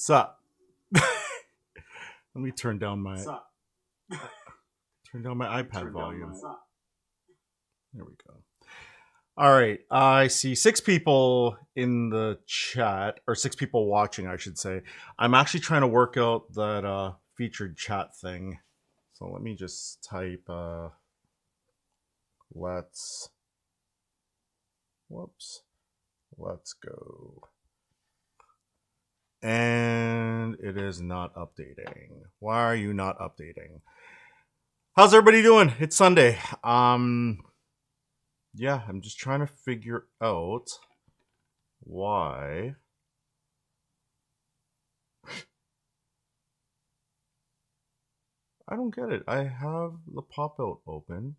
Sup? Let me turn down my iPad volume. There we go. All right, I see 6 people in the chat, or 6 people watching, I should say. I'm actually trying to work out that featured chat thing. So let me just type let's go. And it is not updating. Why are you not updating? How's everybody doing? It's Sunday. Yeah, I'm just trying to figure out why. I don't get it. I have the pop out open.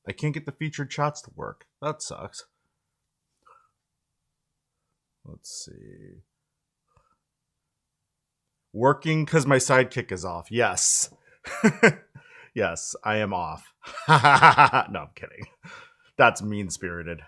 I can't get the featured chats to work. That sucks. Let's see. Working because my sidekick is off. Yes. Yes, I am off. No, I'm kidding. That's mean spirited.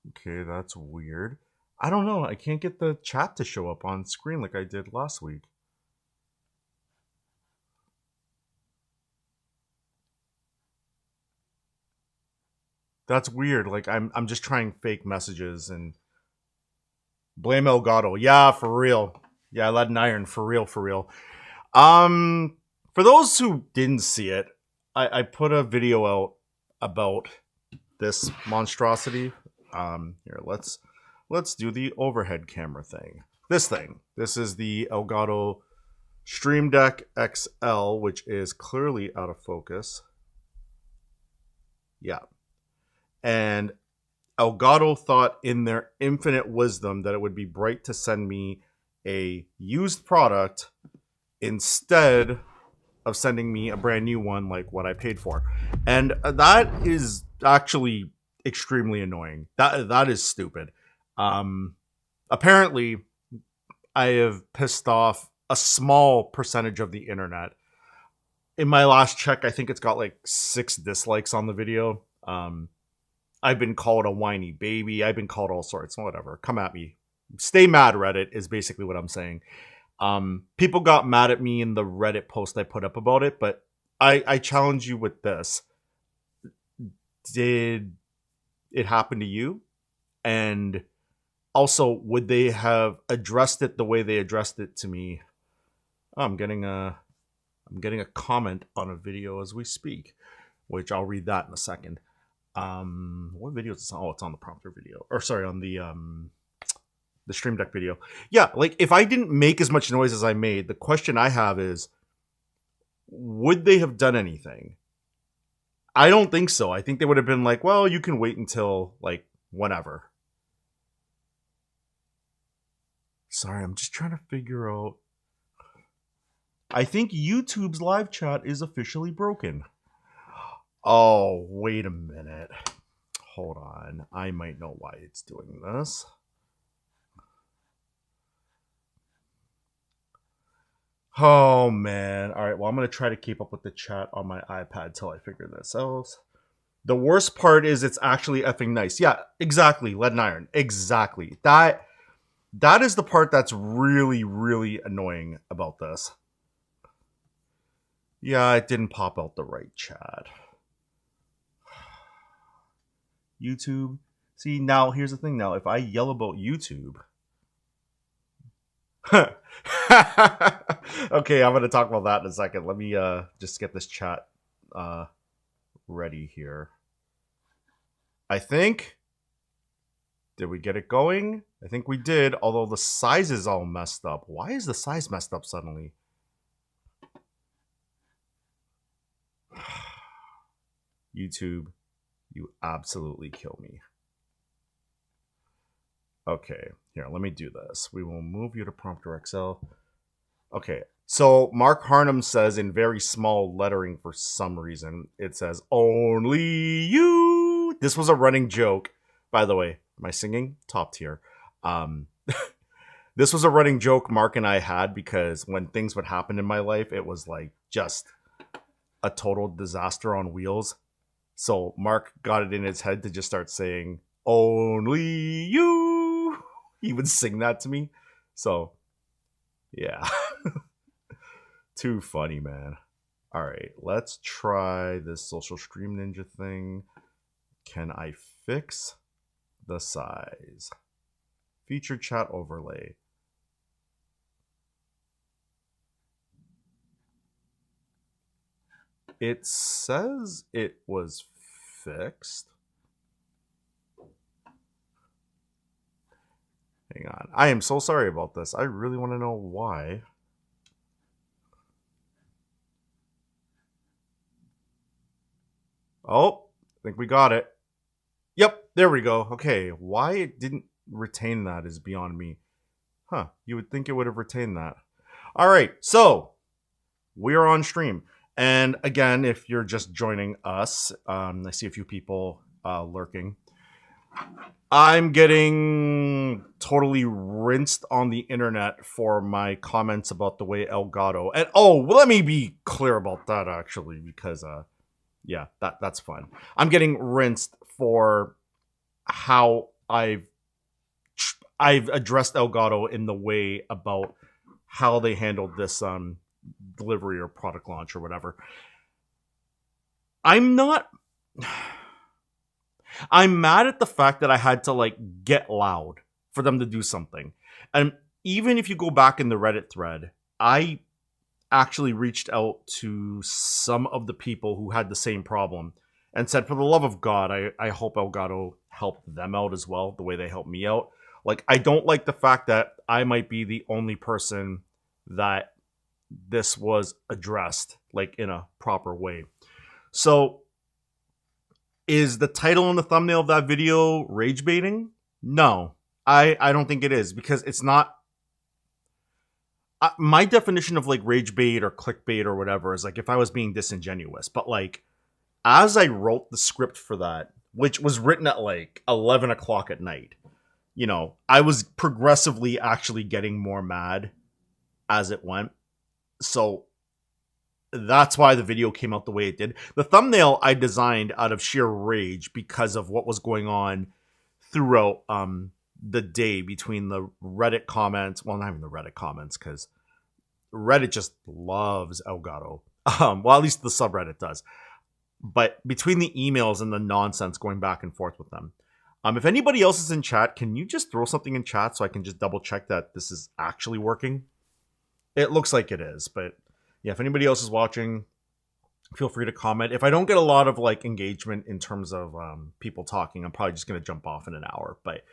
Okay, that's weird. I don't know. I can't get the chat to show up on screen like I did last week. That's weird. Like I'm just trying fake messages and blame Elgato. Yeah, for real. Yeah, lead and iron for real, for real. For those who didn't see it, I put a video out about this monstrosity. Here, let's do the overhead camera thing. This thing. This is the Elgato Stream Deck XL, which is clearly out of focus. Yeah. And Elgato thought in their infinite wisdom that it would be bright to send me a used product instead of sending me a brand new one like what I paid for. And that is actually extremely annoying. That is stupid. Apparently, I have pissed off a small percentage of the internet. In my last check, I think it's got like 6 dislikes on the video. I've been called a whiny baby. I've been called all sorts. Whatever. Come at me. Stay mad, Reddit, is basically what I'm saying. People got mad at me in the Reddit post I put up about it, but I challenge you with this. Did it happen to you? And also, would they have addressed it the way they addressed it to me? Oh, I'm getting a comment on a video as we speak, which I'll read that in a second. What video is this on? Oh, it's on the prompter video. Or sorry, on the Stream Deck video. Yeah, like if I didn't make as much noise as I made, the question I have is, would they have done anything? I don't think so. I think they would have been like, well, you can wait until like whenever. Sorry, I'm just trying to figure out. I think YouTube's live chat is officially broken. Oh, wait a minute. Hold on. I might know why it's doing this. Oh, man. All right, well, I'm going to try to keep up with the chat on my iPad till I figure this out. The worst part is it's actually effing nice. Yeah, exactly. Lead and iron. Exactly. That is the part that's really, really annoying about this. Yeah, it didn't pop out the right chat. YouTube. See, now here's the thing. Now, if I yell about YouTube. Okay, I'm going to talk about that in a second. Let me just get this chat ready here. I think. Did we get it going? I think we did, although the size is all messed up. Why is the size messed up suddenly? YouTube, you absolutely kill me. Okay, here, let me do this. We will move you to Prompter XL. Okay, so Mark Harnum says in very small lettering for some reason, it says, only you. This was a running joke, by the way. My singing, top tier. This was a running joke Mark and I had because when things would happen in my life, it was like just a total disaster on wheels. So Mark got it in his head to just start saying, "Only you." He would sing that to me. So, yeah. Too funny, man. All right, let's try this Social Stream Ninja thing. Can I fix the size? Feature chat overlay. It says it was fixed. Hang on. I am so sorry about this. I really want to know why. Oh, I think we got it. Yep, there we go. Okay, why it didn't retain that is beyond me. Huh, you would think it would have retained that. All right, so we are on stream. And again, if you're just joining us, I see a few people lurking. I'm getting totally rinsed on the internet for my comments about the way Elgato. And let me be clear about that actually, because yeah, that's fun. I'm getting rinsed for how I've addressed Elgato in the way about how they handled this delivery or product launch or whatever. I'm mad at the fact that I had to like get loud for them to do something. And even if you go back in the Reddit thread, I actually reached out to some of the people who had the same problem and said, for the love of God, I hope Elgato helped them out as well, the way they helped me out. Like, I don't like the fact that I might be the only person that this was addressed, like, in a proper way. So, is the title and the thumbnail of that video rage baiting? No, I don't think it is, because it's not. My definition of like rage bait or clickbait or whatever is like if I was being disingenuous. But like, as I wrote the script for that, which was written at like 11 o'clock at night, you know, I was progressively actually getting more mad as it went. So that's why the video came out the way it did. The thumbnail I designed out of sheer rage because of what was going on throughout the day between the Reddit comments. Well, not even the Reddit comments, because Reddit just loves Elgato. Well, at least the subreddit does. But between the emails and the nonsense going back and forth with them. If anybody else is in chat, can you just throw something in chat so I can just double check that this is actually working? It looks like it is, but yeah, if anybody else is watching, feel free to comment. If I don't get a lot of like engagement in terms of people talking, I'm probably just going to jump off in an hour. But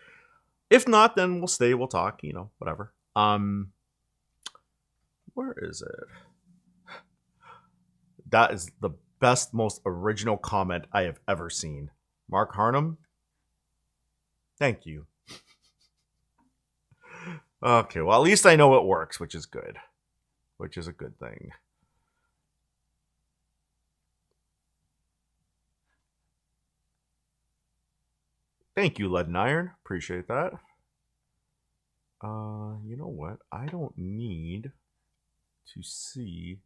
if not, then we'll stay, we'll talk, you know, whatever. Where is it? That is the best, most original comment I have ever seen. Mark Harnum, thank you. Okay, well, at least I know it works, which is good. Which is a good thing. Thank you, Lead and Iron. Appreciate that. You know what? I don't need to see.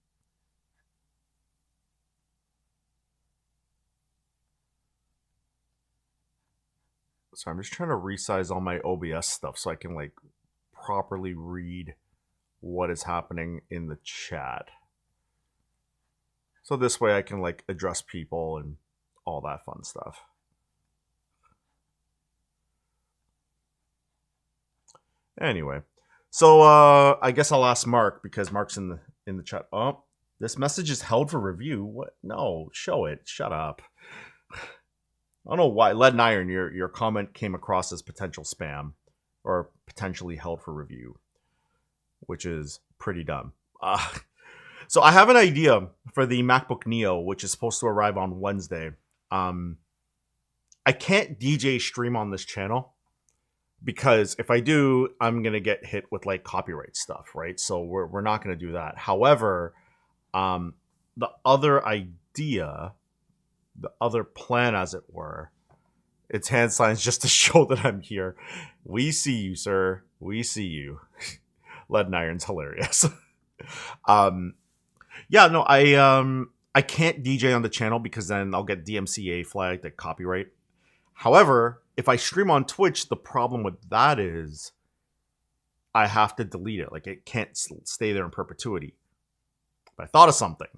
So I'm just trying to resize all my OBS stuff so I can like properly read what is happening in the chat. So this way I can like address people and all that fun stuff. Anyway, so I guess I'll ask Mark, because Mark's in the chat. Oh, this message is held for review. What? No, show it. Shut up. I don't know why. Lead and Iron, your comment came across as potential spam or potentially held for review, which is pretty dumb. So I have an idea for the MacBook Neo, which is supposed to arrive on Wednesday. I can't DJ stream on this channel because if I do, I'm going to get hit with like copyright stuff, right? So we're not going to do that. However, the other idea, the other plan, as it were, it's hand signs just to show that I'm here, We see you, sir. We see you. Lead and Iron's hilarious. um, yeah, no, I can't DJ on the channel because then I'll get DMCA flagged at copyright. However, if I stream on Twitch, the problem with that is I have to delete it. Like it can't stay there in perpetuity. But I thought of something.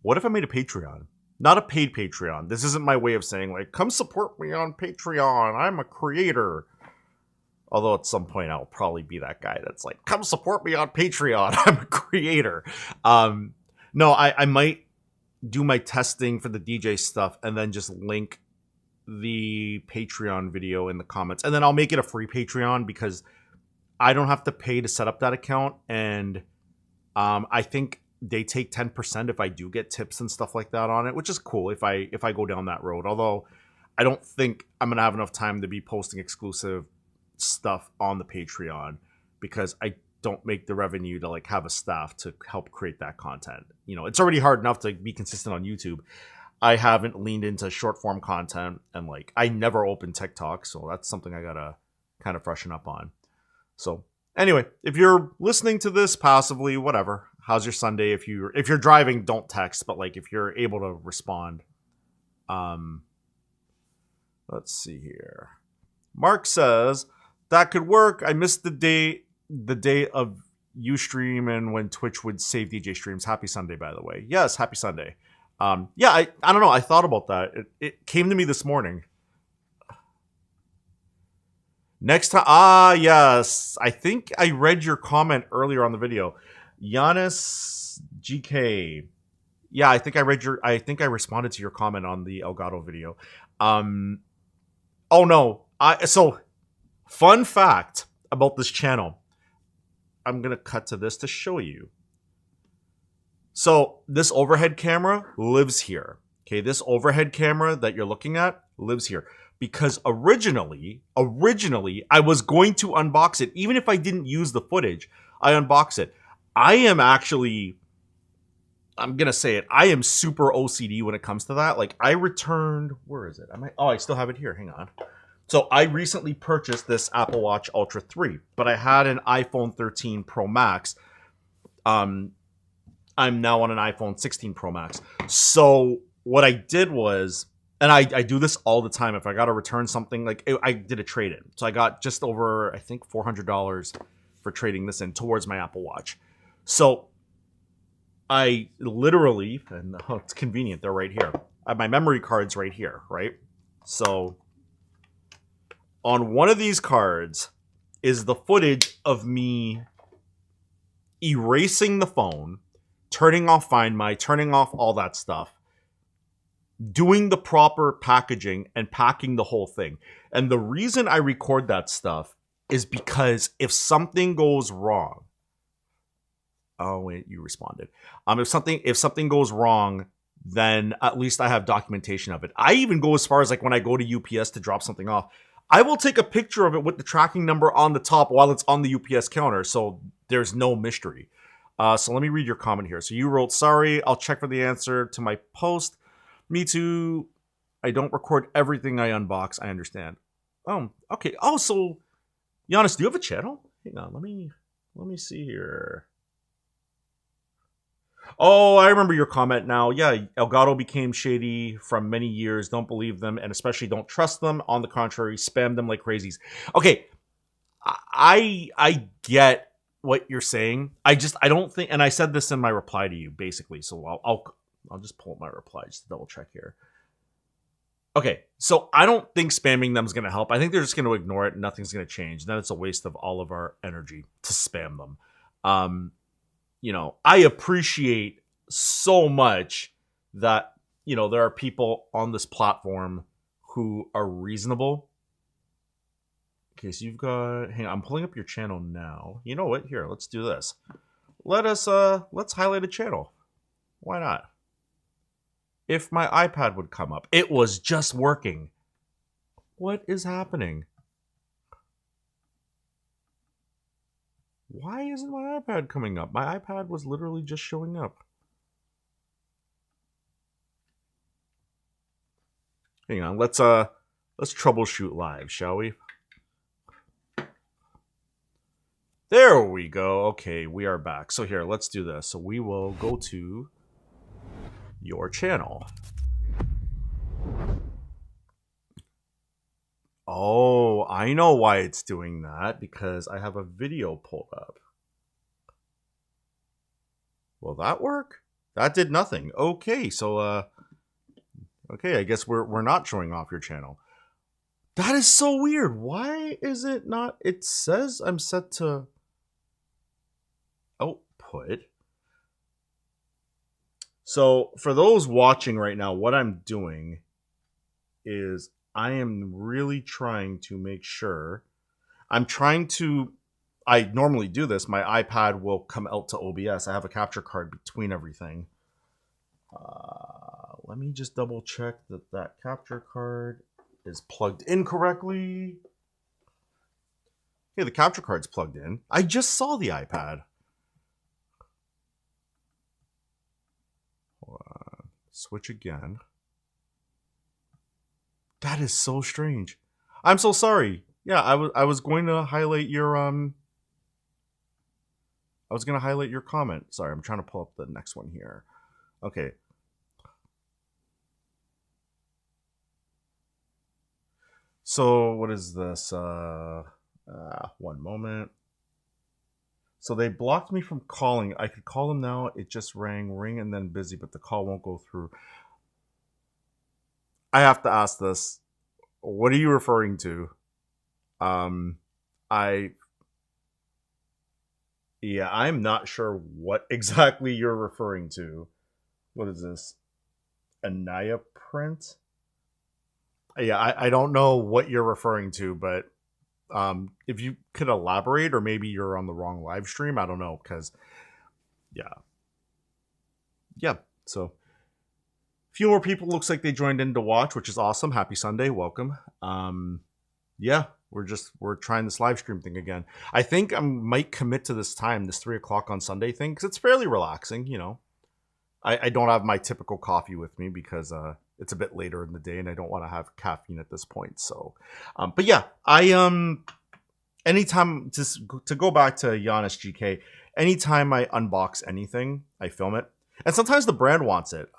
What if I made a Patreon? Not a paid Patreon. This isn't my way of saying, like, come support me on Patreon. I'm a creator. Although at some point I'll probably be that guy that's like, come support me on Patreon. I'm a creator. No, I might do my testing for the DJ stuff and then just link the Patreon video in the comments. And then I'll make it a free Patreon because I don't have to pay to set up that account. And I think they take 10% if I do get tips and stuff like that on it, which is cool if I go down that road. Although I don't think I'm gonna have enough time to be posting exclusive stuff on the Patreon because I don't make the revenue to like have a staff to help create that content. You know, it's already hard enough to be consistent on YouTube. I haven't leaned into short form content and like I never open TikTok, so that's something I gotta kind of freshen up on. So anyway, if you're listening to this passively, whatever. How's your Sunday? If you're driving, don't text, but like if you're able to respond. Let's see here. Mark says that could work. I missed the day of Ustream and when Twitch would save DJ streams. Happy Sunday, by the way. Yes, happy Sunday. Yeah, I don't know. I thought about that. It came to me this morning. Next time, yes. I think I read your comment earlier on the video. Giannis GK. Yeah, I think I responded to your comment on the Elgato video. Oh no. So fun fact about this channel. I'm going to cut to this to show you. So this overhead camera lives here. Okay, this overhead camera that you're looking at lives here. Because originally, I was going to unbox it. Even if I didn't use the footage, I unbox it. I'm going to say it. I am super OCD when it comes to that. Like I returned, where is it? I still have it here. Hang on. So I recently purchased this Apple Watch Ultra 3, but I had an iPhone 13 Pro Max. I'm now on an iPhone 16 Pro Max. So what I did was, and I do this all the time. If I got to return something, like I did a trade-in. So I got just over, I think, $400 for trading this in towards my Apple Watch. So I literally, and it's convenient, they're right here. I have my memory cards right here, right? So on one of these cards is the footage of me erasing the phone, turning off Find My, turning off all that stuff, doing the proper packaging and packing the whole thing. And the reason I record that stuff is because if something goes wrong, oh wait, you responded. If something goes wrong, then at least I have documentation of it. I even go as far as like when I go to UPS to drop something off, I will take a picture of it with the tracking number on the top while it's on the UPS counter, so there's no mystery. So let me read your comment here. So you wrote, sorry, I'll check for the answer to my post. Me too. I don't record everything I unbox. I understand. Oh, okay. Oh, so Giannis, do you have a channel? Hang on, let me see here. Oh, I remember your comment now. Yeah, Elgato became shady from many years. Don't believe them, and especially don't trust them. On the contrary, spam them like crazies. Okay, I get what you're saying. I don't think, and I said this in my reply to you, basically. So I'll just pull up my reply just to double check here. Okay, so I don't think spamming them is going to help. I think they're just going to ignore it and nothing's going to change. Then it's a waste of all of our energy to spam them. You know, I appreciate so much that, you know, there are people on this platform who are reasonable. Okay, so you've got, hang on, I'm pulling up your channel now. You know what? Here, let's do this. Let's highlight a channel. Why not? If my iPad would come up. It was just working. What is happening? Why isn't my iPad coming up? My iPad was literally just showing up. Hang on, let's troubleshoot live, shall we? There we go. Okay, we are back. So here, let's do this. So we will go to your channel. Oh, I know why it's doing that, because I have a video pulled up. Will that work? That did nothing. Okay, so okay, I guess we're not showing off your channel. That is so weird. Why is it not? It says I'm set to output. So for those watching right now, what I'm doing is I am really trying to make sure I normally do this. My iPad will come out to OBS. I have a capture card between everything. Let me just double check that capture card is plugged in correctly. Okay, the capture card's plugged in. I just saw the iPad. Switch again. That is so strange. I'm so sorry. Yeah, I was going to highlight your comment. Sorry, I'm trying to pull up the next one here. Okay. So what is this? One moment. So they blocked me from calling. I could call them now. It just ring and then busy, but the call won't go through. I have to ask this. What are you referring to? I'm not sure what exactly you're referring to. What is this? Anaya print? Yeah, I don't know what you're referring to, but if you could elaborate, or maybe you're on the wrong live stream. I don't know, because yeah. So a few more people looks like they joined in to watch, which is awesome. Happy Sunday, welcome. Yeah, we're trying this live stream thing again. I think I might commit to this time, this 3 o'clock on Sunday thing, because it's fairly relaxing. You know, I don't have my typical coffee with me because it's a bit later in the day and I don't want to have caffeine at this point. So, but yeah, anytime to go back to Giannis GK, anytime I unbox anything, I film it, and sometimes the brand wants it.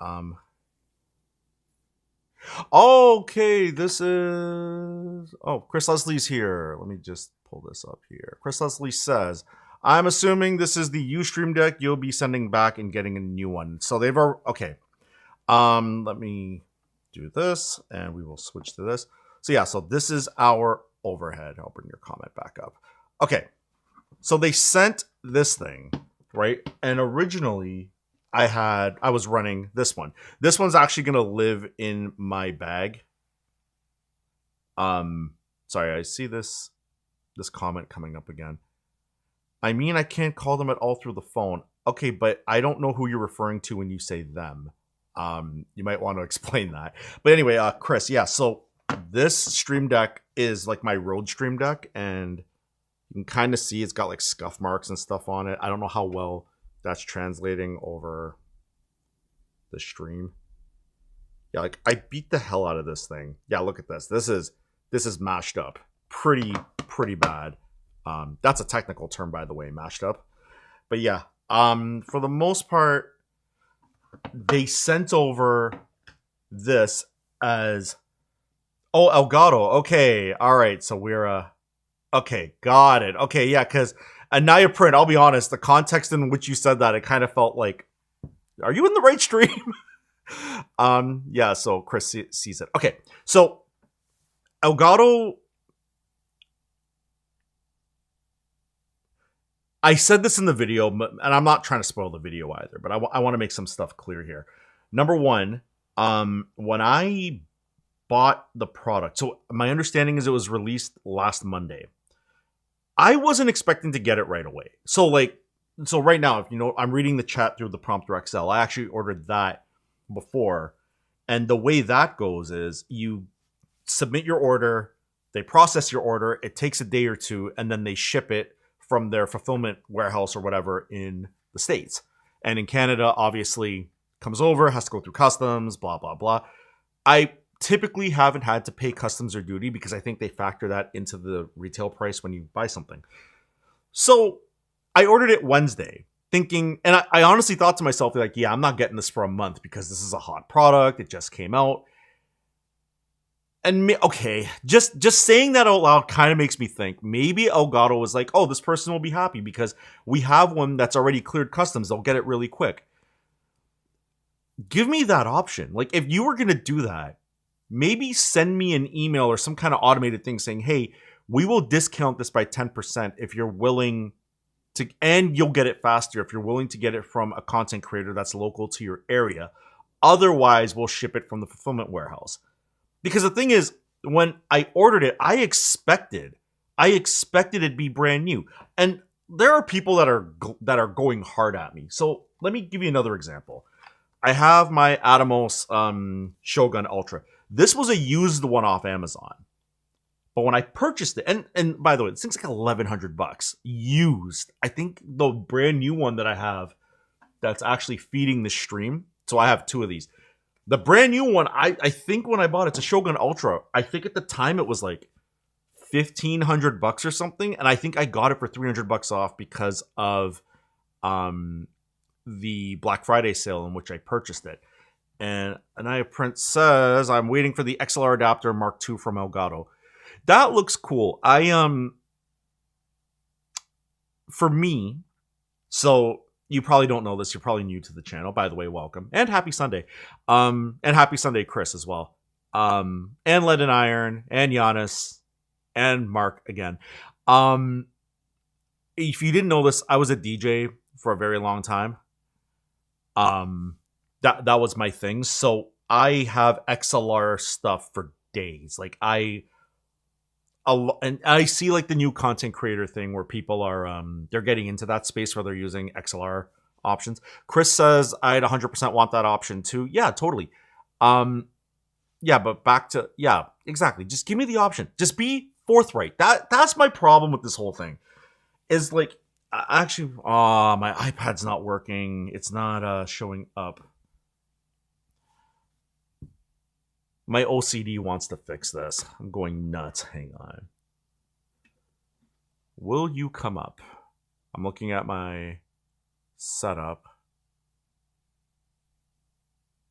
Okay, this is Chris Leslie's here. Let me just pull this up here. Chris Leslie says, I'm assuming this is the Ustream deck you'll be sending back and getting a new one. So they've already, okay. Let me do this and we will switch to this. So yeah, so this is our overhead. I'll bring your comment back up. Okay. So they sent this thing, right? And originally I was running this one. This one's actually going to live in my bag. Sorry, I see this comment coming up again. I mean, I can't call them at all through the phone. Okay, but I don't know who you're referring to when you say them. You might want to explain that. But anyway, Chris, yeah, so this Stream Deck is like my Rode Stream Deck, and you can kind of see it's got like scuff marks and stuff on it. I don't know how well that's translating over the stream. Yeah, like I beat the hell out of this thing. Yeah, look at this. This is mashed up. Pretty bad. That's a technical term, by the way, mashed up. But yeah, for the most part, they sent over this as Elgato. Okay, all right. So we're okay, got it. Okay, yeah, because Anaya print. I'll be honest, the context in which you said that, it kind of felt like, are you in the right stream? Yeah. So Chris sees it. Okay, so Elgato. I said this in the video, and I'm not trying to spoil the video either, but I want to make some stuff clear here. Number one, when I bought the product, so my understanding is it was released last Monday. I wasn't expecting to get it right away. So right now, if you know, I'm reading the chat through the Prompter XL. I actually ordered that before, and the way that goes is you submit your order, they process your order, it takes a day or two, and then they ship it from their fulfillment warehouse or whatever in the States. And in Canada, obviously, comes over, has to go through customs, blah, blah, blah. I typically haven't had to pay customs or duty because I think they factor that into the retail price when you buy something. So I ordered it Wednesday, thinking, and I honestly thought to myself, like, yeah, I'm not getting this for a month because this is a hot product. It just came out. And okay, just saying that out loud kind of makes me think maybe Elgato was like, oh, this person will be happy because we have one that's already cleared customs. They'll get it really quick. Give me that option. Like, if you were going to do that, maybe send me an email or some kind of automated thing saying, hey, we will discount this by 10% if you're willing to, and you'll get it faster if you're willing to get it from a content creator that's local to your area. Otherwise, we'll ship it from the fulfillment warehouse. Because the thing is, when I ordered it, I expected it to be brand new. And there are people that are going hard at me. So let me give you another example. I have my Atomos Shogun Ultra. This was a used one off Amazon. But when I purchased it, and by the way, this thing's like $1,100 used. I think the brand new one that I have that's actually feeding the stream. So I have two of these. The brand new one, I think when I bought it, it's a Shogun Ultra. I think at the time it was like $1,500 or something, and I think I got it for $300 off because of the Black Friday sale in which I purchased it. And Anaya Prince says, I'm waiting for the XLR adapter Mark II from Elgato. That looks cool. For me, so you probably don't know this. You're probably new to the channel. By the way, welcome. And happy Sunday. And happy Sunday, Chris, as well. And Lead and Iron, and Giannis, and Mark again. If you didn't know this, I was a DJ for a very long time. That was my thing. So I have XLR stuff for days. Like and I see like the new content creator thing where people are they're getting into that space where they're using XLR options. Chris says I'd 100% want that option too. Yeah, totally. Yeah, but back to exactly. Just give me the option. Just be forthright. That's my problem with this whole thing. Is like actually my iPad's not working. It's not showing up. My OCD wants to fix this. I'm going nuts. Hang on. Will you come up? I'm looking at my setup.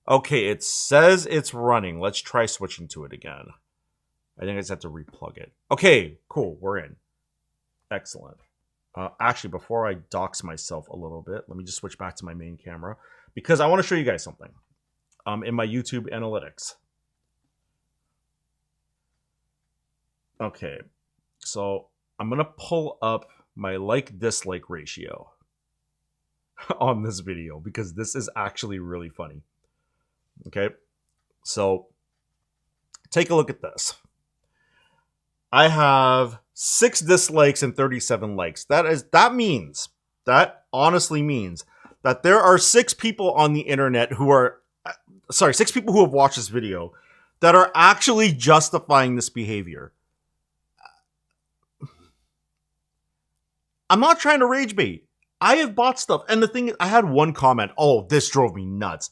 Okay, it says it's running. Let's try switching to it again. I think I just have to replug it. Okay, cool. We're in. Excellent. Actually, before I dox myself a little bit, let me just switch back to my main camera because I want to show you guys something in my YouTube analytics. Okay, so I'm going to pull up my like-dislike ratio on this video because this is actually really funny. Okay, so take a look at this. I have 6 dislikes and 37 likes. That honestly means that there are 6 people on the internet who are, 6 people who have watched this video that are actually justifying this behavior. I'm not trying to rage bait. I have bought stuff. And the thing is, I had one comment. Oh, this drove me nuts.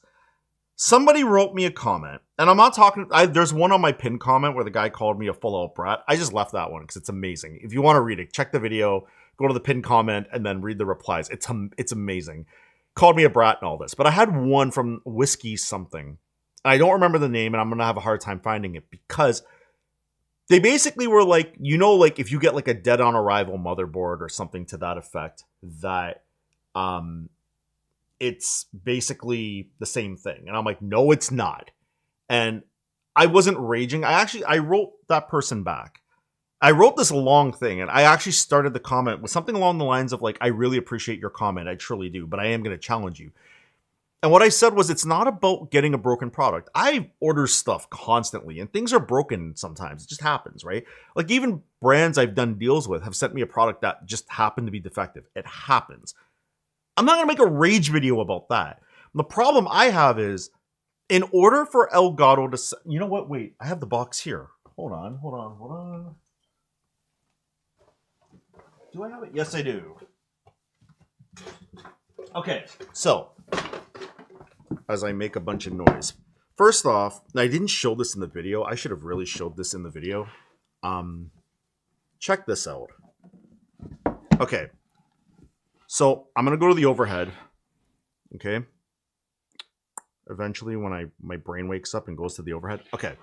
Somebody wrote me a comment. And I'm not talking... there's one on my pinned comment where the guy called me a full-out brat. I just left that one because it's amazing. If you want to read it, check the video, go to the pinned comment, and then read the replies. It's amazing. Called me a brat and all this. But I had one from Whiskey something. I don't remember the name, and I'm going to have a hard time finding it because... they basically were like, like if you get like a dead on arrival motherboard or something to that effect, that it's basically the same thing. And I'm like, no, it's not. And I wasn't raging. I wrote that person back. I wrote this long thing and I actually started the comment with something along the lines of like, I really appreciate your comment. I truly do, but I am going to challenge you. And what I said was, it's not about getting a broken product. I order stuff constantly and things are broken sometimes. It just happens, right? Like even brands I've done deals with have sent me a product that just happened to be defective. It happens. I'm not going to make a rage video about that. The problem I have is, in order for Elgato to... you know what? Wait, I have the box here. Hold on. Do I have it? Yes, I do. Okay, so... as I make a bunch of noise. First off, I didn't show this in the video. I should have really showed this in the video. Check this out. Okay. So I'm going to go to the overhead. Okay. Eventually when my brain wakes up and goes to the overhead. Okay.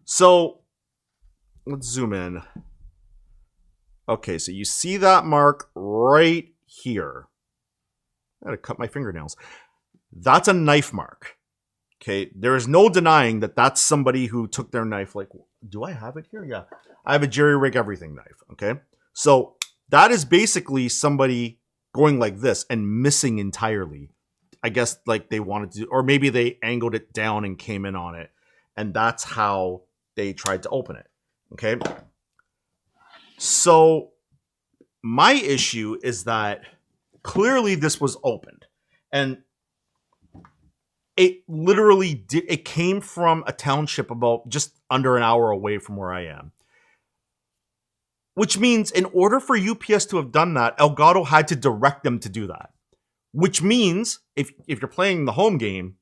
So let's zoom in. Okay, so you see that mark right here. I gotta cut my fingernails. That's a knife mark. Okay, there is no denying that that's somebody who took their knife. Like, do I have it here? Yeah, I have a jerry rig everything knife. Okay, so that is basically somebody going like this and missing entirely. I guess like they wanted to, or maybe they angled it down and came in on it, and that's how they tried to open it. Okay, so my issue is that clearly this was opened, and it literally did. It came from a township about just under an hour away from where I am. Which means in order for UPS to have done that, Elgato had to direct them to do that. Which means if you're playing the home game,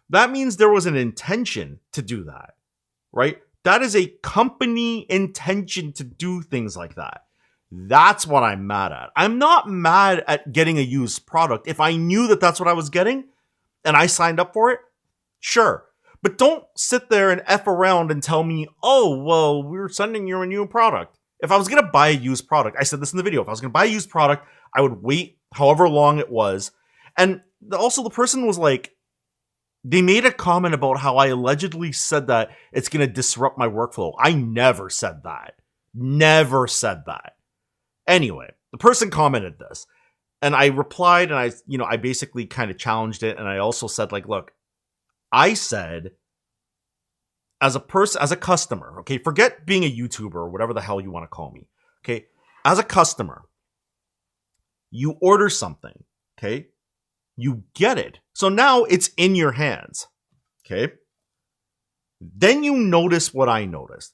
that means there was an intention to do that, right? That is a company intention to do things like that. That's what I'm mad at. I'm not mad at getting a used product. If I knew that that's what I was getting and I signed up for it, sure. But don't sit there and F around and tell me, oh, well, we're sending you a new product. If I was going to buy a used product, I said this in the video, if I was going to buy a used product, I would wait however long it was. And also the person was like, they made a comment about how I allegedly said that it's going to disrupt my workflow. I never said that. Never said that. Anyway, the person commented this, and I replied, and I basically kind of challenged it, and I also said, like, look, I said, as a person, as a customer, okay, forget being a YouTuber or whatever the hell you want to call me, okay, as a customer, you order something, okay, you get it, so now it's in your hands, okay, then you notice what I noticed.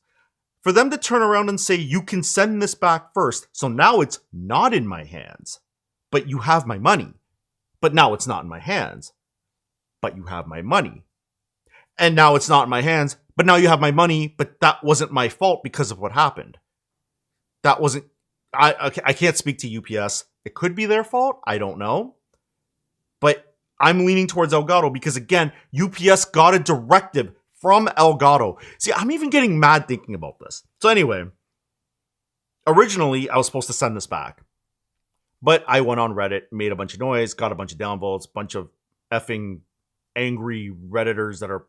For them to turn around and say, you can send this back first, so now it's not in my hands, but you have my money. But now it's not in my hands, but you have my money. And now it's not in my hands, but now you have my money, but that wasn't my fault because of what happened. That wasn't, I can't speak to UPS. It could be their fault, I don't know. But I'm leaning towards Elgato because, again, UPS got a directive from Elgato. See, I'm even getting mad thinking about this. So anyway, originally I was supposed to send this back, but I went on Reddit, made a bunch of noise, got a bunch of downvotes, bunch of effing angry Redditors that are,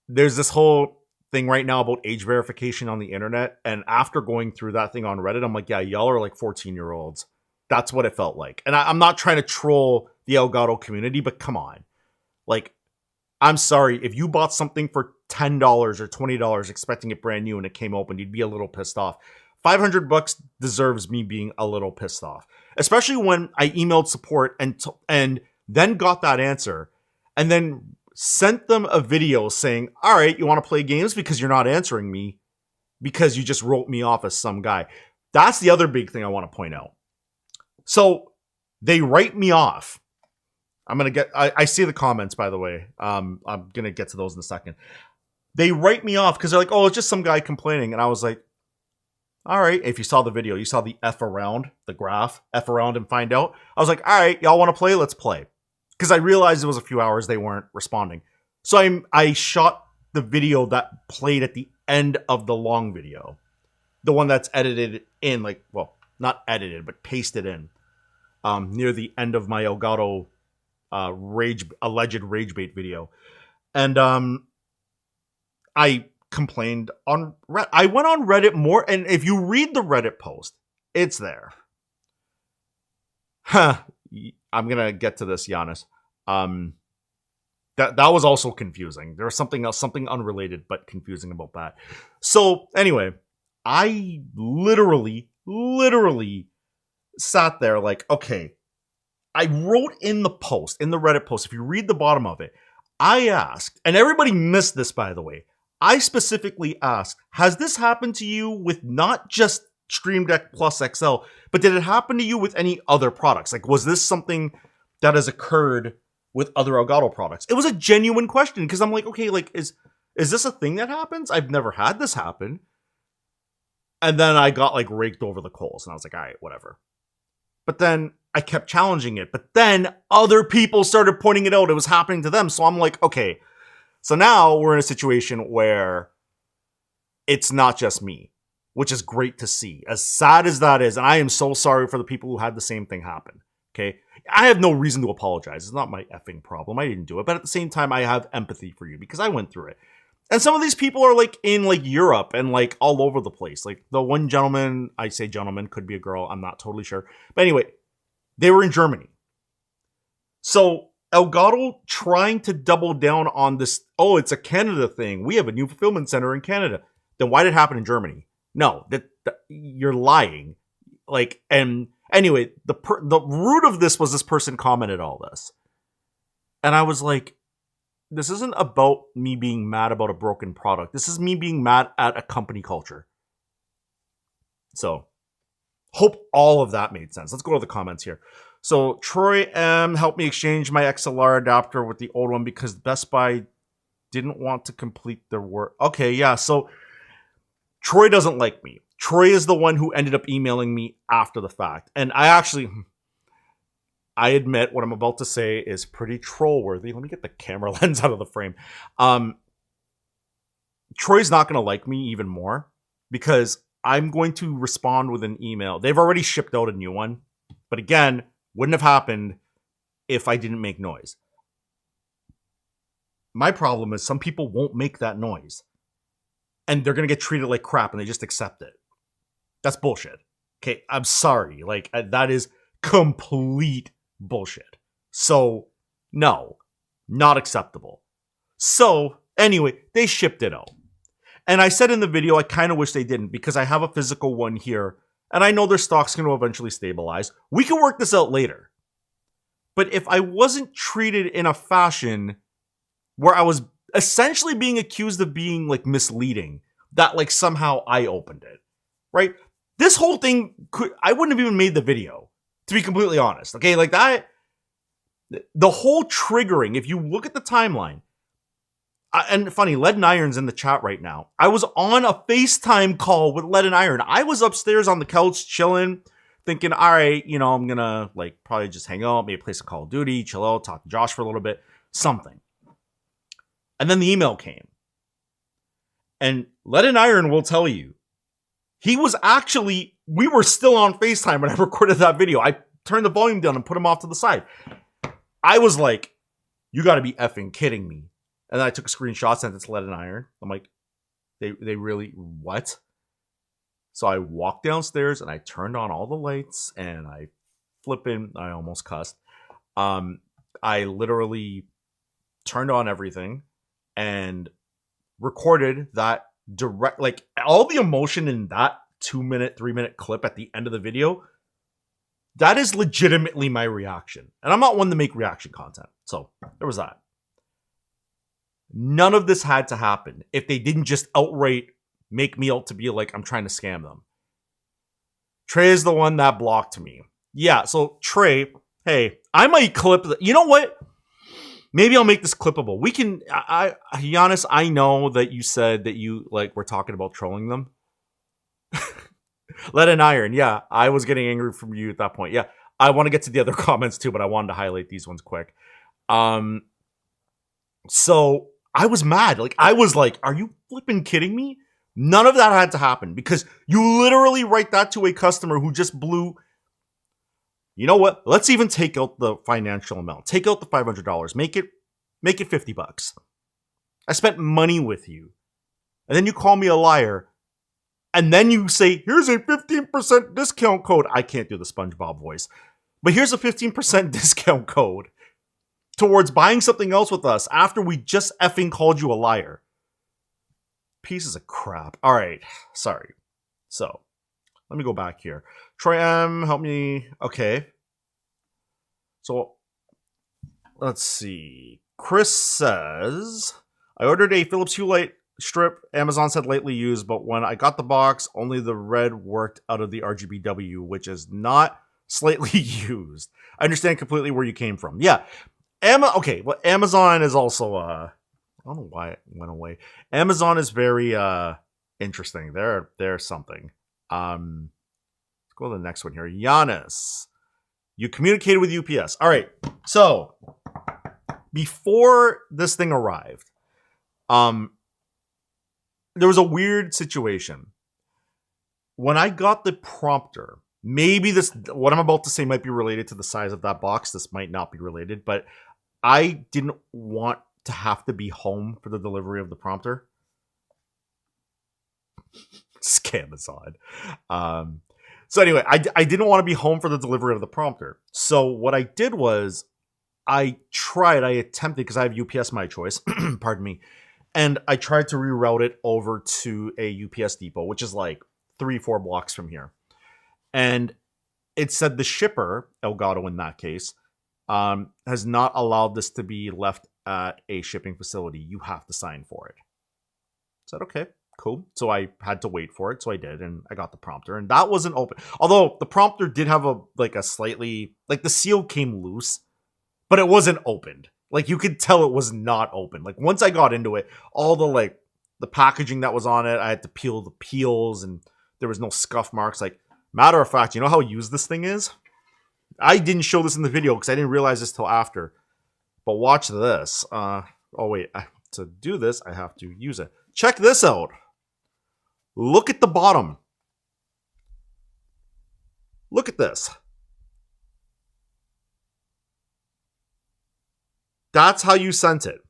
there's this whole thing right now about age verification on the internet. And after going through that thing on Reddit, I'm like, yeah, y'all are like 14-year-olds. That's what it felt like. And I'm not trying to troll the Elgato community, but come on. Like, I'm sorry, if you bought something for $10 or $20 expecting it brand new and it came open, you'd be a little pissed off. $500 deserves me being a little pissed off. Especially when I emailed support and then got that answer and then sent them a video saying, all right, you want to play games because you're not answering me because you just wrote me off as some guy. That's the other big thing I want to point out. So they write me off. I see the comments, by the way. I'm going to get to those in a second. They write me off because they're like, oh, it's just some guy complaining. And I was like, all right. If you saw the video, you saw the F around, the graph, F around and find out. I was like, all right, y'all want to play? Let's play. Because I realized it was a few hours they weren't responding. So I shot the video that played at the end of the long video. The one that's edited in, like, well, not edited, but pasted in near the end of my Elgato alleged rage bait video. And I complained on Reddit. I went on Reddit more, and if you read the Reddit post, it's there. I'm gonna get to this, Giannis. That was also confusing. There was something else, something unrelated but confusing about that. So anyway, I literally sat there like, okay, I wrote in the post, in the Reddit post, if you read the bottom of it, I asked, and everybody missed this, by the way. I specifically asked, has this happened to you with not just Stream Deck Plus XL, but did it happen to you with any other products? Like, was this something that has occurred with other Elgato products? It was a genuine question, because I'm like, okay, like, is this a thing that happens? I've never had this happen. And then I got like raked over the coals and I was like, all right, whatever. But then I kept challenging it. But then other people started pointing it out. It was happening to them. So I'm like, okay. So now we're in a situation where it's not just me, which is great to see. As sad as that is, and I am so sorry for the people who had the same thing happen. Okay. I have no reason to apologize. It's not my effing problem. I didn't do it. But at the same time, I have empathy for you because I went through it. And some of these people are like in like Europe and like all over the place. Like the one gentleman, I say gentleman, could be a girl. I'm not totally sure. But anyway, they were in Germany. So Elgato trying to double down on this, oh, it's a Canada thing. We have a new fulfillment center in Canada. Then why did it happen in Germany? No, that you're lying. Like, and anyway, the root of this was this person commented all this. And I was like, this isn't about me being mad about a broken product. This is me being mad at a company culture. So, hope all of that made sense. Let's go to the comments here. So, Troy M helped me exchange my XLR adapter with the old one because Best Buy didn't want to complete their work. Okay, yeah. So, Troy doesn't like me. Troy is the one who ended up emailing me after the fact. And I admit what I'm about to say is pretty troll worthy. Let me get the camera lens out of the frame. Troy's not going to like me even more because I'm going to respond with an email. They've already shipped out a new one. But again, wouldn't have happened if I didn't make noise. My problem is some people won't make that noise. And they're going to get treated like crap and they just accept it. That's bullshit. Okay, I'm sorry. Like, that is complete bullshit. So, no, not acceptable. So, anyway, they shipped it out. And I said in the video, I kind of wish they didn't because I have a physical one here and I know their stock's going to eventually stabilize. We can work this out later. But if I wasn't treated in a fashion where I was essentially being accused of being like misleading, that like somehow I opened it, right? This whole thing I wouldn't have even made the video, to be completely honest. Okay, like that, the whole triggering, if you look at the timeline, and funny, Lead and Iron's in the chat right now. I was on a FaceTime call with Lead and Iron. I was upstairs on the couch chilling, thinking, all right, you know, I'm gonna like probably just hang out, maybe play some Call of Duty, chill out, talk to Josh for a little bit, something. And then the email came. And Lead and Iron will tell you, we were still on FaceTime when I recorded that video. I turned the volume down and put him off to the side. I was like, you gotta be effing kidding me. And then I took a screenshot, sent it to Lead and Iron. I'm like, they really, what? So I walked downstairs and I turned on all the lights and I almost cussed. I literally turned on everything and recorded that direct, like all the emotion in that 2-minute, 3-minute clip at the end of the video. That is legitimately my reaction. And I'm not one to make reaction content. So there was that. None of this had to happen if they didn't just outright make me out to be like I'm trying to scam them. Trey is the one that blocked me. Yeah, so Trey, hey, I might clip you know what? Maybe I'll make this clippable. We can, Giannis, I know that you said that you like were talking about trolling them. Lead and Iron, yeah, I was getting angry from you at that point. Yeah, I want to get to the other comments too, but I wanted to highlight these ones quick. So I was mad. Like, I was like, are you flipping kidding me? None of that had to happen because you literally write that to a customer who just blew. You know what? Let's even take out the financial amount. Take out the $500. Make it $50. I spent money with you. And then you call me a liar. And then you say, here's a 15% discount code. I can't do the SpongeBob voice. But here's a 15% discount code towards buying something else with us after we just effing called you a liar. Pieces of crap. All right. Sorry. So, let me go back here. Troy M, help me. Okay. So, let's see. Chris says, I ordered a Philips Hue light strip. Amazon said lightly used, but when I got the box, only the red worked out of the RGBW, which is not slightly used. I understand completely where you came from. Yeah. Okay, well, Amazon is also, I don't know why it went away. Amazon is very interesting. They're something. Let's go to the next one here. Giannis, you communicated with UPS. All right. So before this thing arrived, there was a weird situation. When I got the prompter, maybe what I'm about to say might be related to the size of that box. This might not be related, but I didn't want to have to be home for the delivery of the prompter. Scam is on. So anyway, I didn't want to be home for the delivery of the prompter. So what I did was I attempted, because I have UPS My Choice, pardon me, and I tried to reroute it over to a UPS depot, which is like 3-4 blocks from here. And it said the shipper, Elgato in that case, has not allowed this to be left at a shipping facility. You have to sign for it. I said, okay, cool. So I had to wait for it. So I did, and I got the prompter, and that wasn't open. Although the prompter did have a slightly, like the seal came loose, but it wasn't opened. Like you could tell it was not open. Like once I got into it, all the packaging that was on it, I had to peel the peels, and there was no scuff marks. Like, matter of fact, you know how used this thing is? I didn't show this in the video because I didn't realize this till after. But watch this. Oh wait, to do this, I have to use it. Check this out. Look at the bottom. Look at this. That's how you sent it.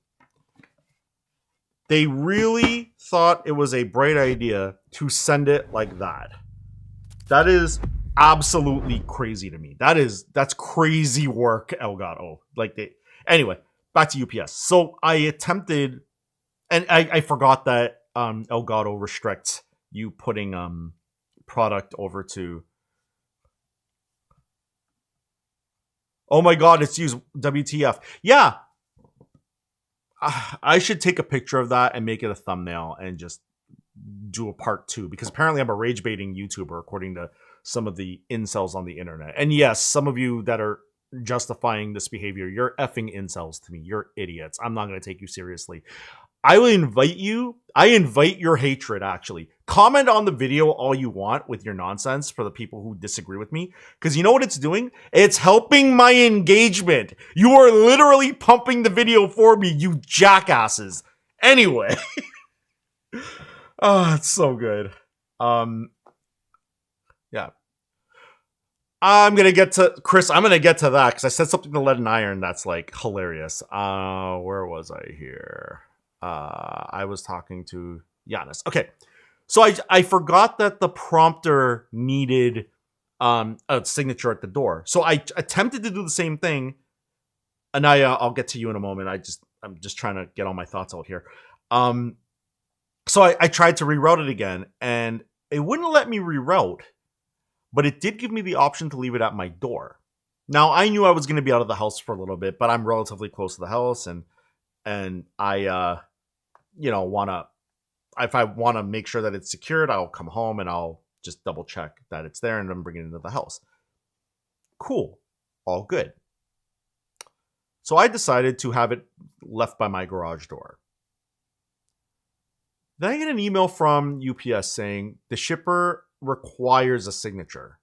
They really thought it was a bright idea to send it like that. That is absolutely crazy to me. That's crazy work, Elgato. Anyway, back to UPS. So I attempted, and I forgot that Elgato restricts you putting product over to. Oh my God, it's used WTF. Yeah. I should take a picture of that and make it a thumbnail and just do a part 2, because apparently I'm a rage baiting YouTuber according to some of the incels on the internet. And yes, some of you that are justifying this behavior, you're effing incels to me. You're idiots. I'm not going to take you seriously. I invite your hatred, actually. Comment on the video all you want with your nonsense for the people who disagree with me. Because you know what it's doing? It's helping my engagement. You are literally pumping the video for me, you jackasses. Anyway. Oh, it's so good. Yeah. I'm going to get to, Chris, I'm going to get to that because I said something to Lead and Iron that's like hilarious. Where was I here? I was talking to Giannis. Okay. So I forgot that the prompter needed a signature at the door. So I attempted to do the same thing. And I'll get to you in a moment. I'm just trying to get all my thoughts out here. So I tried to reroute it again, and it wouldn't let me reroute, but it did give me the option to leave it at my door. Now, I knew I was going to be out of the house for a little bit, but I'm relatively close to the house, and I, if I want to make sure that it's secured, I'll come home and I'll just double check that it's there and then bring it into the house. Cool. All good. So I decided to have it left by my garage door. Then I get an email from UPS saying the shipper requires a signature.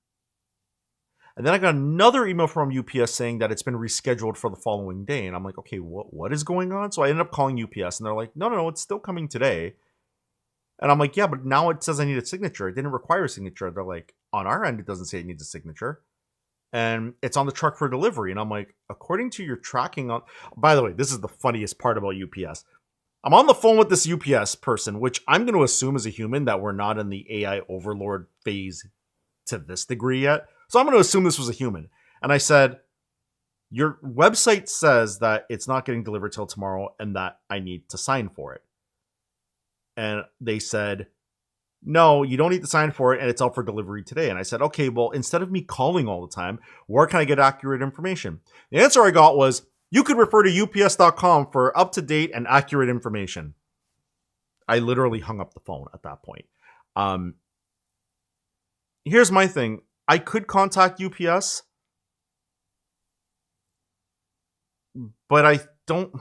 And then I got another email from UPS saying that it's been rescheduled for the following day. And I'm like, okay, what is going on? So I ended up calling UPS, and they're like, no, it's still coming today. And I'm like, yeah, but now it says I need a signature. It didn't require a signature. They're like, on our end, it doesn't say it needs a signature. And it's on the truck for delivery. And I'm like, according to your tracking on... By the way, this is the funniest part about UPS. I'm on the phone with this UPS person, which I'm going to assume is a human, that we're not in the AI overlord phase to this degree yet. So I'm going to assume this was a human. And I said, your website says that it's not getting delivered till tomorrow and that I need to sign for it. And they said, no, you don't need to sign for it, and it's out for delivery today. And I said, okay, well, instead of me calling all the time, where can I get accurate information? The answer I got was, you could refer to ups.com for up-to-date and accurate information. I literally hung up the phone at that point. Here's my thing. I could contact UPS, but I don't...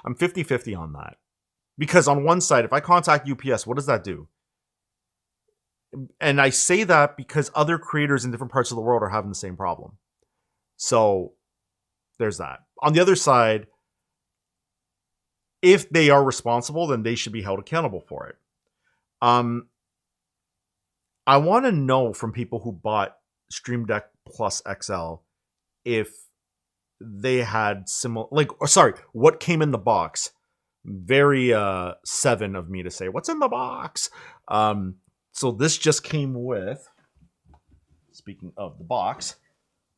I'm 50-50 on that. Because on one side, if I contact UPS, what does that do? And I say that because other creators in different parts of the world are having the same problem. So there's that. On the other side, if they are responsible, then they should be held accountable for it. I want to know from people who bought Stream Deck Plus XL if they had similar, what came in the box. Very Seven of me to say, what's in the box? So this just came with, speaking of the box,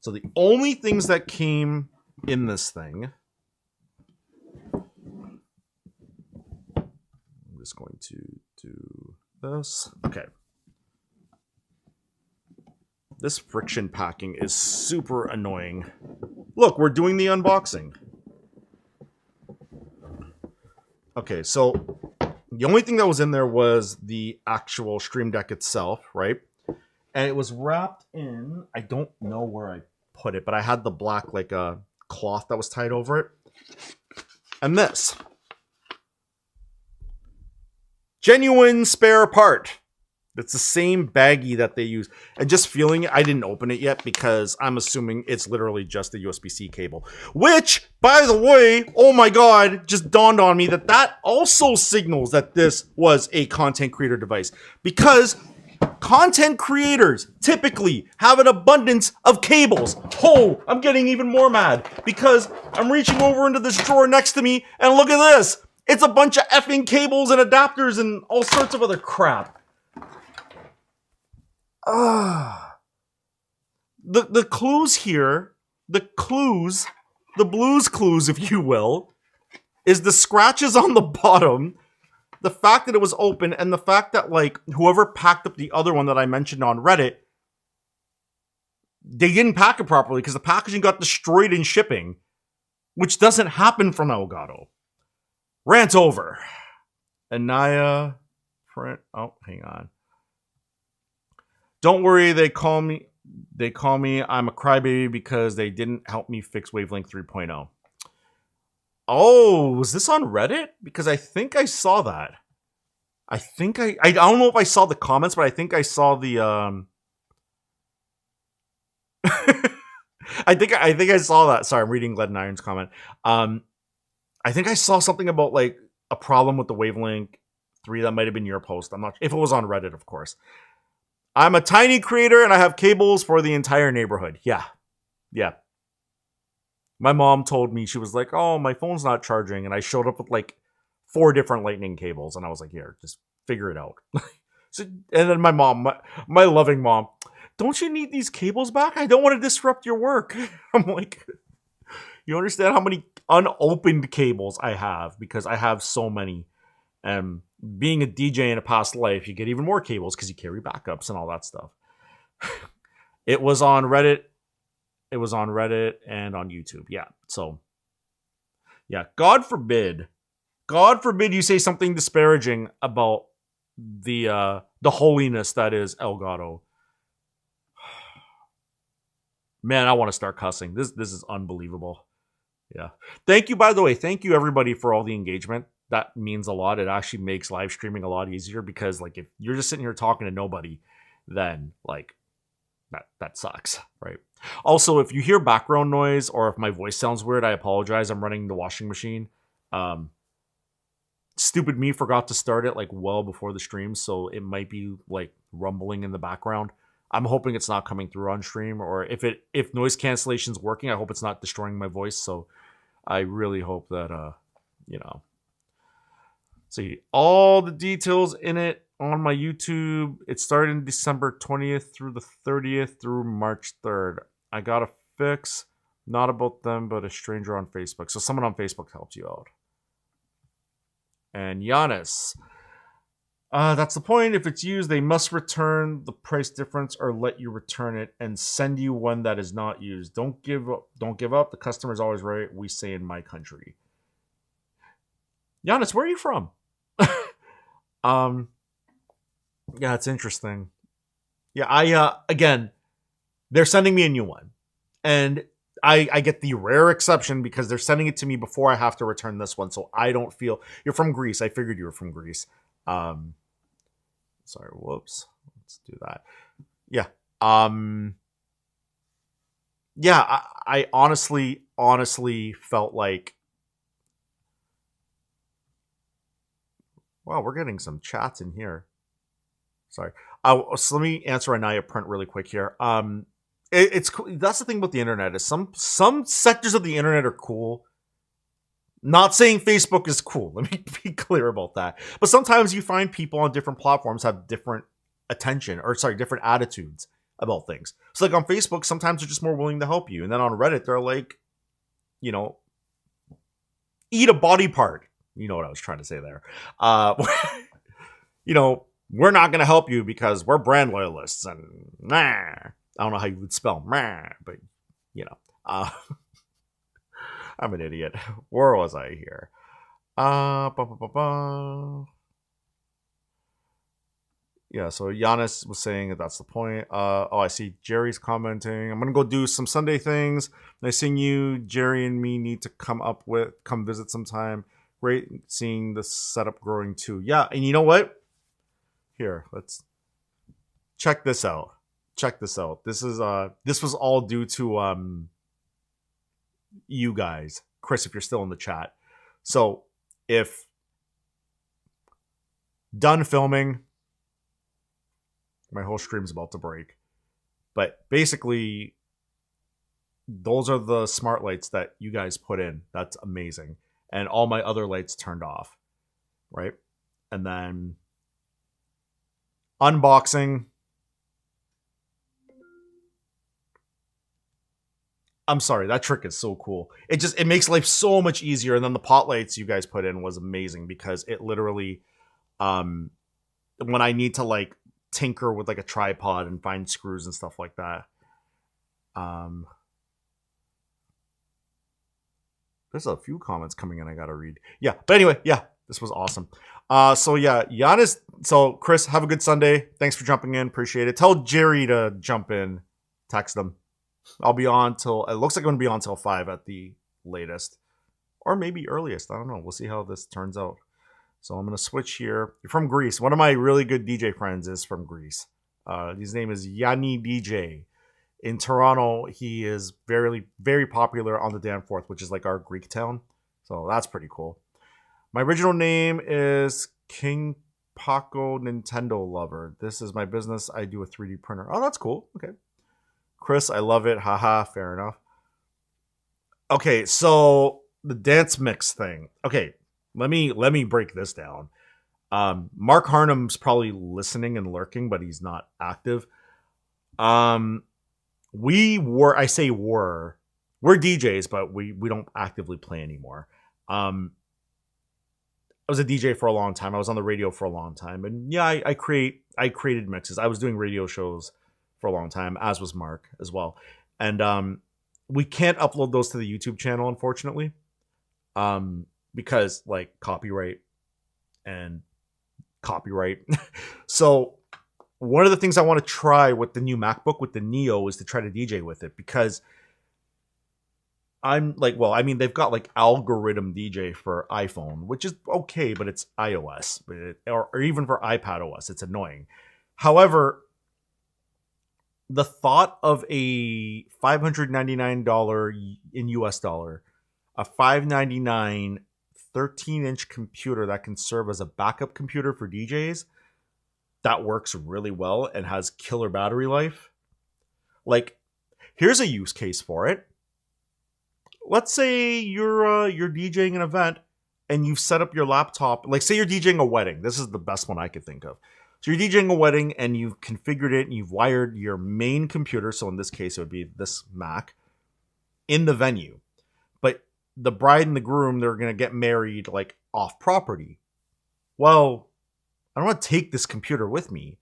so the only things that came in this thing, I'm just going to do this. Okay. This friction packing is super annoying. Look, we're doing the unboxing. Okay, so the only thing that was in there was the actual Stream Deck itself, right? And it was wrapped in, I don't know where I put it, but I had the black, like, cloth that was tied over it. And this. Genuine spare part. It's the same baggie that they use. And just feeling it, I didn't open it yet because I'm assuming it's literally just a USB-C cable. Which, by the way, oh my god, just dawned on me that also signals that this was a content creator device. Because content creators typically have an abundance of cables. Oh, I'm getting even more mad because I'm reaching over into this drawer next to me and look at this. It's a bunch of effing cables and adapters and all sorts of other crap. The clues here, the Blue's Clues, if you will, is the scratches on the bottom, the fact that it was open, and the fact that, like, whoever packed up the other one that I mentioned on Reddit, they didn't pack it properly because the packaging got destroyed in shipping, which doesn't happen from Elgato. Rant over. Anaya print. Oh, hang on. Don't worry, they call me I'm a crybaby because they didn't help me fix Wavelength 3.0. Oh, was this on Reddit? Because I think I saw that. I don't know if I saw the comments, but I think I saw the I think I saw that. Sorry, I'm reading Lead and Iron's comment. I think I saw something about, like, a problem with the Wavelength 3. That might have been your post. I'm not, if it was on Reddit, of course. I'm a tiny creator and I have cables for the entire neighborhood. Yeah. My mom told me, she was like, oh, my phone's not charging. And I showed up with like 4 different lightning cables. And I was like, here, just figure it out. So, and then my mom, my loving mom, don't you need these cables back? I don't want to disrupt your work. I'm like, you understand how many unopened cables I have? Because I have so many. Being a DJ in a past life, you get even more cables because you carry backups and all that stuff. It was on Reddit. It was on Reddit and on YouTube. Yeah. So, yeah. God forbid you say something disparaging about the holiness that is Elgato. Man, I want to start cussing. This is unbelievable. Yeah. Thank you, by the way. Thank you, everybody, for all the engagement. That means a lot. It actually makes live streaming a lot easier because, like, if you're just sitting here talking to nobody, then, like, that sucks, right? Also, if you hear background noise or if my voice sounds weird, I apologize. I'm running the washing machine. Stupid me forgot to start it, like, well before the stream, so it might be, like, rumbling in the background. I'm hoping it's not coming through on stream, or if noise cancellation's working, I hope it's not destroying my voice. So I really hope that see all the details in it on my YouTube. It started December 20th through the 30th through March 3rd. I got a fix, not about them, but a stranger on Facebook. So someone on Facebook helped you out. And Giannis, that's the point. If it's used, they must return the price difference or let you return it and send you one that is not used. Don't give up. Don't give up. The customer is always right. We say in my country. Giannis, where are you from? Yeah, it's interesting. Yeah, again, they're sending me a new one. And I get the rare exception because they're sending it to me before I have to return this one. So I don't feel... You're from Greece. I figured you were from Greece. Sorry, whoops. Let's do that. Yeah. Yeah, I honestly felt like, wow, we're getting some chats in here. Sorry. So let me answer Anaya Print really quick here. It's cool. That's the thing about the internet is some sectors of the internet are cool. Not saying Facebook is cool. Let me be clear about that. But sometimes you find people on different platforms have different different attitudes about things. So like on Facebook, sometimes they're just more willing to help you, and then on Reddit, they're like, you know, eat a body part. You know what I was trying to say there. You know, we're not going to help you because we're brand loyalists and nah. I don't know how you would spell nah, but you know, I'm an idiot. Where was I here? Ba, ba, ba, ba. Yeah, so Giannis was saying that that's the point. Oh, I see Jerry's commenting. I'm gonna go do some Sunday things. Nice seeing you. Jerry and me need to come visit sometime. Great seeing the setup growing too. Yeah, and you know what? Here, let's check this out. Check this out. This was all due to you guys. Chris, if you're still in the chat. So if done filming, my whole stream's about to break. But basically, those are the smart lights that you guys put in. That's amazing. And all my other lights turned off. Right? And then unboxing. I'm sorry, that trick is so cool. It makes life so much easier. And then the pot lights you guys put in was amazing because it literally, when I need to like tinker with like a tripod and find screws and stuff like that. There's a few comments coming in I gotta read. Yeah, but anyway, yeah, this was awesome. So yeah, Giannis. So Chris, have a good Sunday. Thanks for jumping in. Appreciate it. Tell Jerry to jump in. Text them. I'll be on till it looks like I'm gonna be on till 5 at the latest, or maybe earliest. I don't know. We'll see how this turns out. So I'm gonna switch here. You're from Greece. One of my really good DJ friends is from Greece. His name is Yanni DJ. In Toronto, he is very popular on the Danforth, which is like our Greek town. So that's pretty cool. My original name is King Paco Nintendo Lover. This is my business. I do a 3D printer. Oh, that's cool. Okay. Chris, I love it. Haha, fair enough. Okay, so the dance mix thing. Okay, let me break this down. Mark Harnum's probably listening and lurking, but he's not active. We're DJs, but we don't actively play anymore. I was a DJ for a long time. I was on the radio for a long time, and yeah, I created mixes. I was doing radio shows for a long time, as was Mark as well. And we can't upload those to the YouTube channel, unfortunately, because like copyright. So one of the things I want to try with the new MacBook with the Neo is to try to DJ with it, because I'm like, well, I mean, they've got like algorithm DJ for iPhone, which is okay, but it's iOS, or even for iPad OS, it's annoying. However, the thought of a $599 in US dollar, a $599 13-inch computer that can serve as a backup computer for DJs, that works really well and has killer battery life. Like, here's a use case for it. Let's say you're DJing an event and you've set up your laptop. Like, say you're DJing a wedding. This is the best one I could think of. So you're DJing a wedding and you've configured it and you've wired your main computer, so in this case it would be this Mac, in the venue. But the bride and the groom, they're going to get married like off property. Well, I don't want to take this computer with me.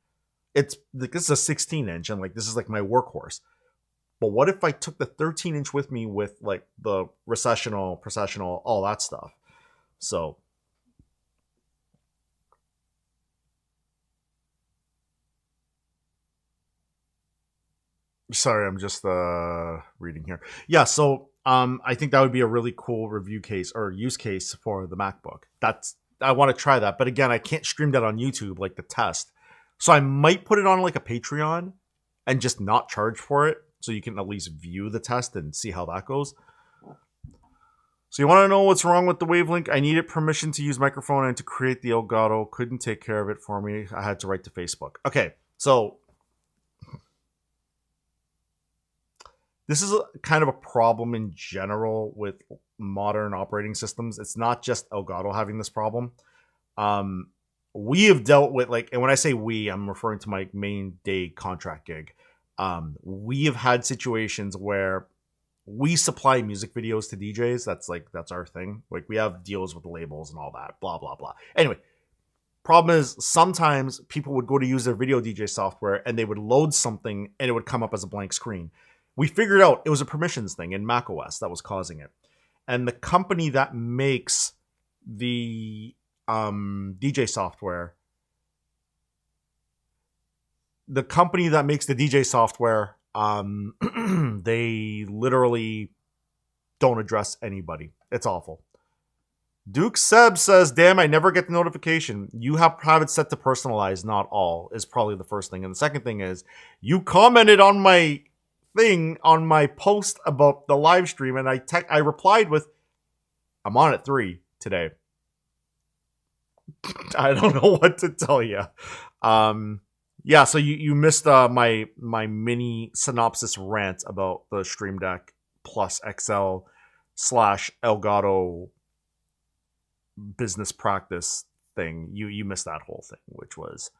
It's like, this is a 16-inch and like this is like my workhorse. But what if I took the 13-inch with me with like the recessional, processional, all that stuff? So sorry, I'm just reading here. Yeah, so I think that would be a really cool review case or use case for the MacBook. I want to try that, but again, I can't stream that on YouTube like the test. So I might put it on like a Patreon and just not charge for it, so you can at least view the test and see how that goes. So you want to know what's wrong with the Wavelink? I needed permission to use microphone and to create the Elgato. Couldn't take care of it for me. I had to write to Facebook. Okay, so this is kind of a problem in general with modern operating systems. It's not just Elgato having this problem. We have dealt with, like, and when I say we, I'm referring to my main day contract gig. We have had situations where we supply music videos to DJs. That's our thing. Like, we have deals with the labels and all that, blah, blah, blah. Anyway, problem is sometimes people would go to use their video DJ software and they would load something and it would come up as a blank screen. We figured out it was a permissions thing in macOS that was causing it. And the company that makes the DJ software, they literally don't address anybody. It's awful. Duke Seb says, damn, I never get the notification. You have it set to personalized, not all, is probably the first thing. And the second thing is, you commented on my thing, on my post about the live stream, and I replied with, I'm on at 3 today. I don't know what to tell you. Yeah, so you missed my mini synopsis rant about the Stream Deck Plus XL / Elgato business practice thing. You missed that whole thing, which was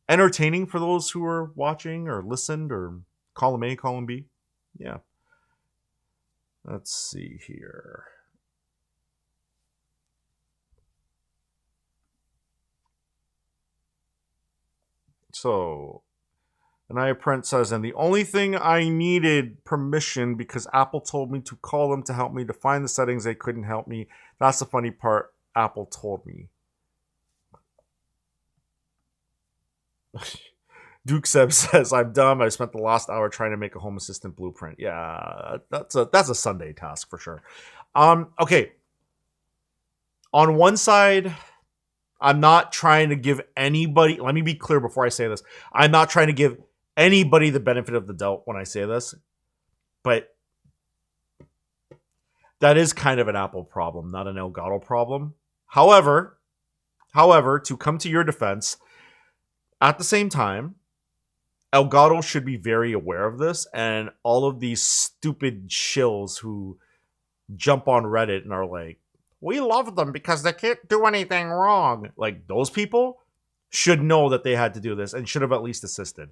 entertaining for those who were watching or listened or column A, column B. Yeah. Let's see here. So, Anaya Prent says, and the only thing I needed permission because Apple told me to call them to help me define the settings. They couldn't help me. That's the funny part. Apple told me. Duke Seb says, I'm dumb. I spent the last hour trying to make a Home Assistant blueprint. Yeah, that's a Sunday task for sure. Okay. On one side, I'm not trying to give anybody, let me be clear before I say this. I'm not trying to give anybody the benefit of the doubt when I say this, but that is kind of an Apple problem, not an Elgato problem. However, to come to your defense, at the same time, Elgato should be very aware of this, and all of these stupid shills who jump on Reddit and are like, we love them because they can't do anything wrong. Like, those people should know that they had to do this and should have at least assisted.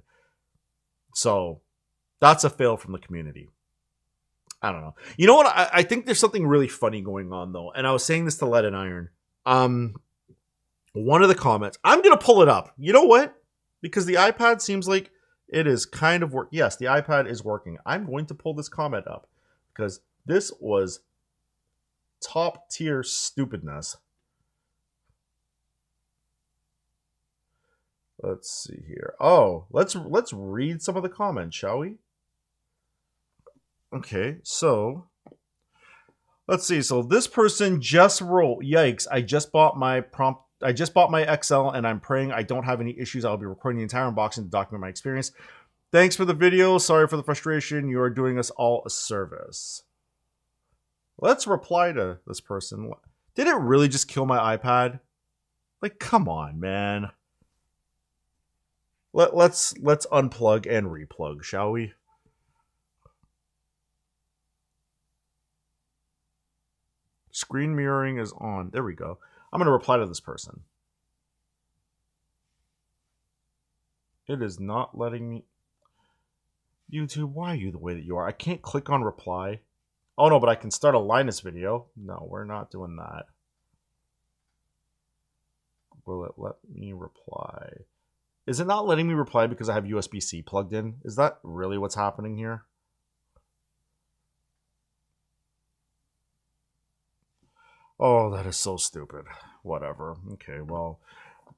So that's a fail from the community. I don't know. You know what? I think there's something really funny going on, though. And I was saying this to Lead and Iron. One of the comments, I'm going to pull it up. You know what? Because the iPad seems like it is kind of work. Yes, the iPad is working. I'm going to pull this comment up because this was top tier stupidness. Let's see here. Oh, let's read some of the comments, shall we? Okay, so let's see. So this person just wrote, "Yikes! I just bought my XL, and I'm praying I don't have any issues. I'll be recording the entire unboxing to document my experience. Thanks for the video. Sorry for the frustration. You are doing us all a service." Let's reply to this person. Did it really just kill my iPad? Like, come on, man. Let's unplug and replug, shall we? Screen mirroring is on. There we go. I'm going to reply to this person. It is not letting me. YouTube, why are you the way that you are? I can't click on reply. Oh no, but I can start a Linus video. No, we're not doing that. Will it let me reply? Is it not letting me reply because I have USB-C plugged in? Is that really what's happening here? Oh, that is so stupid. Whatever. Okay, well,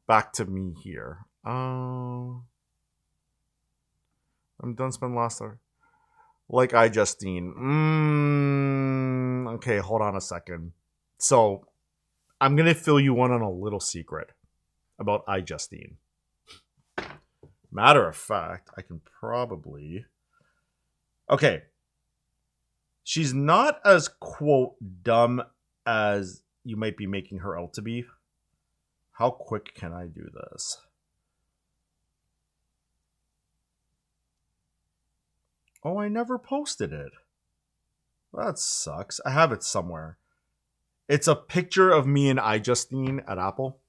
back to me here. I'm done spending last hour. Like iJustine. Okay, hold on a second. So, I'm going to fill you in on a little secret about iJustine. Matter of fact, I can probably. Okay. She's not as, quote, dumb as you might be making her out to be. How quick can I do this? Oh, I never posted it. That sucks. I have it somewhere. It's a picture of me and iJustine at Apple.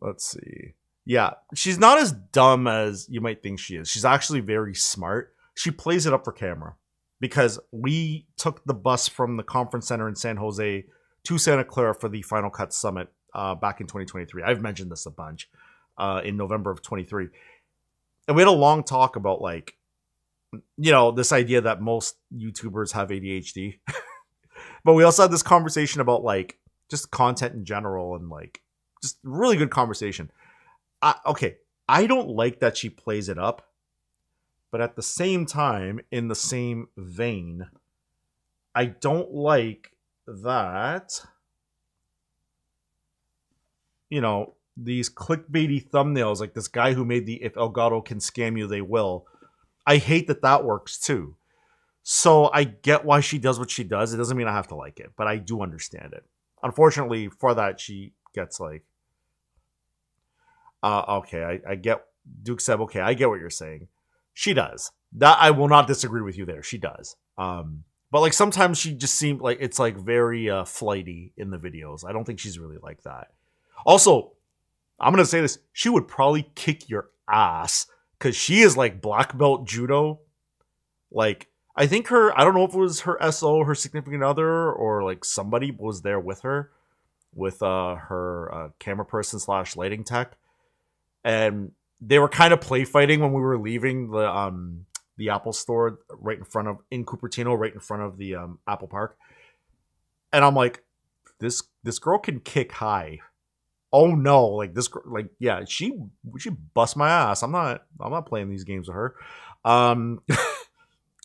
Let's see. Yeah, she's not as dumb as you might think she is. She's actually very smart. She plays it up for camera because we took the bus from the conference center in San Jose to Santa Clara for the Final Cut Summit back in 2023. I've mentioned this a bunch in November of 23. And we had a long talk about, like, you know, this idea that most YouTubers have ADHD. But we also had this conversation about, like, just content in general and, like, just really good conversation. Okay, I don't like that she plays it up, but at the same time, in the same vein, I don't like that, you know, these clickbaity thumbnails, like this guy who made the "If Elgato can scam you, they will." I hate that that works too. So I get why she does what she does. It doesn't mean I have to like it, but I do understand it. Unfortunately, for that, she gets like, okay, I get. Duke said, okay, I get what you're saying. She does. That I will not disagree with you there. She does. But like sometimes she just seemed like it's like very flighty in the videos. I don't think she's really like that. Also, I'm gonna say this: she would probably kick your ass because she is like black belt judo. Like I think her, I don't know if it was her SO, her significant other, or like somebody was there with her, with her camera person / lighting tech, and they were kind of play fighting when we were leaving the Apple store right in Cupertino, right in front of the Apple Park. And I'm like, this girl can kick high. Oh no, like this, like yeah, she bust my ass. I'm not playing these games with her.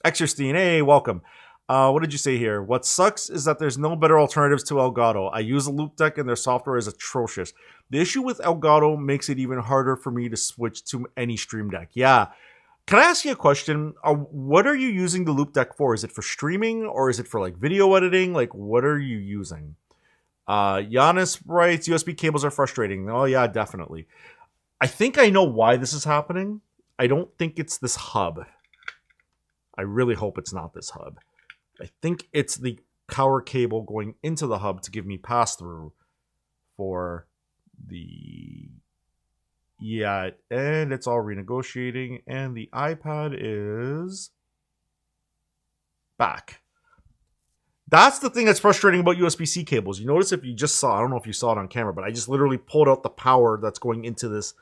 Exerstein, hey, welcome. What did you say here? What sucks is that there's no better alternatives to Elgato. I use a Loupedeck and their software is atrocious. The issue with Elgato makes it even harder for me to switch to any Stream Deck. Yeah. Can I ask you a question? What are you using the Loupedeck for? Is it for streaming or is it for like video editing? Like, what are you using? Giannis writes, USB cables are frustrating. Oh yeah, definitely. I think I know why this is happening. I don't think it's this hub. I really hope it's not this hub. I think it's the power cable going into the hub to give me pass-through for the... Yeah, and it's all renegotiating, and the iPad is back. That's the thing that's frustrating about USB-C cables. You notice if you just saw, I don't know if you saw it on camera, but I just literally pulled out the power that's going into this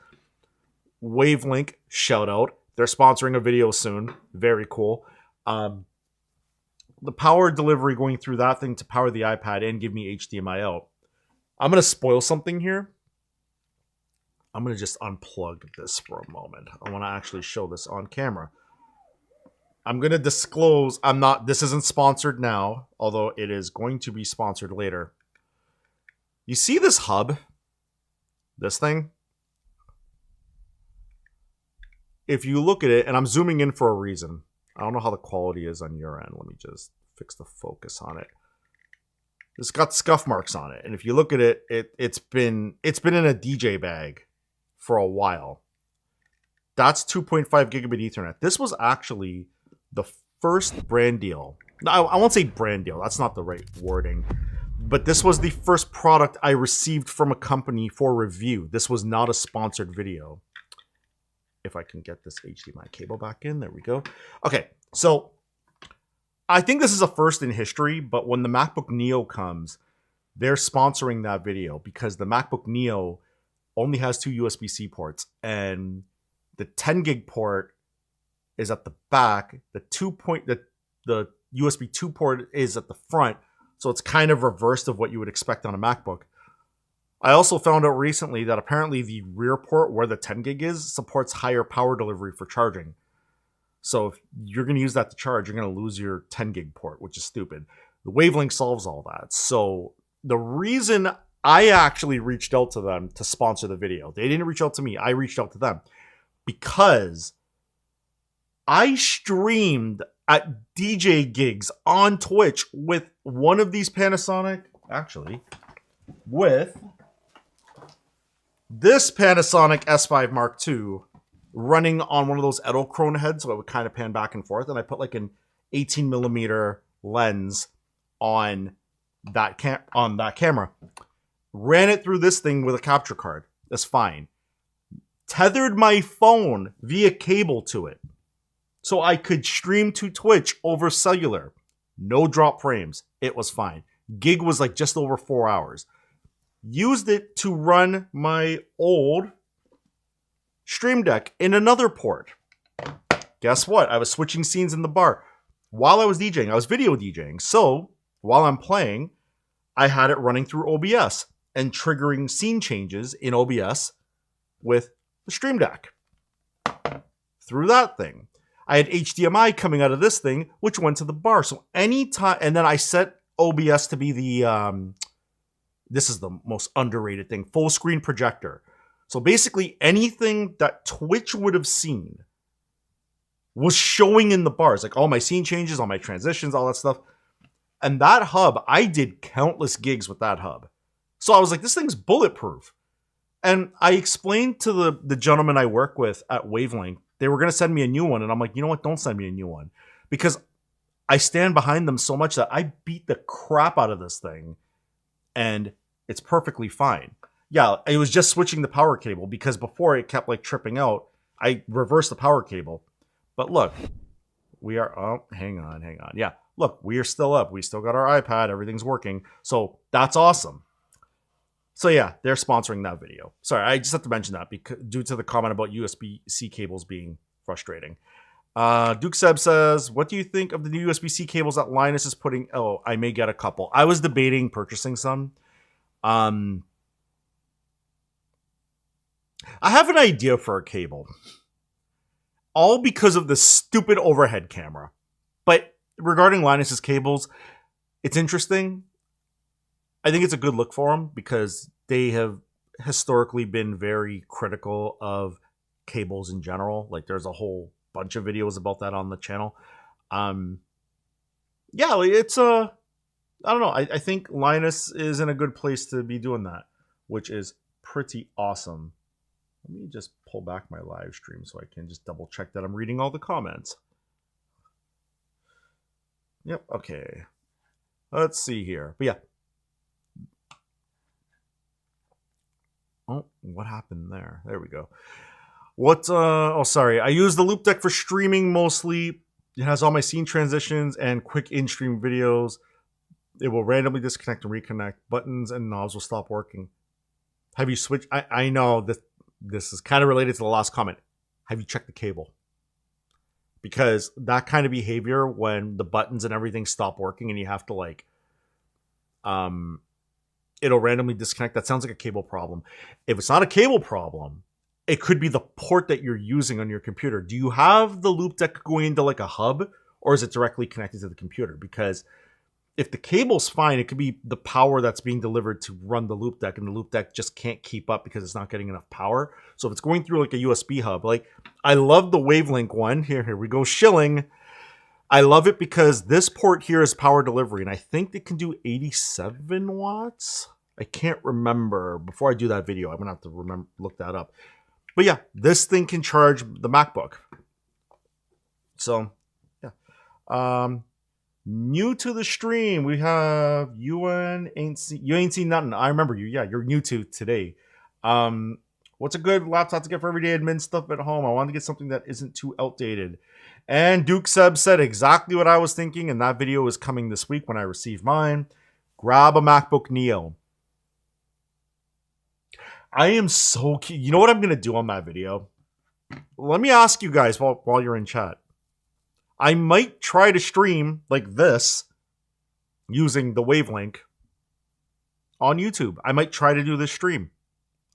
Wavelink. Shout out. They're sponsoring a video soon. Very cool. The power delivery going through that thing to power the iPad and give me HDMI out. I'm going to spoil something here. I'm going to just unplug this for a moment. I want to actually show this on camera. I'm going to disclose, this isn't sponsored now, although it is going to be sponsored later. You see this hub? This thing? If you look at it, and I'm zooming in for a reason. I don't know how the quality is on your end. Let me just fix the focus on it. It's got scuff marks on it. And if you look at it, it's been in a DJ bag for a while. That's 2.5 gigabit Ethernet. This was actually the first brand deal. I won't say brand deal. That's not the right wording. But this was the first product I received from a company for review. This was not a sponsored video. If I can get this HDMI cable back in. There we go. Okay, so I think this is a first in history, but when the MacBook Neo comes, they're sponsoring that video because the MacBook Neo only has 2 USB-C ports, and the 10 gig port is at the back. The USB 2 port is at the front, so it's kind of reversed of what you would expect on a MacBook. I also found out recently that apparently the rear port where the 10 gig is supports higher power delivery for charging. So if you're going to use that to charge, you're going to lose your 10 gig port, which is stupid. The Wavelink solves all that. So the reason I actually reached out to them to sponsor the video. They didn't reach out to me. I reached out to them because I streamed at DJ gigs on Twitch with one of these Panasonic, actually, with this Panasonic S5 Mark II running on one of those Edelkrone heads, so it would kind of pan back and forth. And I put like an 18 millimeter lens on that camera. Ran it through this thing with a capture card. That's fine. Tethered my phone via cable to it, so I could stream to Twitch over cellular. No drop frames. It was fine. Gig was like just over 4 hours. Used it to run my old Stream Deck in another port. Guess what? I was switching scenes in the bar. While I was DJing, I was video DJing. So while I'm playing, I had it running through OBS and triggering scene changes in OBS with the Stream Deck. Through that thing. I had HDMI coming out of this thing, which went to the bar. So anytime, and then I set OBS to be the, this is the most underrated thing, full screen projector. So basically anything that Twitch would have seen was showing in the bars, like all my scene changes, all my transitions, all that stuff. And that hub, I did countless gigs with that hub. So I was like, this thing's bulletproof. And I explained to the gentleman I work with at Wavelength, they were going to send me a new one. And I'm like, you know what? Don't send me a new one. Because I stand behind them so much that I beat the crap out of this thing. And it's perfectly fine. Yeah, it was just switching the power cable because before it kept like tripping out. I reversed the power cable. But look, we are, oh, hang on. Yeah, look, we are still up. We still got our iPad. Everything's working. So that's awesome. So yeah, they're sponsoring that video. Sorry, I just have to mention that because due to the comment about USB-C cables being frustrating. Duke Seb says, what do you think of the new USB-C cables that Linus is putting? Oh, I may get a couple. I was debating purchasing some. I have an idea for a cable. All because of the stupid overhead camera. But regarding Linus's cables, it's interesting. I think it's a good look for them because they have historically been very critical of cables in general. Like there's a whole bunch of videos about that on the channel. Yeah, it's I don't know. I think Linus is in a good place to be doing that, which is pretty awesome. Let me just pull back my live stream so I can just double check that I'm reading all the comments. Yep, okay. Let's see here. But yeah. Oh, what happened there? There we go. What, oh, sorry. I use the Loop Deck for streaming mostly. It has all my scene transitions and quick in-stream videos. It will randomly disconnect and reconnect. Buttons and knobs will stop working. Have you switched? I know that this is kind of related to the last comment. Have you checked the cable? Because that kind of behavior when the buttons and everything stop working and you have to like, it'll randomly disconnect. That sounds like a cable problem. If it's not a cable problem, it could be the port that you're using on your computer. Do you have the Loop Deck going into like a hub or is it directly connected to the computer? Because if the cable's fine, it could be the power that's being delivered to run the Loop Deck and the Loop Deck just can't keep up because it's not getting enough power. So if it's going through like a USB hub, like I love the Wavelength one. Here we go, shilling. I love it because this port here is power delivery and I think it can do 87 watts. I can't remember. Before I do that video, I'm gonna have to look that up. But yeah, this thing can charge the MacBook. So yeah. New to the stream, we have you ain't seen nothing. I remember you. Yeah, you're new to today. What's a good laptop to get for everyday admin stuff at home? I want to get something that isn't too outdated. And Duke Seb said exactly what I was thinking, and that video is coming this week when I receive mine. Grab a MacBook Neo. I am so keen. You know what I'm going to do on that video? Let me ask you guys while you're in chat. I might try to stream like this using the Wavelength on YouTube. I might try to do this stream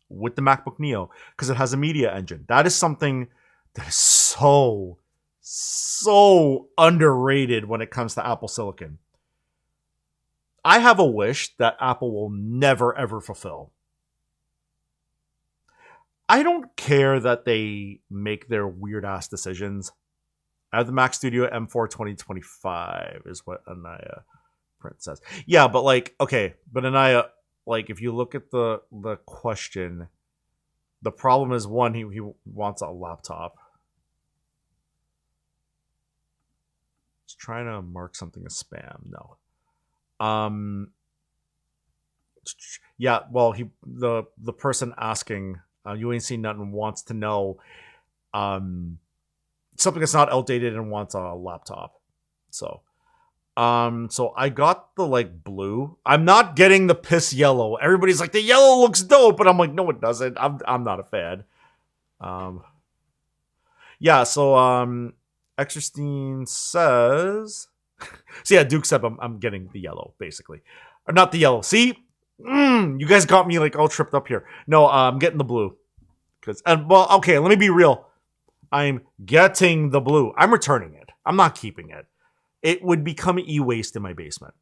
with the MacBook Neo because it has a media engine. That is something that is so underrated when it comes to Apple Silicon. I have a wish that Apple will never ever fulfill. I don't care that they make their weird ass decisions. I have the Mac Studio M4 2025 is what Anaya print says. Yeah, but like, okay, but Anaya, like, if you look at the question, the problem is one, he wants a laptop. He's trying to mark something as spam. No. Yeah, well, the person asking, you ain't seen nothing, wants to know something that's not outdated and wants a laptop. So I got the like blue. I'm not getting the piss yellow. Everybody's like, the yellow looks dope, but I'm like, no, it doesn't. I'm not a fan. Um, yeah. So Exerstein says, so yeah, Duke said I'm getting the yellow basically, or not the yellow. See, you guys got me like all tripped up here. No, I'm getting the blue because well, okay, let me be real. I'm getting the blue. I'm returning it. I'm not keeping it. It would become e-waste in my basement.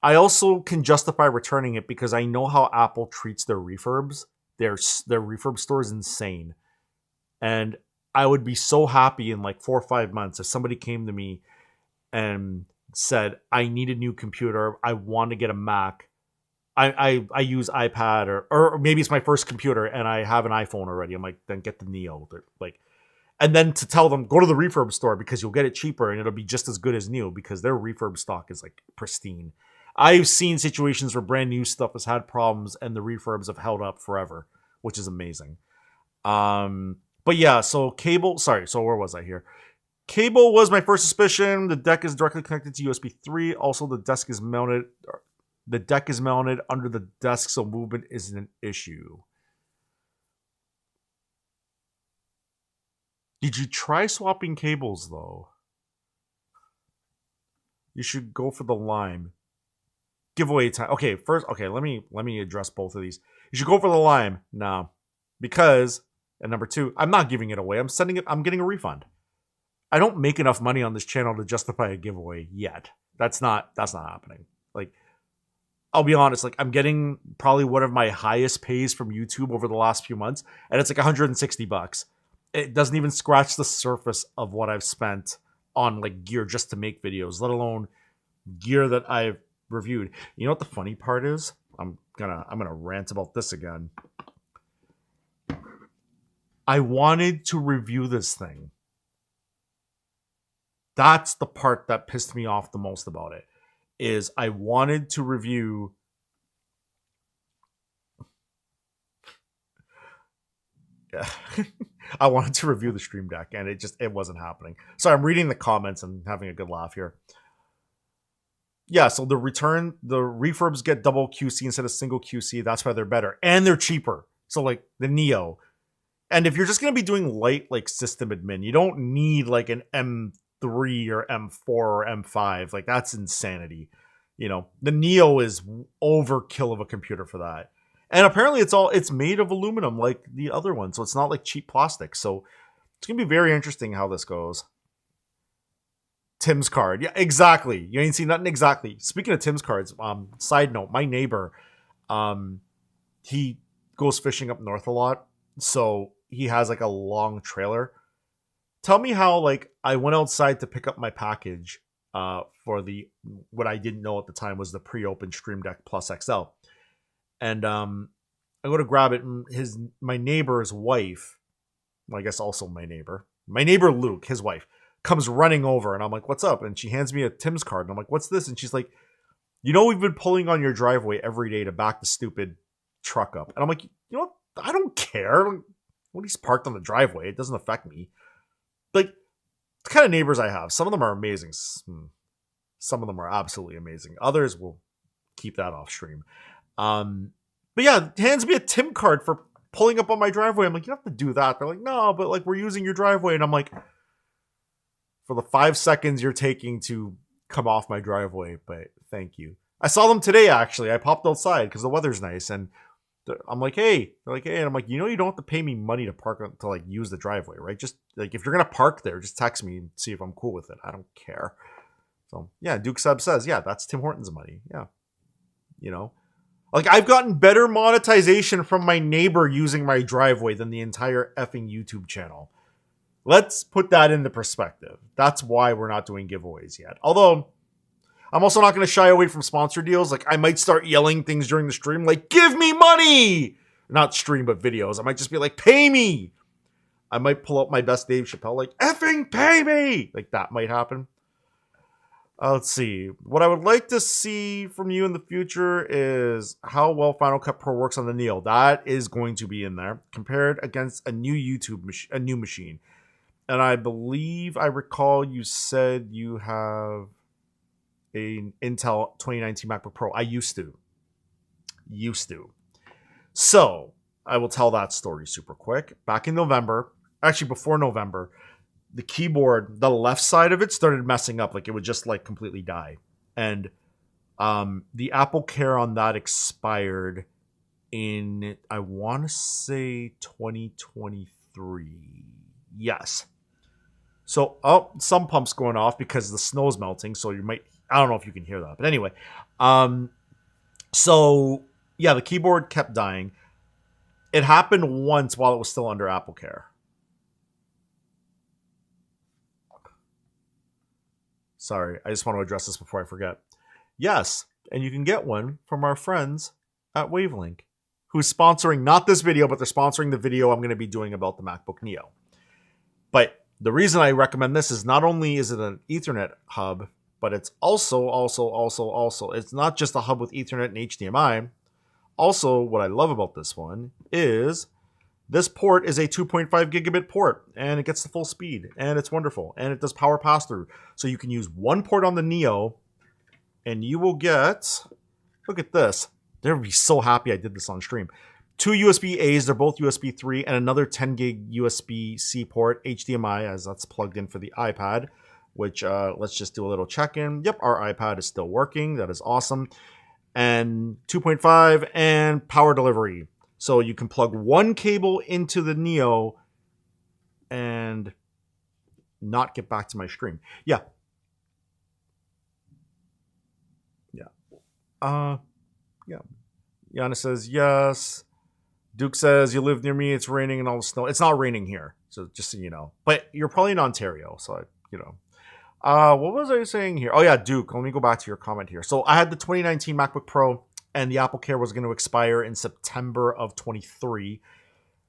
I also can justify returning it because I know how Apple treats their refurbs. Their refurb store is insane. And I would be so happy in like 4 or 5 months if somebody came to me and said, I need a new computer. I want to get a Mac. I use iPad or maybe it's my first computer and I have an iPhone already. I'm like, then get the Neo. Like, and then to tell them, go to the refurb store because you'll get it cheaper and it'll be just as good as new because their refurb stock is like pristine. I've seen situations where brand new stuff has had problems and the refurbs have held up forever, which is amazing. But yeah, so cable, sorry, so where was I here? Cable was my first suspicion. The deck is directly connected to USB 3. Also, the deck is mounted under the desk, so movement isn't an issue. Did you try swapping cables though? You should go for the Lime. Giveaway time. Okay, first, okay, let me address both of these. You should go for the Lime now. Because, and number two, I'm not giving it away. I'm getting a refund. I don't make enough money on this channel to justify a giveaway yet. That's not happening. Like, I'll be honest, like I'm getting probably one of my highest pays from YouTube over the last few months, and it's like $160. It doesn't even scratch the surface of what I've spent on like gear just to make videos, let alone gear that I've reviewed. You know what the funny part is? I'm gonna rant about this again. I wanted to review this thing. That's the part that pissed me off the most about it. Is I wanted to review I wanted to review the Stream Deck and it wasn't happening. So I'm reading the comments and having a good laugh here. Yeah, so the refurbs get double QC instead of single QC. That's why they're better. And they're cheaper. So like the Neo. And if you're just going to be doing light like system admin, you don't need like an M3 or M4 or M5. Like that's insanity. You know, the Neo is overkill of a computer for that. And apparently it's made of aluminum like the other one. So it's not like cheap plastic. So it's going to be very interesting how this goes. Tim's card. Yeah, exactly. You ain't seen nothing exactly. Speaking of Tim's cards, side note, my neighbor, he goes fishing up north a lot. So he has like a long trailer. Tell me how like I went outside to pick up my package for what I didn't know at the time was the pre-opened Stream Deck Plus XL. And I go to grab it and my neighbor's wife, well, I guess also my neighbor Luke, his wife, comes running over and I'm like, what's up? And she hands me a Tim's card and I'm like, what's this? And she's like, you know, we've been pulling on your driveway every day to back the stupid truck up. And I'm like, you know what? I don't care. When he's parked on the driveway, it doesn't affect me. Like, the kind of neighbors I have, some of them are amazing. Some of them are absolutely amazing. Others will keep that off stream. But yeah, hands me a Tim card for pulling up on my driveway. I'm like, you don't have to do that. They're like, no, but like we're using your driveway. And I'm like, for the 5 seconds you're taking to come off my driveway, but thank you. I saw them today, actually. I popped outside because the weather's nice. And I'm like, hey. They're like, hey. And I'm like, you know, you don't have to pay me money to park to like use the driveway, right? Just like if you're going to park there, just text me and see if I'm cool with it. I don't care. So yeah, Duke Sub says, yeah, that's Tim Hortons money. Yeah. You know, like I've gotten better monetization from my neighbor using my driveway than the entire effing YouTube channel. Let's put that into perspective. That's why we're not doing giveaways yet. Although I'm also not going to shy away from sponsor deals. Like I might start yelling things during the stream, like "Give me money!" Not stream, but videos. I might just be like, "Pay me." I might pull up my best Dave Chappelle, like "Effing pay me!" Like that might happen. Let's see. What I would like to see from you in the future is how well Final Cut Pro works on the Neo. That is going to be in there compared against a new a new machine. And I believe I recall you said you have an Intel 2019 MacBook Pro. I used to. So I will tell that story super quick. Back in November, actually before November, the keyboard, the left side of it started messing up. Like it would just like completely die. And the Apple Care on that expired in, I want to say 2023. Yes. So, some pumps going off because the snow's melting. So you might, I don't know if you can hear that. But anyway, so yeah, the keyboard kept dying. It happened once while it was still under Apple Care. Sorry, I just want to address this before I forget. Yes, and you can get one from our friends at Wavelink, who's sponsoring not this video, but they're sponsoring the video I'm going to be doing about the MacBook Neo. But the reason I recommend this is not only is it an Ethernet hub, but it's also, it's not just a hub with Ethernet and HDMI. Also, what I love about this one is this port is a 2.5 gigabit port, and it gets the full speed, and it's wonderful, and it does power pass-through. So you can use one port on the Neo, and you will get, look at this. They'll be so happy I did this on stream. 2 USB-As, they're both USB 3, and another 10 gig USB-C port, HDMI, as that's plugged in for the iPad, which let's just do a little check-in. Yep, our iPad is still working. That is awesome. And 2.5 and power delivery. So you can plug one cable into the Neo and not get back to my stream. Yeah. Yeah. Yana says yes. Duke says you live near me. It's raining and all the snow. It's not raining here, so just so you know. But you're probably in Ontario, so what was I saying here? Oh yeah, Duke. Let me go back to your comment here. So I had the 2019 MacBook Pro, and the Apple Care was going to expire in September of 23.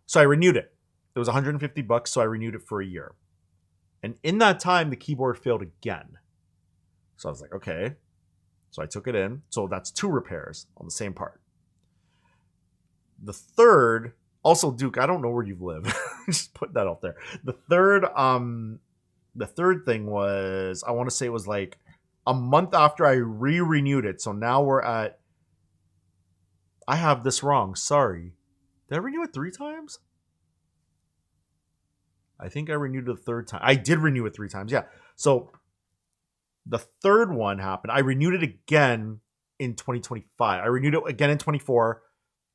So I renewed it. It was $150, so I renewed it for a year. And in that time, the keyboard failed again. So I was like, okay. So I took it in. So that's 2 repairs on the same part. The third, also Duke, I don't know where you live. Just put that out there. The third thing was, I want to say it was like a month after I renewed it. So now we're at, I have this wrong. Sorry. Did I renew it 3 times? I think I renewed it the 3rd time. I did renew it 3 times. Yeah. So the third one happened. I renewed it again in 2025. I renewed it again in 24,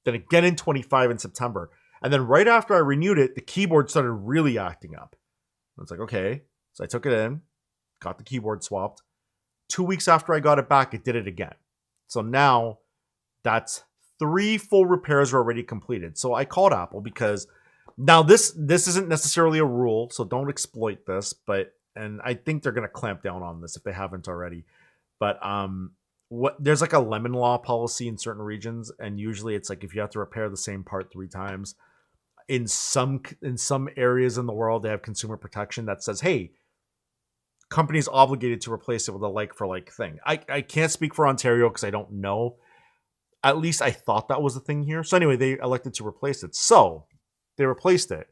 then again in 25 in September. And then right after I renewed it, the keyboard started really acting up. I was like, okay. So I took it in, got the keyboard swapped. 2 weeks after I got it back, it did it again. So now that's 3 full repairs are already completed. So I called Apple because now this isn't necessarily a rule, so don't exploit this, and I think they're going to clamp down on this if they haven't already. But there's like a lemon law policy in certain regions, and usually it's like if you have to repair the same part 3 times. In some areas in the world, they have consumer protection that says, hey, companies obligated to replace it with a like-for-like thing. I can't speak for Ontario because I don't know. At least I thought that was the thing here. So anyway, they elected to replace it. So they replaced it.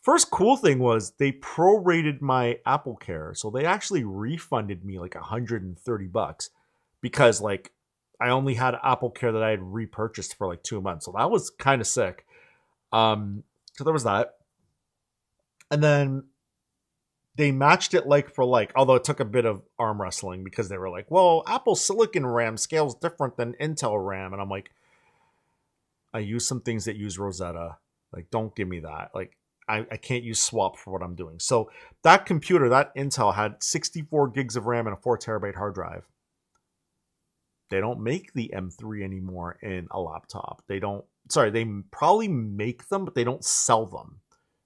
First cool thing was they prorated my Apple Care. So they actually refunded me like $130 because like I only had Apple Care that I had repurchased for like 2 months. So that was kind of sick. So there was that. And then they matched it like for like, although it took a bit of arm wrestling because they were like, well, Apple Silicon RAM scales different than Intel RAM. And I'm like, I use some things that use Rosetta. Like, don't give me that. Like, I can't use swap for what I'm doing. So that computer, that Intel, had 64 gigs of RAM and a 4 terabyte hard drive. They don't make the M3 anymore in a laptop. They don't, sorry, they probably make them, but they don't sell them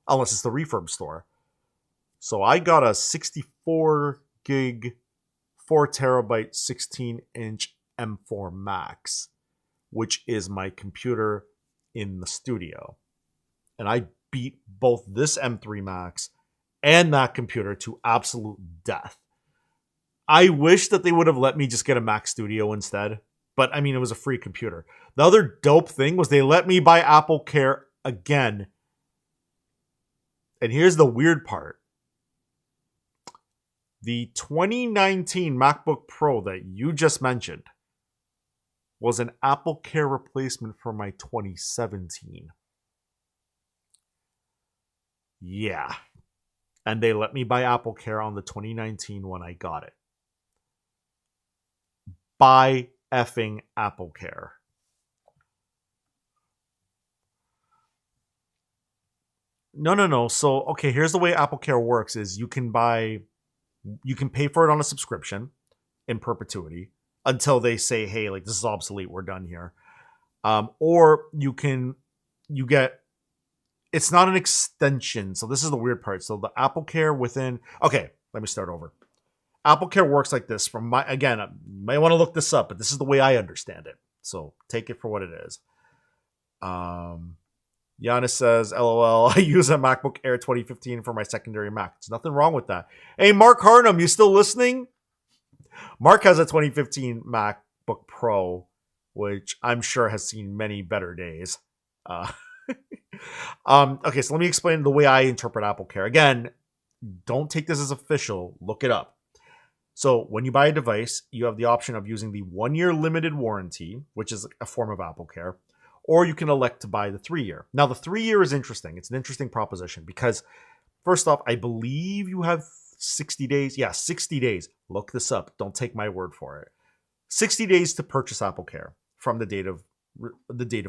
unless it's the refurb store. So I got a 64 gig, 4 terabyte, 16-inch M4 Max, which is my computer in the studio. And I beat both this M3 Max and that computer to absolute death. I wish that they would have let me just get a Mac Studio instead. But I mean, it was a free computer. The other dope thing was they let me buy Apple Care again. And here's the weird part. The 2019 MacBook Pro that you just mentioned was an Apple Care replacement for my 2017. Yeah. And they let me buy Apple Care on the 2019 when I got it. Buy effing Apple Care. No. So, okay, here's the way Apple Care works is you can pay for it on a subscription in perpetuity until they say, hey, like, this is obsolete, we're done here. Or it's not an extension. So this is the weird part. So the Apple Care okay, let me start over. Apple Care works like this again, you might want to look this up, but this is the way I understand it. So take it for what it is. Giannis says, LOL, I use a MacBook Air 2015 for my secondary Mac. There's nothing wrong with that. Hey, Mark Harnum, you still listening? Mark has a 2015 MacBook Pro, which I'm sure has seen many better days. Okay, so let me explain the way I interpret Apple Care. Again, don't take this as official. Look it up. So when you buy a device, you have the option of using the 1-year limited warranty, which is a form of Apple Care, or you can elect to buy the 3-year. Now, the 3-year is interesting. It's an interesting proposition because, first off, I believe you have 60 days. Yeah, 60 days. Look this up. Don't take my word for it. 60 days to purchase Apple Care from the date of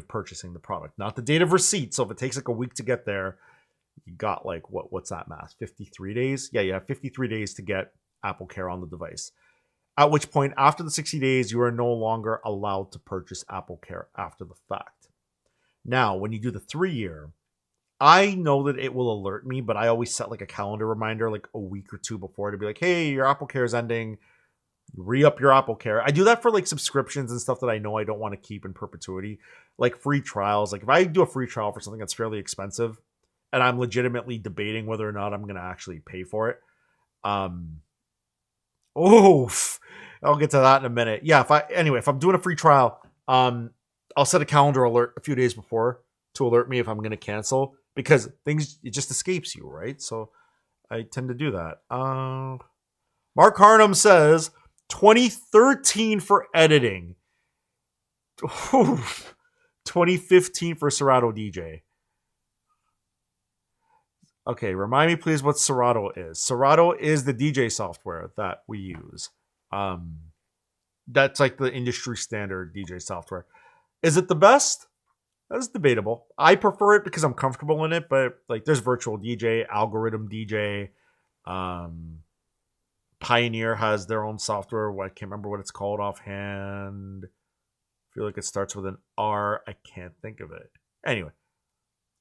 purchasing the product, not the date of receipt. So if it takes like a week to get there, you got like, what's that math? 53 days? Yeah, you have 53 days to get Apple Care on the device. At which point, after the 60 days, you are no longer allowed to purchase Apple Care after the fact. Now, when you do the 3-year, I know that it will alert me, but I always set like a calendar reminder like a week or two before to be like, hey, your Apple Care is ending. Re-up your Apple Care. I do that for like subscriptions and stuff that I know I don't want to keep in perpetuity, like free trials. Like if I do a free trial for something that's fairly expensive and I'm legitimately debating whether or not I'm going to actually pay for it. I'll get to that in a minute. Yeah, if I'm doing a free trial, I'll set a calendar alert a few days before to alert me if I'm going to cancel because it just escapes you, right? So I tend to do that. Mark Harnum says 2013 for editing. 2015 for Serato DJ. Okay, remind me please what Serato is. Serato is the DJ software that we use. That's like the industry standard DJ software. Is it the best? That's debatable. I prefer it because I'm comfortable in it, but like there's Virtual DJ, Algorithm DJ, Pioneer has their own software. I can't remember what it's called offhand. I feel like it starts with an R. I can't think of it. Anyway,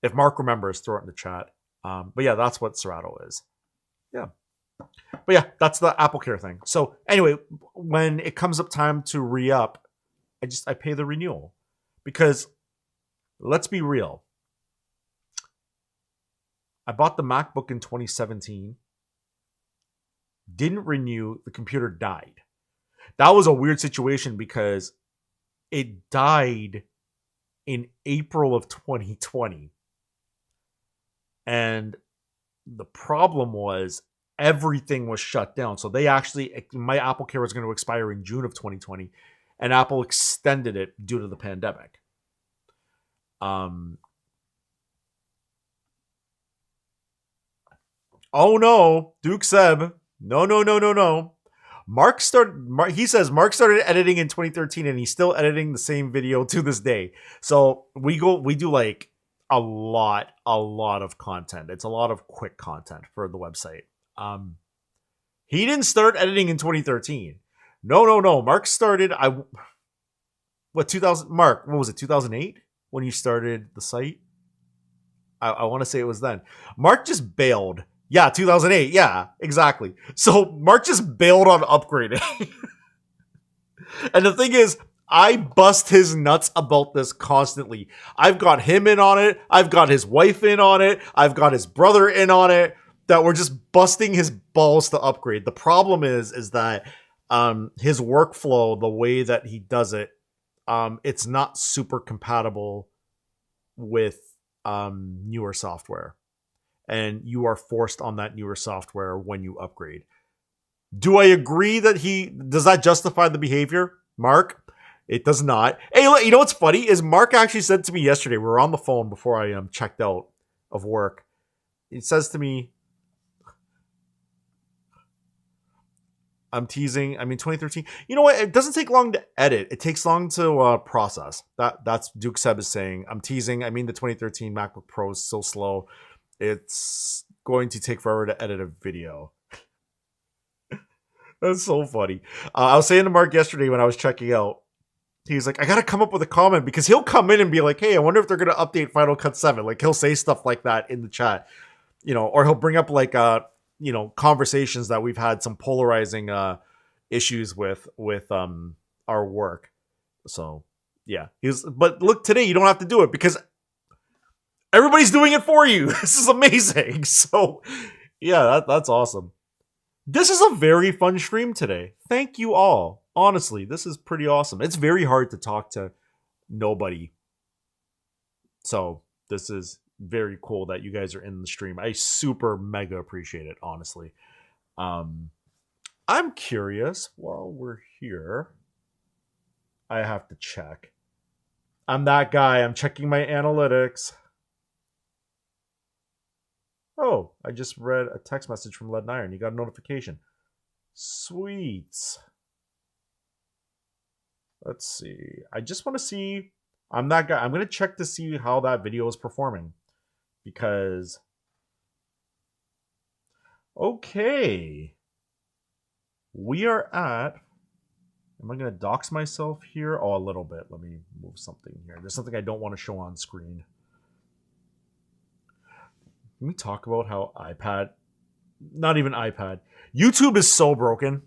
if Mark remembers, throw it in the chat. But yeah, that's what Serato is. Yeah. But yeah, that's the Apple Care thing. So anyway, when it comes up time to re-up, I pay the renewal. Because let's be real. I bought the MacBook in 2017. Didn't renew, the computer died. That was a weird situation because it died in April of 2020. And the problem was everything was shut down. So my Apple Care was going to expire in June of 2020, and Apple extended it due to the pandemic. Oh no, Duke Seb. No. He says Mark started editing in 2013 and he's still editing the same video to this day. So we do like a lot of content. It's a lot of quick content for the website. He didn't start editing in 2013. No. Mark started. What 2000? Mark, what was it? 2008 when you started the site. I want to say it was then. Mark just bailed. Yeah, 2008. Yeah, exactly. So Mark just bailed on upgrading. And the thing is, I bust his nuts about this constantly. I've got him in on it. I've got his wife in on it. I've got his brother in on it. That we're just busting his balls to upgrade. The problem is that his workflow, the way that he does it, it's not super compatible with newer software, and you are forced on that newer software when you upgrade. Do I agree that does that justify the behavior, Mark? It does not. Hey, you know what's funny is Mark actually said to me yesterday. We were on the phone before I checked out of work. He says to me, I'm teasing. I mean, 2013. You know what? It doesn't take long to edit. It takes long to process. That's Duke Seb is saying. I'm teasing. I mean, the 2013 MacBook Pro is so slow. It's going to take forever to edit a video. That's so funny. I was saying to Mark yesterday when I was checking out, he's like, I got to come up with a comment because he'll come in and be like, hey, I wonder if they're going to update Final Cut 7. Like, he'll say stuff like that in the chat, or he'll bring up like, conversations that we've had some polarizing issues with our work. So yeah, but look, today you don't have to do it because everybody's doing it for you. This is amazing. So yeah, that's awesome. This is a very fun stream today. Thank you all. Honestly, this is pretty awesome. It's very hard to talk to nobody. So this is very cool that you guys are in the stream. I super mega appreciate it, honestly. I'm curious, while we're here, I have to check. I'm that guy. I'm checking my analytics. Oh, I just read a text message from Lead and Iron. You got a notification. Sweet. Let's see. I just want to see. I'm that guy. I'm going to check to see how that video is performing. Because, okay, we are at, am I going to dox myself here? Oh, a little bit. Let me move something here. There's something I don't want to show on screen. Can we talk about how iPad, not even iPad, YouTube is so broken.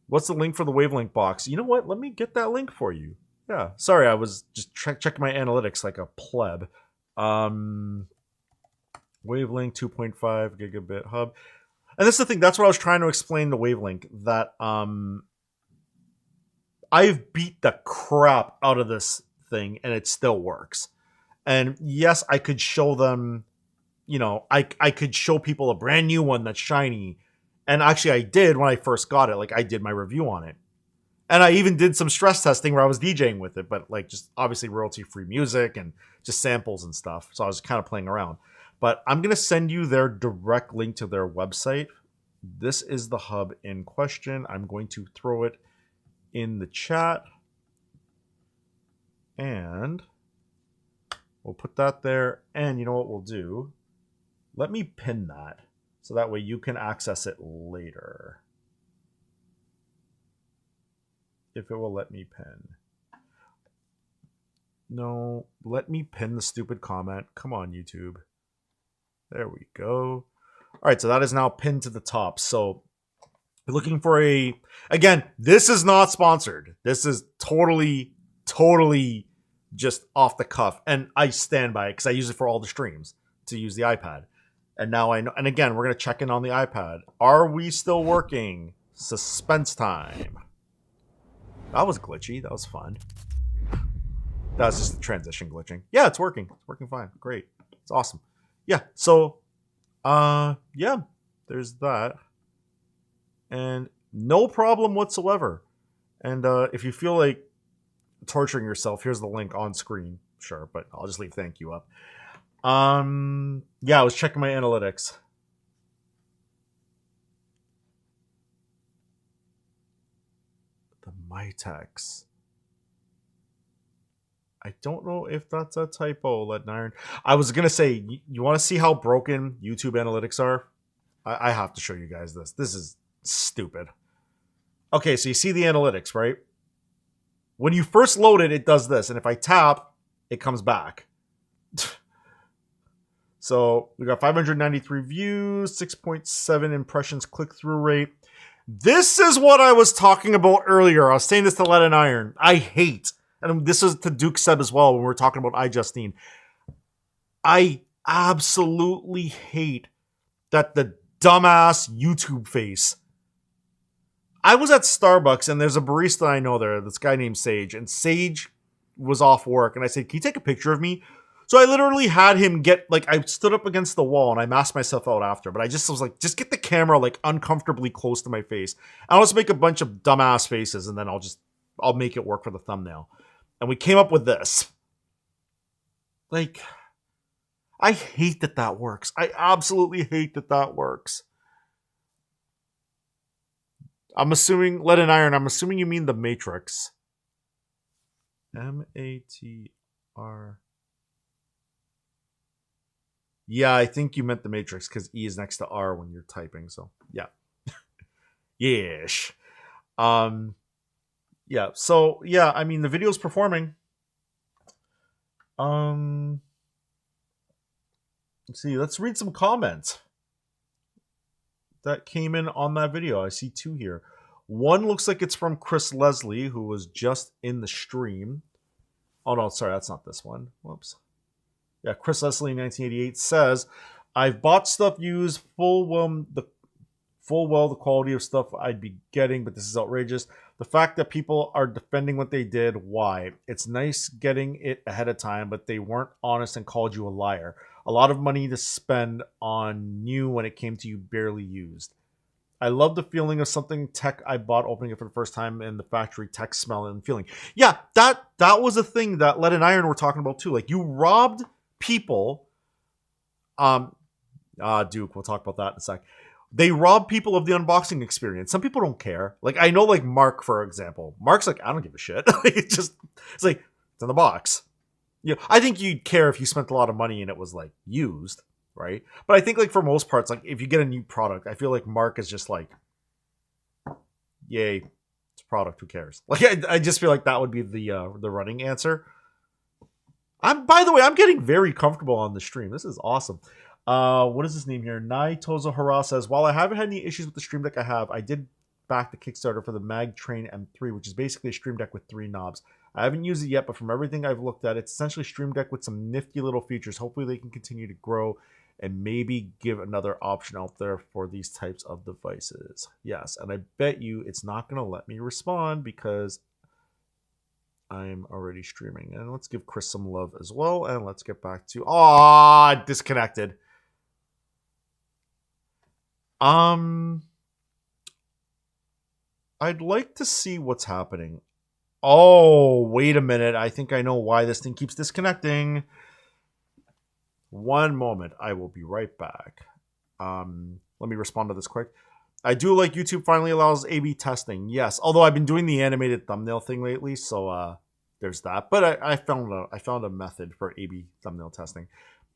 What's the link for the Wavelength box? You know what? Let me get that link for you. Yeah, sorry, I was just checking my analytics like a pleb. Wavelength 2.5 gigabit hub. And that's the thing. That's what I was trying to explain to Wavelength. That I've beat the crap out of this thing and it still works. And yes, I could show them, I could show people a brand new one that's shiny. And actually I did when I first got it. Like, I did my review on it. And I even did some stress testing where I was DJing with it, but like just obviously royalty-free music and just samples and stuff. So I was kind of playing around. But I'm going to send you their direct link to their website. This is the hub in question. I'm going to throw it in the chat. And we'll put that there. And you know what we'll do? Let me pin that so that way you can access it later. If it will let me pin. No, let me pin the stupid comment. Come on, YouTube. There we go. All right, so that is now pinned to the top. So you're looking for again, this is not sponsored. This is totally just off the cuff. And I stand by it because I use it for all the streams to use the iPad. And now I know, and again, we're going to check in on the iPad. Are we still working? Suspense time. That was glitchy. That was fun. That was just the transition glitching. Yeah, it's working. It's working fine. Great. It's awesome. Yeah, so, yeah, there's that. And no problem whatsoever. And if you feel like torturing yourself, here's the link on screen. Sure, but I'll just leave thank you up. Yeah, I was checking my analytics. The Mitex. I don't know if that's a typo, Lead and Iron. I was gonna say, you want to see how broken YouTube analytics are? I have to show you guys this. This is stupid. Okay, so you see the analytics, right? When you first load it, it does this, and if I tap, it comes back. So we got 593 views, 6.7 impressions, click-through rate. This is what I was talking about earlier. I was saying this to Lead and Iron. I hate, and this is to Duke Seb as well when we were talking about iJustine. I absolutely hate that the dumbass YouTube face. I was at Starbucks and there's a barista I know there, this guy named Sage, and Sage was off work, and I said, "Can you take a picture of me?" So I literally had him get, like, I stood up against the wall and I masked myself out after, but I just was like, just get the camera, like, uncomfortably close to my face. I'll just make a bunch of dumbass faces and then I'll make it work for the thumbnail. And we came up with this. Like, I hate that that works. I absolutely hate that that works. I'm assuming, Lead and Iron, I'm assuming you mean the Matrix. M-A-T-R... Yeah, I think you meant the Matrix because E is next to R when you're typing. So yeah, yeesh. Yeah. So yeah, I mean the video's performing. Let's see. Let's read some comments that came in on that video. I see two here. One looks like it's from Chris Leslie, who was just in the stream. Oh no, sorry, that's not this one. Whoops. Yeah, Chris Leslie, 1988, says, "I've bought stuff used full well the quality of stuff I'd be getting, but this is outrageous. The fact that people are defending what they did, why? It's nice getting it ahead of time, but they weren't honest and called you a liar. A lot of money to spend on new when it came to you barely used. I love the feeling of something tech I bought opening it for the first time and the factory tech smell and feeling." Yeah, that was a thing that Lead and Iron were talking about too. Like, you robbed people. Duke, we'll talk about that in a sec. They rob people of the unboxing experience. Some people don't care. Like, I know, like, Mark, for example. Mark's like, I don't give a shit. It's like, it's in the box. You know, I think you'd care if you spent a lot of money and it was, like, used, right? But I think, like, for most parts, like, if you get a new product, I feel like Mark is just like, yay, it's a product, who cares? Like, I just feel like that would be the running answer. By the way, I'm getting very comfortable on the stream. This is awesome. What is his name here? Nai Tozo Hara says, "While I haven't had any issues with the Stream Deck I did back the Kickstarter for the Mag Train M3, which is basically a Stream Deck with 3 knobs. I haven't used it yet, but from everything I've looked at, it's essentially Stream Deck with some nifty little features. Hopefully they can continue to grow and maybe give another option out there for these types of devices." Yes, and I bet you it's not going to let me respond because I'm already streaming. And let's give Chris some love as well. And let's get back to... disconnected. I'd like to see what's happening. Oh, wait a minute. I think I know why this thing keeps disconnecting. One moment. I will be right back. Let me respond to this quick. I do like YouTube finally allows A/B testing. Yes, although I've been doing the animated thumbnail thing lately, so there's that. But I found a method for A/B thumbnail testing.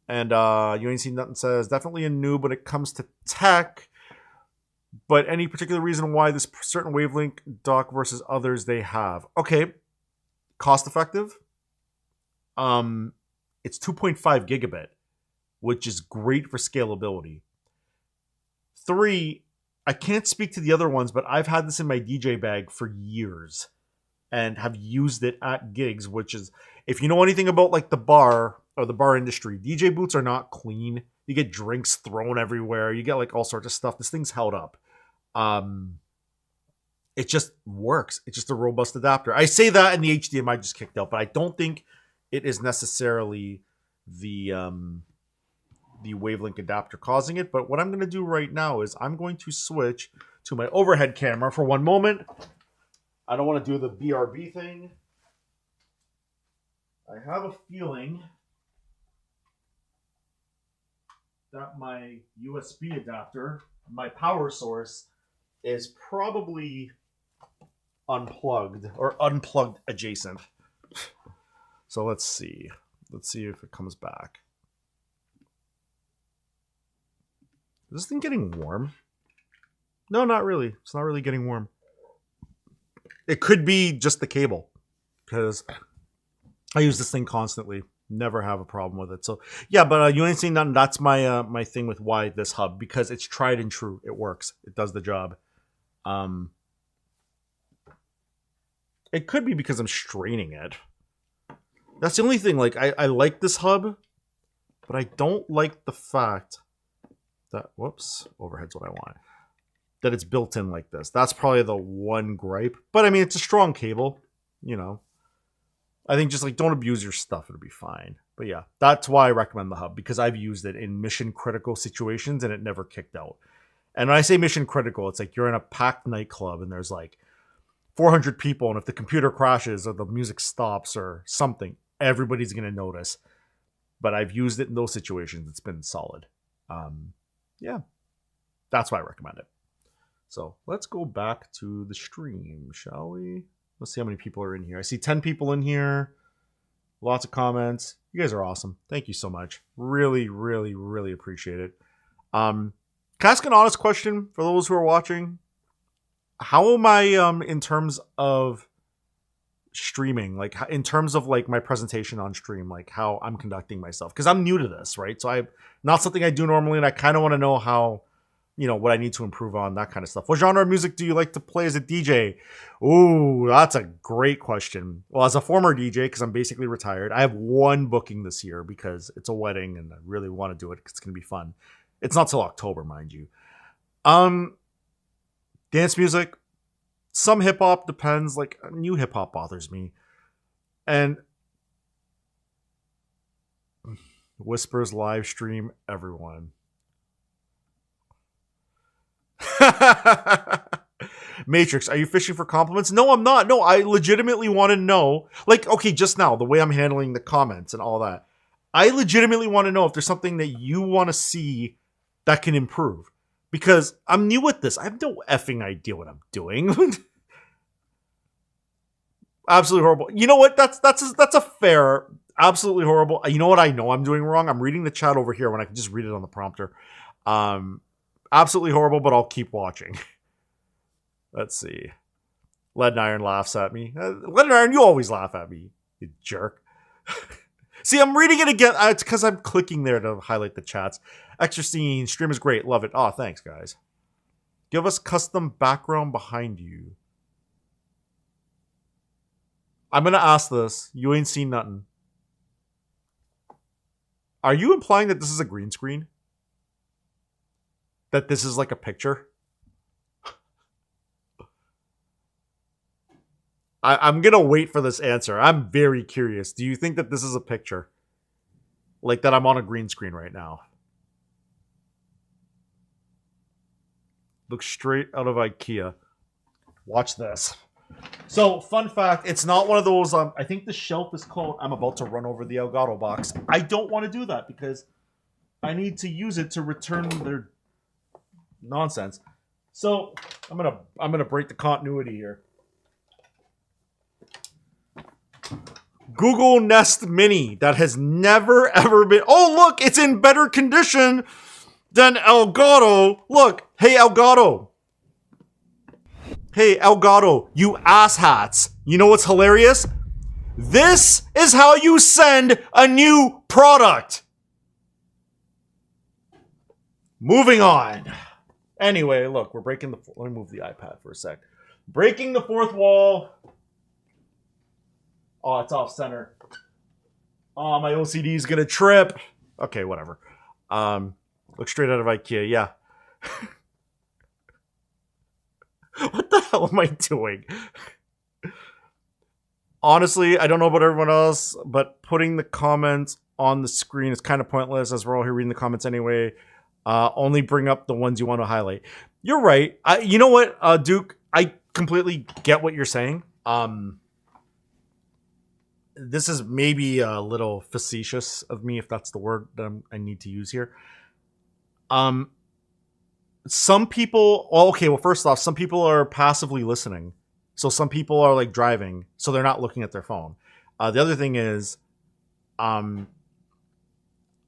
And You Ain't Seen Nothing says, "Definitely a noob when it comes to tech, but any particular reason why this certain wavelength dock versus others they have?" Okay, cost effective. It's 2.5 gigabit, which is great for scalability. 3, I can't speak to the other ones, but I've had this in my DJ bag for years and have used it at gigs, which is, if you know anything about like the bar or the bar industry, DJ booths are not clean. You get drinks thrown everywhere. You get like all sorts of stuff. This thing's held up. It just works. It's just a robust adapter. I say that and the HDMI just kicked out, but I don't think it is necessarily the wavelength adapter causing it. But what I'm going to do right now is I'm going to switch to my overhead camera for one moment. I don't want to do the BRB thing. I have a feeling that my USB adapter, my power source, is probably unplugged or unplugged adjacent. So let's see. Let's see if it comes back. Is this thing getting warm? No, not really. It's not really getting warm. It could be just the cable, because I use this thing constantly. Never have a problem with it. So yeah, but you ain't seen nothing. That's my my thing with why this hub, because it's tried and true. It works. It does the job. It could be because I'm straining it. That's the only thing. Like I like this hub, but I don't like the fact that overhead's what I want. That it's built in like this. That's probably the one gripe. But I mean, it's a strong cable, you know. I think just like don't abuse your stuff, it'll be fine. But yeah, that's why I recommend the hub, because I've used it in mission critical situations and it never kicked out. And when I say mission critical, it's like you're in a packed nightclub and there's like 400 people, and if the computer crashes or the music stops or something, everybody's gonna notice. But I've used it in those situations. It's been solid. Yeah, that's why I recommend it. So let's go back to the stream, shall we? Let's see how many people are in here. I see 10 people in here. Lots of comments. You guys are awesome. Thank you so much. Really, really, really appreciate it. Can I ask an honest question for those who are watching? How am I in terms of streaming? Like in terms of like my presentation on stream, like how I'm conducting myself? Because I'm new to this, right? So I'm not something I do normally, and I kind of want to know how, you know, what I need to improve on, that kind of stuff. What genre of music do you like to play as a DJ? Ooh, that's a great question. Well, as a former DJ, because I'm basically retired, I have one booking this year because it's a wedding and I really want to do it because it's going to be fun. It's not till October, mind you. Dance music, some hip hop, depends. Like new hip hop bothers me. And Whispers live stream, everyone. Matrix, are you fishing for compliments? No, I'm not. No, I legitimately want to know. Like, okay, just now, the way I'm handling the comments and all that, I legitimately want to know if there's something that you want to see that can improve. Because I'm new at this. I have no effing idea what I'm doing. Absolutely horrible. You know what? That's a fair. Absolutely horrible. You know what I know I'm doing wrong? I'm reading the chat over here when I can just read it on the prompter. Absolutely horrible, but I'll keep watching. Let's see. Lead and Iron laughs at me. Lead and Iron, you always laugh at me, you jerk. See, I'm reading it again. It's because I'm clicking there to highlight the chats. Extra scene, stream is great. Love it. Oh, thanks, guys. Give us custom background behind you. I'm going to ask this. You ain't seen nothing. Are you implying that this is a green screen? That this is like a picture? I'm going to wait for this answer. I'm very curious. Do you think that this is a picture? Like that I'm on a green screen right now? Look straight out of IKEA. Watch this. So, fun fact, it's not one of those, I think the shelf is called, I'm about to run over the Elgato box. I don't want to do that because I need to use it to return their nonsense. So, I'm gonna break the continuity here. Google Nest Mini that has never ever been. Oh, look, it's in better condition than Elgato. Look, hey Elgato. Hey Elgato, you asshats. You know what's hilarious? This is how you send a new product. Moving on. Anyway, look, we're breaking the. Let me move the iPad for a sec. Breaking the fourth wall. Oh, it's off center. Oh, my OCD is gonna trip. Okay, whatever. Look straight out of IKEA. Yeah. What the hell am I doing? Honestly, I don't know about everyone else, but putting the comments on the screen is kind of pointless as we're all here reading the comments anyway. Only bring up the ones you want to highlight. You're right. You know what, Duke? I completely get what you're saying. This is maybe a little facetious of me, if that's the word that I need to use here. Some people, well, first off, some people are passively listening. So some people are like driving, so they're not looking at their phone. The other thing is, Um,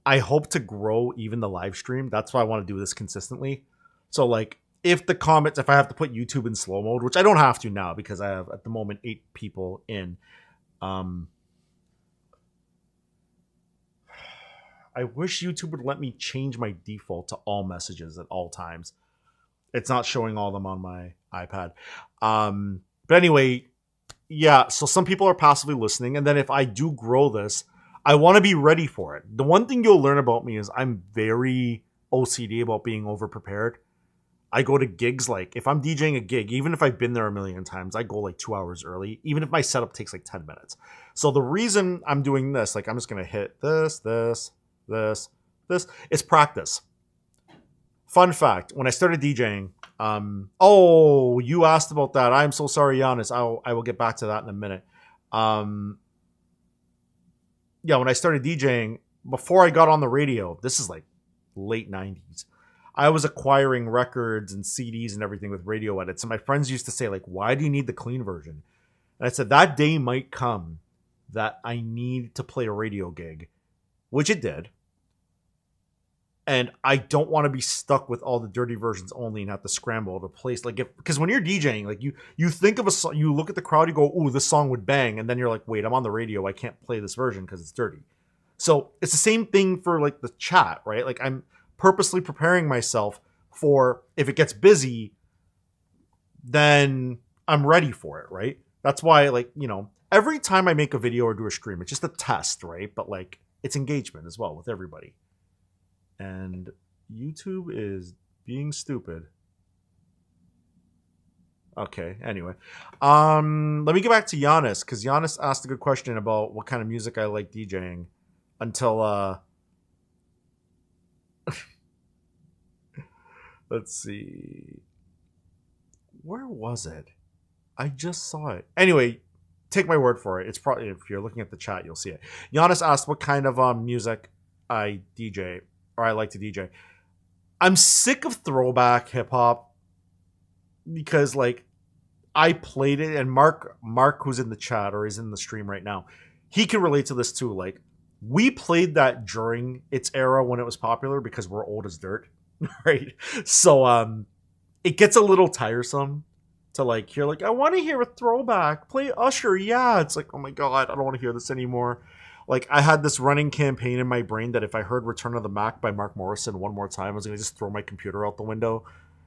I hope to grow even the live stream. That's why I want to do this consistently. So like if the comments, if I have to put YouTube in slow mode, which I don't have to now because I have at the moment 8 people in. Um, I wish YouTube would let me change my default to all messages at all times. It's not showing all of them on my iPad. But anyway, yeah, so some people are passively listening. And then if I do grow this, I want to be ready for it. The one thing you'll learn about me is I'm very OCD about being over prepared. I go to gigs, like if I'm DJing a gig, even if I've been there a million times, I go like 2 hours early, even if my setup takes like 10 minutes. So the reason I'm doing this, like I'm just going to hit this, it's practice. Fun fact, when I started DJing, oh, you asked about that. I'm so sorry, Giannis. I will get back to that in a minute. Yeah, when I started DJing, before I got on the radio, this is like late 90s. I was acquiring records and CDs and everything with radio edits. And my friends used to say, like, why do you need the clean version? And I said, that day might come that I need to play a radio gig, which it did. And I don't want to be stuck with all the dirty versions only and have to scramble to place because when you're DJing, like you think of a song, you look at the crowd, you go, "Ooh, this song would bang," and then you're like, "Wait, I'm on the radio, I can't play this version because it's dirty." So it's the same thing for like the chat, right? Like I'm purposely preparing myself for if it gets busy, then I'm ready for it, right? That's why, like, every time I make a video or do a stream, it's just a test, right? But like it's engagement as well with everybody. And YouTube is being stupid. Okay, anyway. Let me get back to Giannis, because Giannis asked a good question about what kind of music I like DJing until let's see. Where was it? I just saw it. Anyway, take my word for it. It's probably, if you're looking at the chat, you'll see it. Giannis asked what kind of music I DJ or I like to DJ. I'm sick of throwback hip hop because like I played it, and Mark who's in the chat or is in the stream right now, he can relate to this too. Like we played that during its era when it was popular because we're old as dirt, right? So it gets a little tiresome to like hear like I want to hear a throwback, play Usher. Yeah, it's like, oh my god, I don't want to hear this anymore. Like I had this running campaign in my brain that if I heard Return of the Mac by Mark Morrison one more time, I was going to just throw my computer out the window,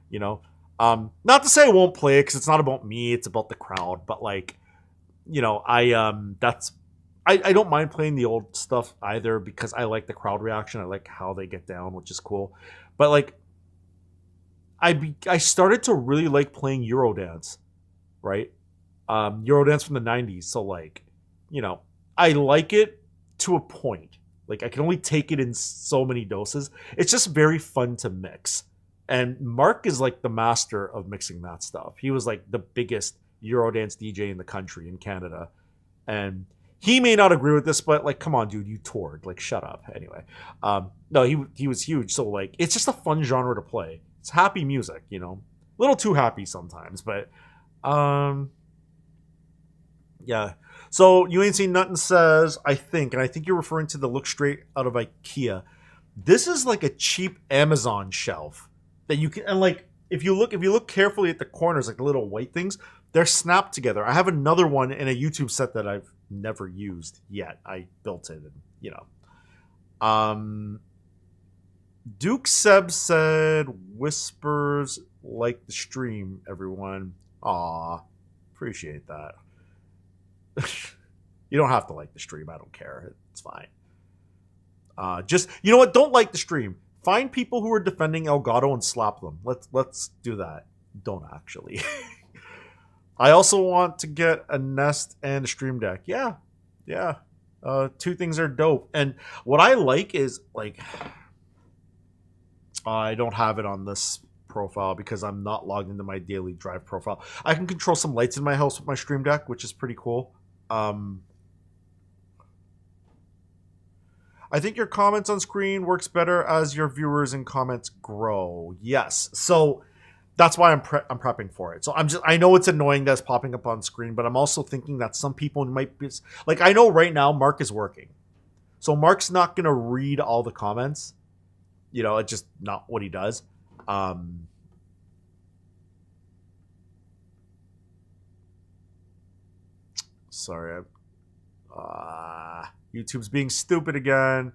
you know? Not to say I won't play it because it's not about me, it's about the crowd. But like, I don't mind playing the old stuff either because I like the crowd reaction. I like how they get down, which is cool. But like, I started to really like playing Eurodance, right? Eurodance from the 90s. So like, I like it to a point. Like I can only take it in so many doses. It's just very fun to mix. And Mark is like the master of mixing that stuff. He was like the biggest Eurodance DJ in the country, in Canada. And he may not agree with this, but like, come on, dude, you toured. Like, shut up. Anyway, no, he was huge. So like, it's just a fun genre to play. It's happy music, a little too happy sometimes, but yeah. So you ain't seen nothing says, I think you're referring to the Look Straight Out of IKEA. This is like a cheap Amazon shelf that you can, and like if you look carefully at the corners, like the little white things, they're snapped together. I have another one in a YouTube set that I've never used yet. I built it, and Duke Seb said whispers like the stream, everyone. Aw, appreciate that. You don't have to like the stream. I don't care. It's fine. Just, you know what? Don't like the stream. Find people who are defending Elgato and slap them. Let's do that. Don't actually. I also want to get a Nest and a Stream Deck. Yeah. Two things are dope. And what I like is like, I don't have it on this profile because I'm not logged into my daily drive profile. I can control some lights in my house with my Stream Deck, which is pretty cool. I think your comments on screen works better as your viewers and comments grow. Yes. So that's why I'm prepping for it. So I know it's annoying that it's popping up on screen, but I'm also thinking that some people might be like, I know right now Mark is working. So Mark's not gonna read all the comments. It's just not what he does. Um, sorry, YouTube's being stupid again.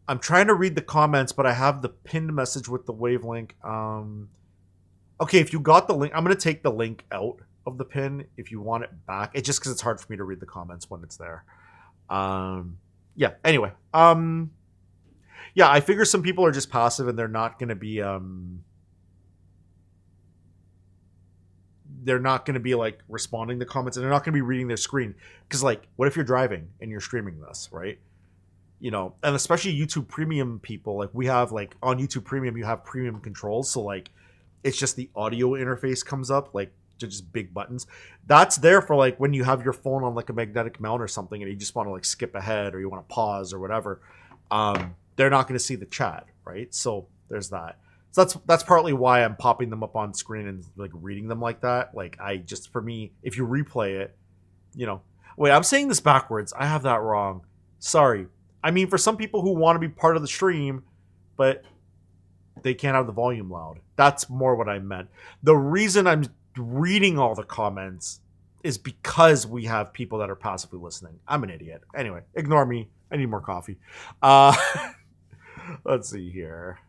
I'm trying to read the comments, but I have the pinned message with the wave link. Okay, if you got the link, I'm gonna take the link out of the pin if you want it back. It's just because it's hard for me to read the comments when it's there. Yeah. Anyway, yeah, I figure some people are just passive and they're not gonna be like responding to comments, and they're not gonna be reading their screen. Because like, what if you're driving and you're streaming this, right? And especially YouTube Premium people, like we have, like on YouTube Premium, you have premium controls, so like it's just the audio interface comes up, like just big buttons. That's there for like when you have your phone on like a magnetic mount or something, and you just want to like skip ahead or you want to pause or whatever. They're not going to see the chat, right? So there's that. So that's partly why I'm popping them up on screen and like reading them like that. Like for me, if you replay it, wait, I'm saying this backwards. I have that wrong. Sorry. I mean, for some people who want to be part of the stream, but they can't have the volume loud. That's more what I meant. The reason I'm reading all the comments is because we have people that are passively listening. I'm an idiot. Anyway, ignore me. I need more coffee. Let's see here.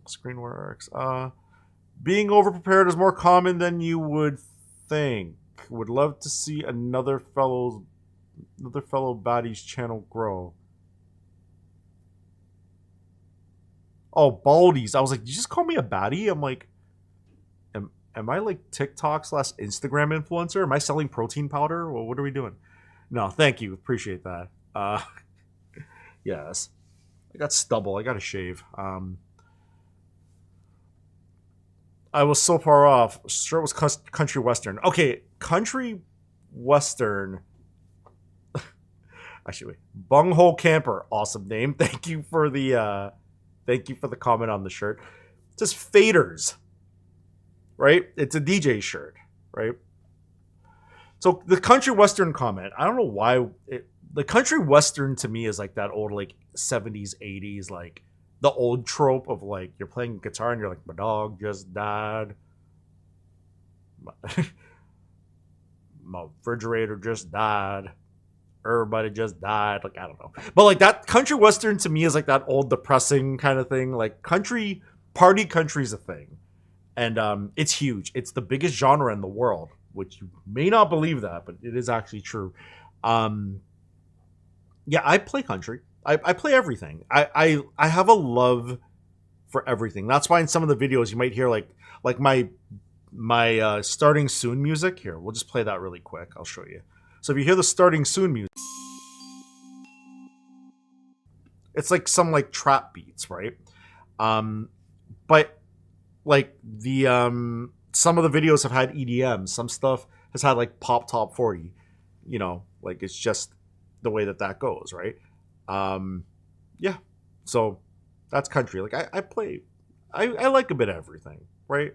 Screen works. Being overprepared is more common than you would think. Would love to see another fellow baddie's channel grow. Oh, Baldies. I was like, did you just call me a baddie? I'm like, am I like TikTok/Instagram influencer? Am I selling protein powder? Well, what are we doing? No, thank you. Appreciate that. Yes. I got stubble. I got to shave. I was so far off. Sure, it was country western. Okay, country western. Actually, wait. Bunghole Camper. Awesome name. Thank you for the comment on the shirt. It says Faders, right? It's a DJ shirt, right? So the country western comment, I don't know why the country western to me is like that old like 70s, 80s, like the old trope of like you're playing guitar and you're like, my dog just died. My refrigerator just died. Everybody just died. Like, I don't know. But like that country western to me is like that old depressing kind of thing. Like country is a thing. And it's huge. It's the biggest genre in the world, which you may not believe that, but it is actually true. Yeah, I play country. I play everything. I have a love for everything. That's why in some of the videos you might hear like my starting soon music. Here, we'll just play that really quick. I'll show you. So if you hear the starting soon music, it's like some like trap beats, right? But like the some of the videos have had EDM. Some stuff has had like pop top 40. Like it's just the way that goes, right? Yeah. So that's country. Like I play, I like a bit of everything, right?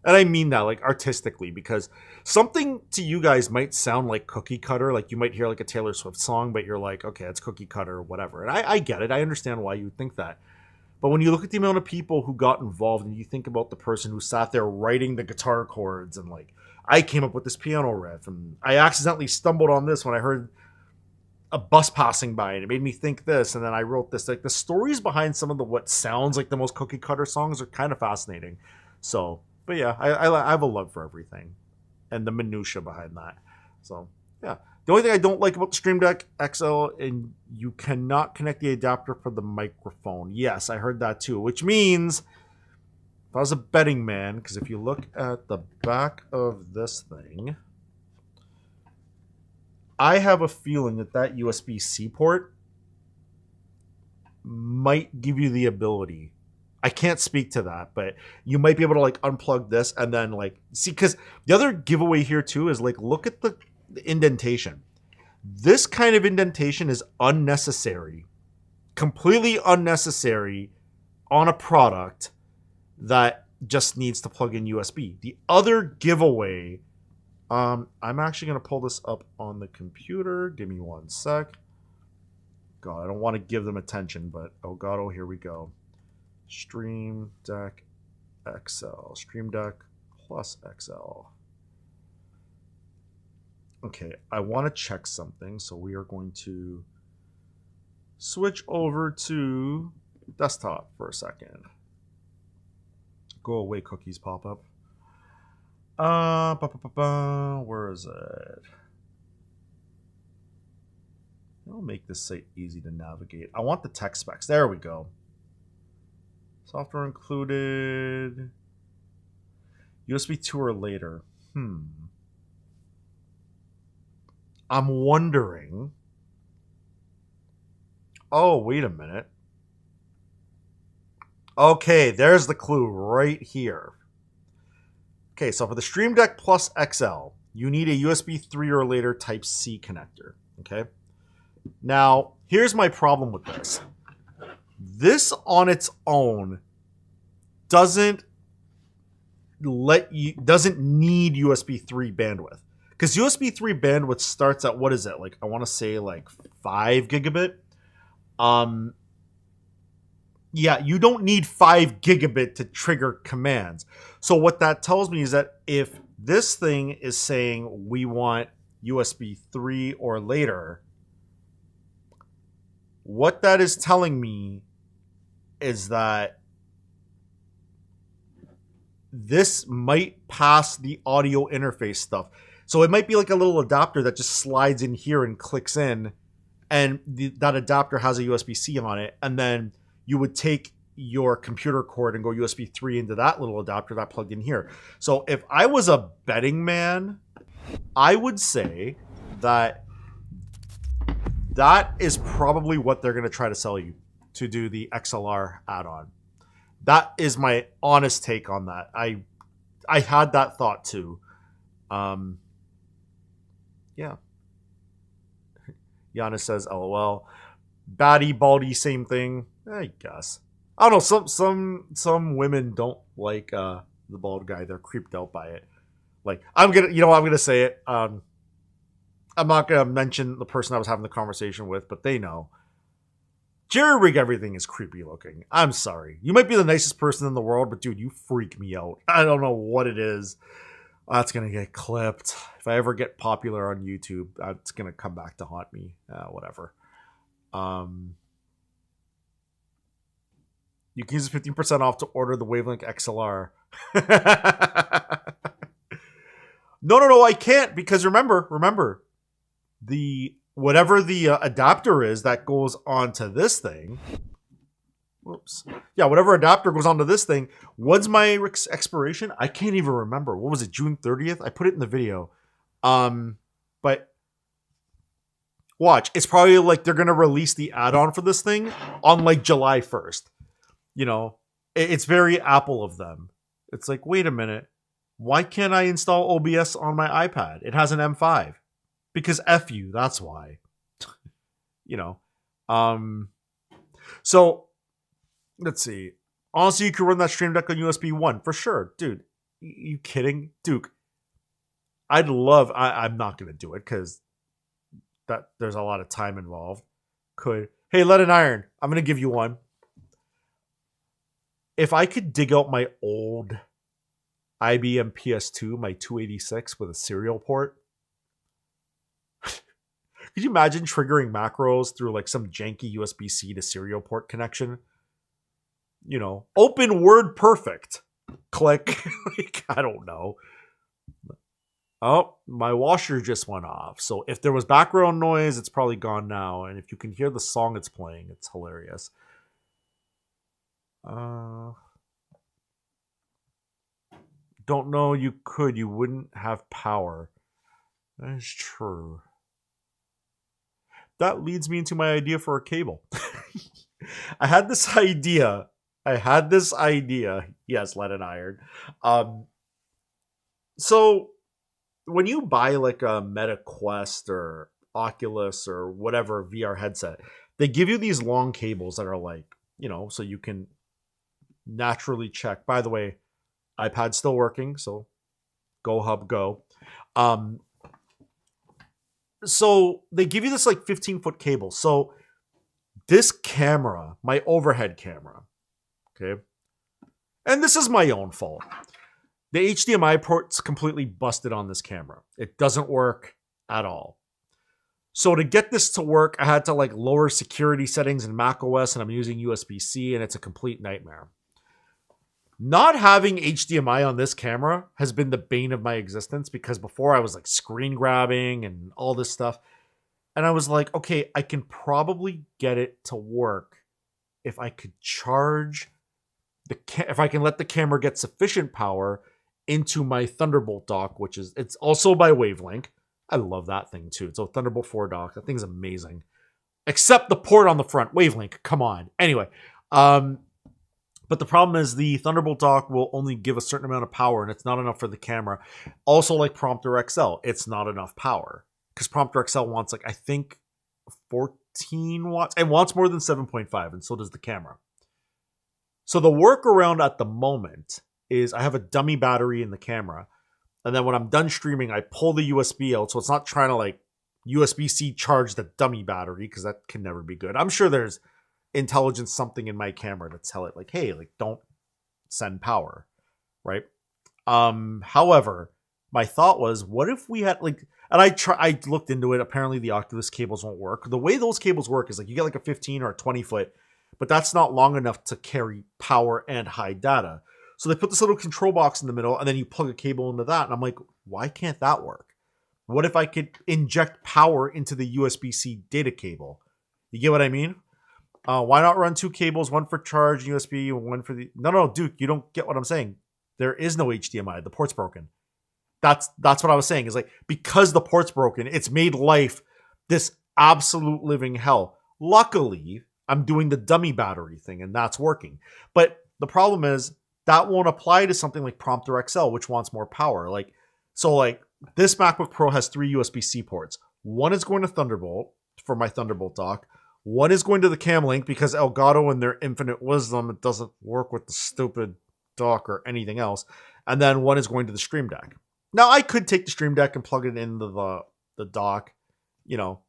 And I mean that like artistically, because something to you guys might sound like cookie cutter. Like you might hear like a Taylor Swift song, but you're like, okay, it's cookie cutter or whatever. And I get it. I understand why you would think that. But when you look at the amount of people who got involved and you think about the person who sat there writing the guitar chords and like, I came up with this piano riff and I accidentally stumbled on this when I heard a bus passing by and it made me think this, and then I wrote this. Like the stories behind some of the what sounds like the most cookie cutter songs are kind of fascinating. So, but yeah, I have a love for everything and the minutia behind that. So yeah, the only thing I don't like about the Stream Deck XL, and you cannot connect the adapter for the microphone. Yes, I heard that too, which means if I was a betting man, because if you look at the back of this thing, I have a feeling that USB-C port might give you the ability. I can't speak to that, but you might be able to like unplug this and then like see, because the other giveaway here too is like, look at the indentation. This kind of indentation is unnecessary, completely unnecessary on a product that just needs to plug in USB. The other giveaway, I'm actually going to pull this up on the computer. Give me one sec. God, I don't want to give them attention, but oh God, oh, here we go. Stream Deck XL. Stream Deck plus XL. Okay, I want to check something, so we are going to switch over to desktop for a second. Go away, cookies pop up. Where is it? I'll make this site easy to navigate. I want the tech specs. There we go. Software included. USB 2 or later. I'm wondering. Oh, wait a minute. Okay, there's the clue right here. Okay, so for the Stream Deck Plus XL, you need a USB 3 or later Type-C connector. Okay. Now, here's my problem with this. This on its own doesn't need USB 3 bandwidth. Because USB 3 bandwidth starts at, what is it? Like, I want to say like 5 gigabit. Yeah, you don't need 5 gigabit to trigger commands. So what that tells me is that if this thing is saying we want USB 3 or later, what that is telling me is that this might pass the audio interface stuff. So it might be like a little adapter that just slides in here and clicks in, and that adapter has a USB-C on it, and then you would take your computer cord and go USB 3 into that little adapter that plugged in here. So if I was a betting man, I would say that that is probably what they're going to try to sell you to do the XLR add-on. That is my honest take on that. I had that thought too. Yeah. Giannis says, LOL. Batty, baldy, same thing. I guess. I don't know. Some women don't like the bald guy. They're creeped out by it. Like, I'm gonna say it. I'm not gonna mention the person I was having the conversation with, but they know. Jerry rig everything is creepy looking. I'm sorry. You might be the nicest person in the world, but dude, you freak me out. I don't know what it is. That's gonna get clipped. If I ever get popular on YouTube, that's gonna come back to haunt me. Whatever. You can use 15% off to order the Wavelink XLR. No, I can't, because remember, the whatever the adapter is that goes onto this thing. Whoops. Yeah, whatever adapter goes onto this thing. When's my expiration? I can't even remember. What was it? June 30th? I put it in the video. But watch. It's probably like they're gonna release the add-on for this thing on like July 1st. You know, it's very Apple of them. It's like, wait a minute. Why can't I install OBS on my iPad? It has an M5. Because F you, that's why. You know. So, let's see. Honestly, you could run that Stream Deck on USB 1 for sure. Dude, you kidding? Duke, I'm not going to do it because there's a lot of time involved. Hey, Lead and Iron, I'm going to give you one. If I could dig out my old IBM PS2, my 286 with a serial port, could you imagine triggering macros through like some janky USB-C to serial port connection? You know, open Word perfect. Click. Like, I don't know. Oh, my washer just went off. So if there was background noise, it's probably gone now. And if you can hear the song it's playing, it's hilarious. Don't know you could. You wouldn't have power. That is true. That leads me into my idea for a cable. I had this idea. Yes, Lead and Iron. So when you buy like a Meta Quest or Oculus or whatever VR headset, they give you these long cables that are like, you know, so you can naturally check. By the way, iPad's still working, so go hub go. So they give you this like 15-foot cable. So This camera, my overhead camera, okay, and this is my own fault. The HDMI port's completely busted on this camera. It doesn't work at all. So to get this to work, I had to like lower security settings in macOS, and I'm using USB-C, and it's a complete nightmare. Not having HDMI on this camera has been the bane of my existence, because before I was like screen grabbing and all this stuff. And I was like, okay, I can probably get it to work if I could charge if I can let the camera get sufficient power into my Thunderbolt dock, which is, it's also by Wavelink. I love that thing too. It's a Thunderbolt 4 dock. That thing's amazing. Except the port on the front. Wavelink, come on. Anyway, but the problem is the Thunderbolt dock will only give a certain amount of power, and it's not enough for the camera. Also, like Prompter XL, it's not enough power. Because Prompter XL wants, like, I think 14 watts. It wants more than 7.5, and so does the camera. So the workaround at the moment is I have a dummy battery in the camera. And then when I'm done streaming, I pull the USB out. So it's not trying to, like, USB-C charge the dummy battery, because that can never be good. I'm sure there's intelligence something in my camera to tell it, like, hey, like, don't send power, right? However, my thought was, what if we had, like, and I looked into it. Apparently the Oculus cables won't work. The way those cables work is like you get like a 15 or a 20 foot, but that's not long enough to carry power and high data. So they put this little control box in the middle, and then you plug a cable into that. And I'm like, why can't that work? What if I could inject power into the USB-C data cable? You get what I mean? Why not run two cables, one for charge USB, and one for the... No, Duke, you don't get what I'm saying. There is no HDMI. The port's broken. That's what I was saying, is like, because the port's broken, it's made life this absolute living hell. Luckily, I'm doing the dummy battery thing, and that's working. But the problem is that won't apply to something like Prompter XL, which wants more power. Like, so like this MacBook Pro has 3 USB-C ports. One is going to Thunderbolt for my Thunderbolt dock. One is going to the Cam Link because Elgato and their infinite wisdom, it doesn't work with the stupid dock or anything else. And then one is going to the Stream Deck. Now, I could take the Stream Deck and plug it into the dock, you know.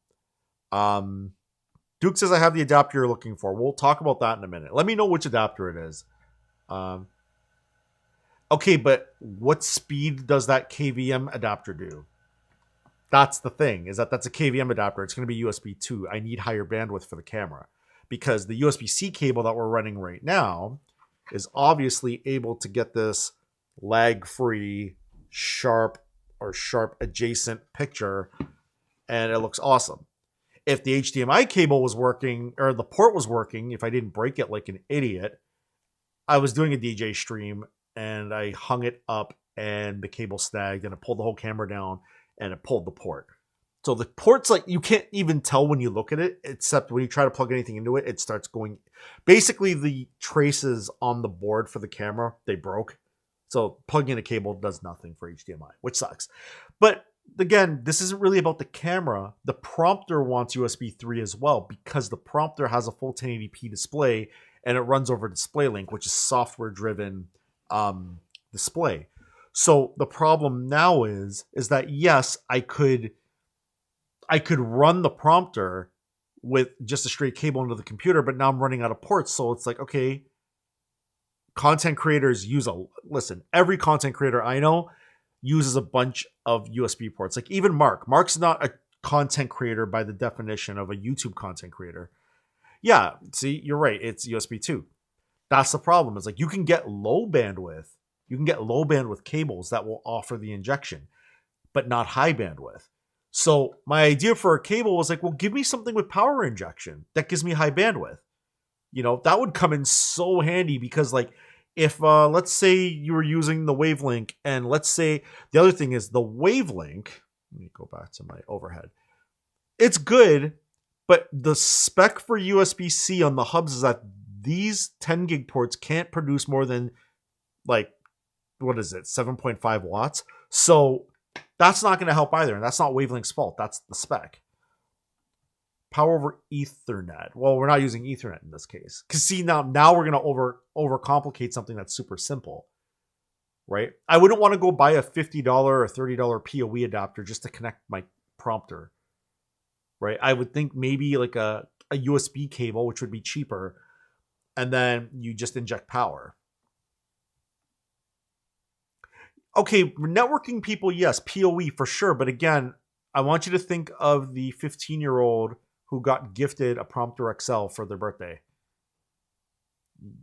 Duke says I have the adapter you're looking for. We'll talk about that in a minute. Let me know which adapter it is. Okay, but what speed does that KVM adapter do? That's the thing, is that's a KVM adapter. It's going to be USB 2. I need higher bandwidth for the camera, because the USB-C cable that we're running right now is obviously able to get this lag-free, sharp adjacent picture, and it looks awesome. If the HDMI cable was working, or the port was working, if I didn't break it like an idiot, I was doing a DJ stream and I hung it up and the cable snagged and it pulled the whole camera down and it pulled the port. So the port's like, you can't even tell when you look at it, except when you try to plug anything into it, it starts going. Basically, the traces on the board for the camera, they broke. So plugging in a cable does nothing for HDMI, which sucks. But again, this isn't really about the camera. The prompter wants USB 3 as well, because the prompter has a full 1080p display and it runs over DisplayLink, which is software-driven display. So the problem now is that, yes, I could run the prompter with just a straight cable into the computer, but now I'm running out of ports. So it's like, okay, content creators listen, every content creator I know uses a bunch of USB ports. Like even Mark's not a content creator by the definition of a YouTube content creator. Yeah, see, you're right. It's USB 2. That's the problem. Is like you can get low bandwidth cables that will offer the injection, but not high bandwidth. So my idea for a cable was like, well, give me something with power injection that gives me high bandwidth. You know, that would come in so handy, because like if let's say you were using the Wavelink, and let's say the other thing is the Wavelink, let me go back to my overhead. It's good, but the spec for USB-C on the hubs is that these 10 gig ports can't produce more than like, what is it, 7.5 watts. So that's not going to help either. And that's not Wavelink's fault. That's the spec. Power over Ethernet. Well, we're not using Ethernet in this case. Because see, now we're going to overcomplicate something that's super simple. Right? I wouldn't want to go buy a $50 or $30 PoE adapter just to connect my prompter. Right? I would think maybe like a a USB cable, which would be cheaper, and then you just inject power. Okay, networking people, yes, PoE for sure. But again, I want you to think of the 15-year-old who got gifted a Prompter XL for their birthday.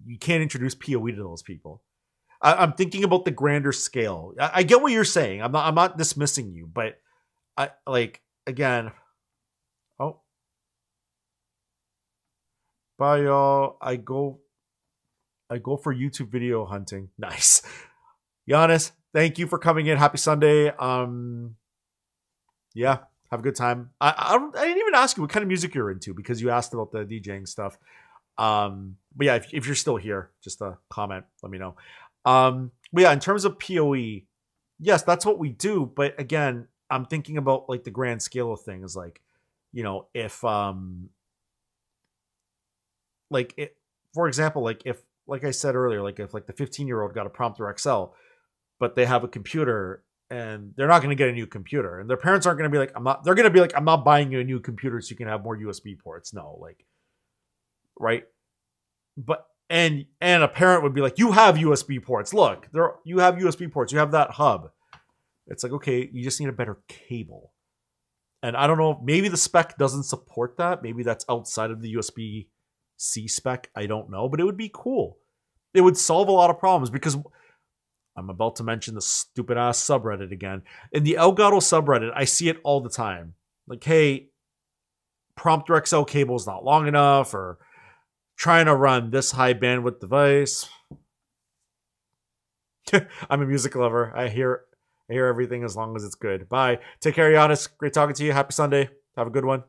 You can't introduce PoE to those people. I'm thinking about the grander scale. I get what you're saying. I'm not dismissing you, but I like again. Oh, bye y'all. I go for YouTube video hunting. Nice. Giannis, thank you for coming in. Happy Sunday. Yeah, have a good time. I didn't even ask you what kind of music you're into because you asked about the DJing stuff. But yeah, if you're still here, just a comment, let me know. But yeah, in terms of PoE, yes, that's what we do. But again, I'm thinking about like the grand scale of things. Like, if like it, for example, like I said earlier, like if like the 15-year-old got a Prompter XL, but they have a computer and they're not going to get a new computer, and their parents aren't going to be like, they're going to be like, I'm not buying you a new computer so you can have more USB ports. No, like, right. But and a parent would be like, you have USB ports. Look, you have USB ports. You have that hub. It's like, okay, you just need a better cable. And I don't know, maybe the spec doesn't support that. Maybe that's outside of the USB-C spec. I don't know, but it would be cool. It would solve a lot of problems because I'm about to mention the stupid ass subreddit again. In the Elgato subreddit, I see it all the time. Like, hey, Prompter XL cable is not long enough, or trying to run this high bandwidth device. I'm a music lover. I hear everything as long as it's good. Bye. Take care, Giannis. Great talking to you. Happy Sunday. Have a good one.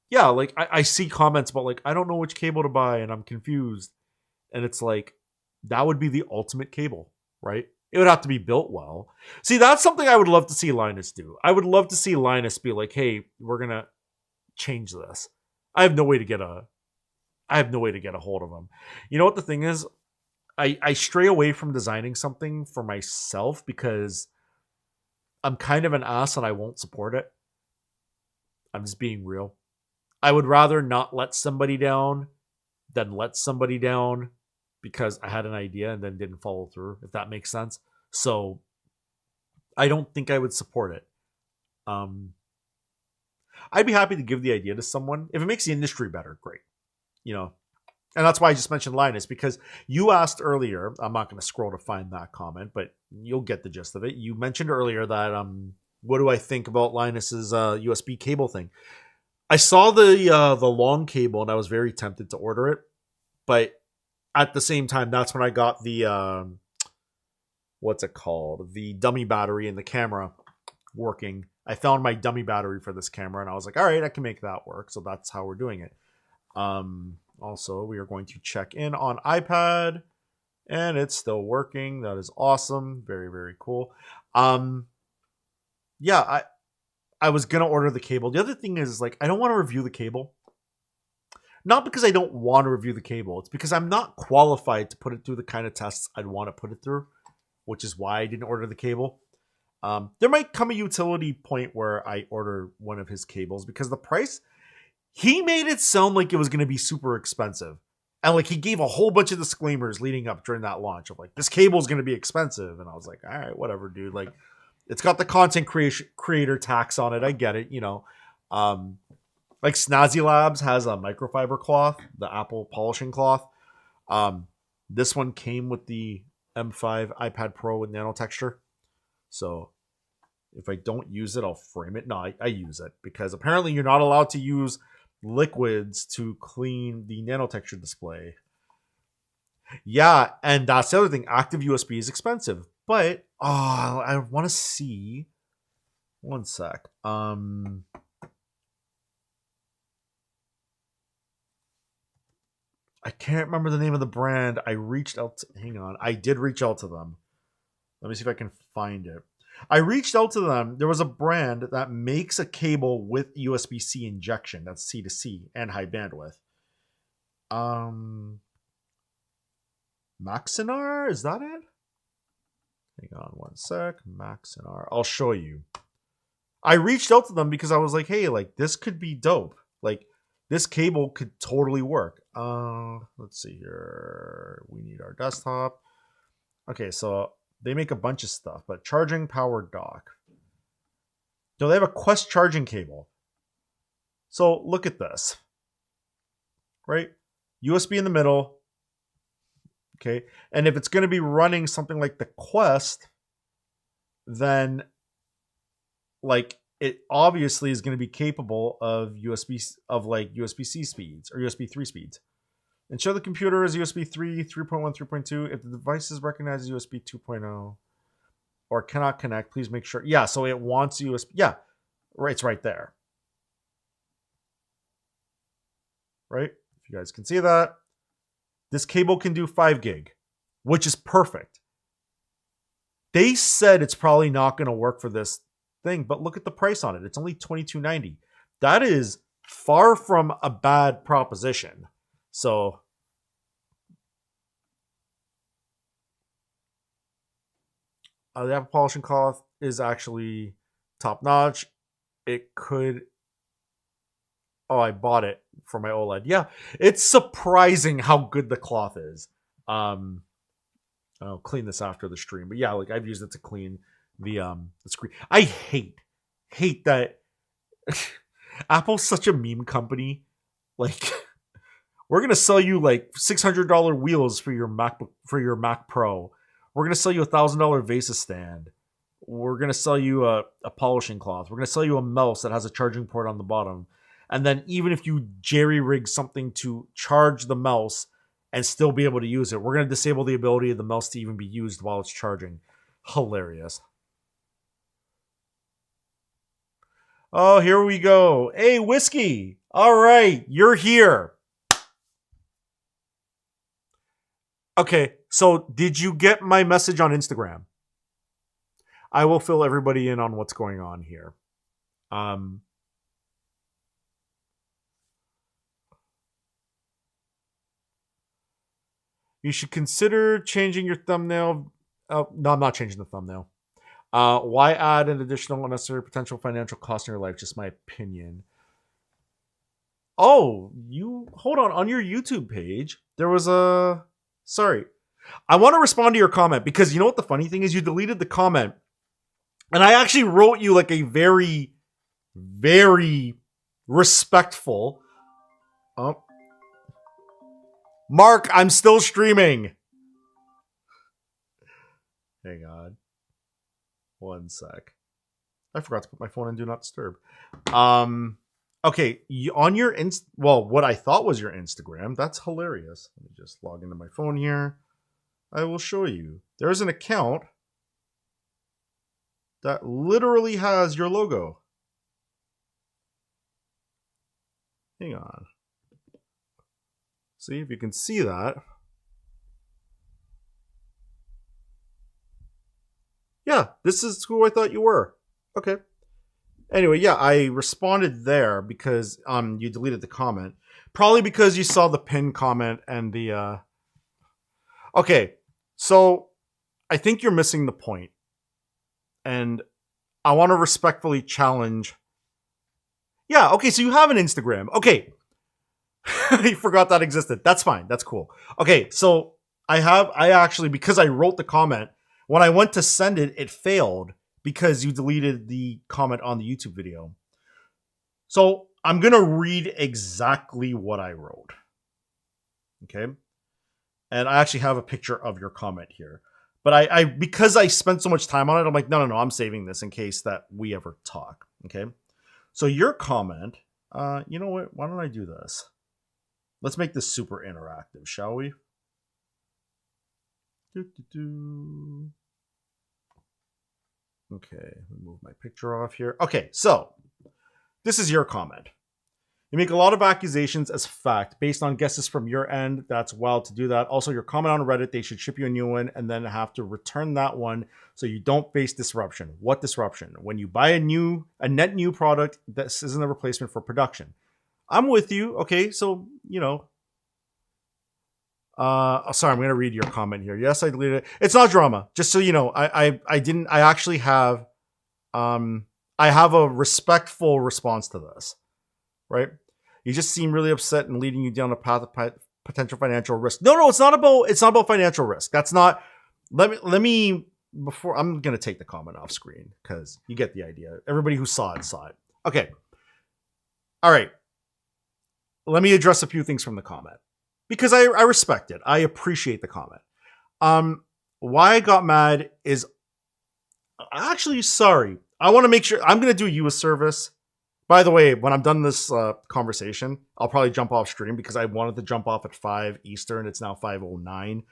Yeah, like I see comments about like, I don't know which cable to buy and I'm confused. And it's like, that would be the ultimate cable, right? It would have to be built well. See, that's something I would love to see Linus do. I would love to see Linus be like, hey, we're going to change this. I have no way to get a hold of him. You know what the thing is? I stray away from designing something for myself because I'm kind of an ass and I won't support it. I'm just being real. I would rather not let somebody down than let somebody down because I had an idea and then didn't follow through, if that makes sense. So I don't think I would support it. I'd be happy to give the idea to someone. If it makes the industry better, great. And that's why I just mentioned Linus, because you asked earlier, I'm not going to scroll to find that comment, but you'll get the gist of it. You mentioned earlier that, what do I think about Linus's USB cable thing? I saw the long cable and I was very tempted to order it, but at the same time, that's when I got the, what's it called? The dummy battery in the camera working. I found my dummy battery for this camera and I was like, all right, I can make that work. So that's how we're doing it. Also, we are going to check in on iPad and it's still working. That is awesome. Very, very cool. Yeah, I was going to order the cable. The other thing is, like, I don't want to review the cable. Not because I don't want to review the cable. It's because I'm not qualified to put it through the kind of tests I'd want to put it through, which is why I didn't order the cable. There might come a utility point where I order one of his cables because the price, he made it sound like it was going to be super expensive. And like he gave a whole bunch of disclaimers leading up during that launch of like, this cable is going to be expensive. And I was like, all right, whatever, dude. Like, it's got the content creator tax on it. I get it, like Snazzy Labs has a microfiber cloth, the Apple polishing cloth. This one came with the M5 iPad Pro with nano texture. So if I don't use it, I'll frame it. No, I use it because apparently you're not allowed to use liquids to clean the nano texture display. Yeah, and that's the other thing. Active USB is expensive, but I want to see. One sec. I can't remember the name of the brand. I reached out to, hang on. I did reach out to them. Let me see if I can find it. I reached out to them. There was a brand that makes a cable with USB-C injection. That's C2C and high bandwidth. Maxinar? Is that it? Hang on one sec. Maxinar. I'll show you. I reached out to them because I was like, hey, like, this could be dope. Like, this cable could totally work. Let's see here. We need our desktop. Okay, so they make a bunch of stuff, but charging power dock. So they have a Quest charging cable. So look at this. Right? USB in the middle. Okay. And if it's going to be running something like the Quest, then like it obviously is going to be capable of USB-C speeds or USB 3 speeds. Ensure the computer is USB 3, 3.1, 3.2. If the device is recognized as USB 2.0 or cannot connect, please make sure. Yeah, so it wants USB. Yeah, right. It's right there. Right? If you guys can see that. This cable can do 5 gig, which is perfect. They said it's probably not going to work for this thing, but look at the price on it. It's only $22.90. That is far from a bad proposition. So the Apple polishing cloth is actually top notch. It could. Oh, I bought it for my OLED. Yeah, it's surprising how good the cloth is. I'll clean this after the stream, but yeah, like I've used it to clean the screen. I hate that Apple's such a meme company. Like, we're gonna sell you like $600 wheels for your MacBook, for your Mac Pro. We're gonna sell you $1,000 Vesa stand. We're gonna sell you a polishing cloth. We're gonna sell you a mouse that has a charging port on the bottom. And then even if you jerry-rig something to charge the mouse and still be able to use it, we're going to disable the ability of the mouse to even be used while it's charging. Hilarious. Oh, here we go. Hey, Whiskey. All right, you're here. Okay, so did you get my message on Instagram? I will fill everybody in on what's going on here. You should consider changing your thumbnail. No, I'm not changing the thumbnail. Why add an additional unnecessary potential financial cost in your life? Just my opinion. Oh, you hold on your YouTube page. There was a sorry. I want to respond to your comment because you know what the funny thing is? You deleted the comment, and I actually wrote you like a very, very respectful. Oh. Mark, I'm still streaming. Hang on. One sec. I forgot to put my phone in Do Not Disturb. Okay, on your what I thought was your Instagram. That's hilarious. Let me just log into my phone here. I will show you. There's an account that literally has your logo. Hang on. See if you can see that. Yeah, this is who I thought you were. Okay. Anyway, yeah, I responded there because you deleted the comment. Probably because you saw the pinned comment and the Okay. So I think you're missing the point. And I want to respectfully challenge. Yeah, okay, so you have an Instagram. Okay. I forgot that existed. That's fine. That's cool. Okay, so I actually, because I wrote the comment, when I went to send it, it failed because you deleted the comment on the YouTube video. So I'm going to read exactly what I wrote. Okay. And I actually have a picture of your comment here. But I because I spent so much time on it, I'm like, no, I'm saving this in case that we ever talk. Okay. So your comment, you know what? Why don't I do this? Let's make this super interactive, shall we? Okay, move my picture off here. Okay, so this is your comment. You make a lot of accusations as fact based on guesses from your end. That's wild to do that. Also, your comment on Reddit, they should ship you a new one and then have to return that one so you don't face disruption. What disruption? When you buy a net new product, this isn't a replacement for production. I'm with you. Okay, so, you know. Sorry, I'm going to read your comment here. Yes, I deleted it. It's not drama. Just so you know, I actually have, I have a respectful response to this, right? You just seem really upset and leading you down a path of potential financial risk. No, it's not about financial risk. That's not. Let me before I'm gonna take the comment off screen because you get the idea. Everybody who saw it saw it. Okay. All right. Let me address a few things from the comment because I respect it. I appreciate the comment. Why I got mad is actually sorry. I want to make sure I'm gonna do you a service. By the way, when I'm done this conversation, I'll probably jump off stream because I wanted to jump off at 5 Eastern. It's now 5:09,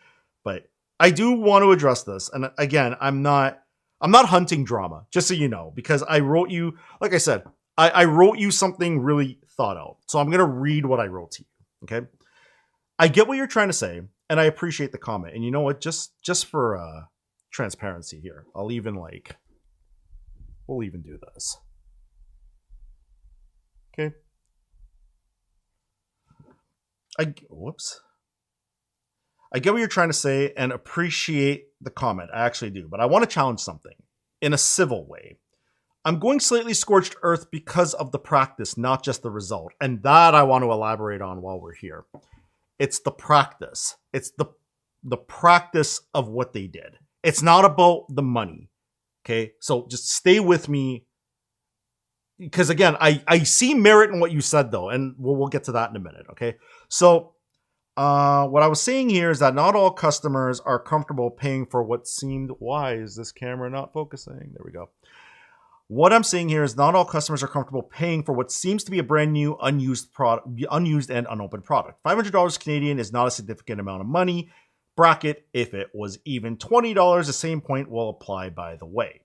but I do want to address this. And again, I'm not hunting drama, just so you know, because I wrote you, like I said, I wrote you something really thought out. So I'm gonna read what I wrote to you. Okay. I get what you're trying to say, and I appreciate the comment. And you know what? Just for transparency here, we'll even do this. Okay. Whoops. I get what you're trying to say and appreciate the comment. I actually do, but I want to challenge something in a civil way. I'm going slightly scorched earth because of the practice, not just the result. And that I want to elaborate on while we're here. It's the practice. It's the practice of what they did. It's not about the money. Okay? So just stay with me. Because again, I see merit in what you said though, and we'll get to that in a minute. Okay? So what I was saying here is that not all customers are comfortable paying for what seemed. Why is this camera not focusing? There we go. What I'm saying here is not all customers are comfortable paying for what seems to be a brand new, unused and unopened product. $500 Canadian is not a significant amount of money. Bracket, if it was even $20, the same point will apply, by the way.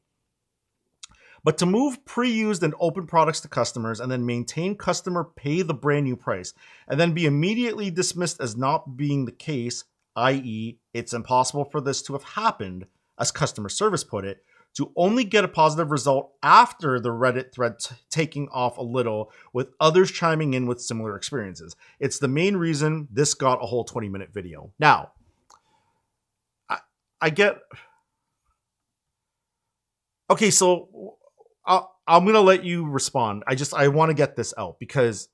But to move pre-used and open products to customers and then maintain customer pay the brand new price and then be immediately dismissed as not being the case, i.e., it's impossible for this to have happened, as customer service put it, to only get a positive result after the Reddit thread taking off a little with others chiming in with similar experiences. It's the main reason this got a whole 20-minute video. Now, I get... Okay, so I'm going to let you respond. I want to get this out because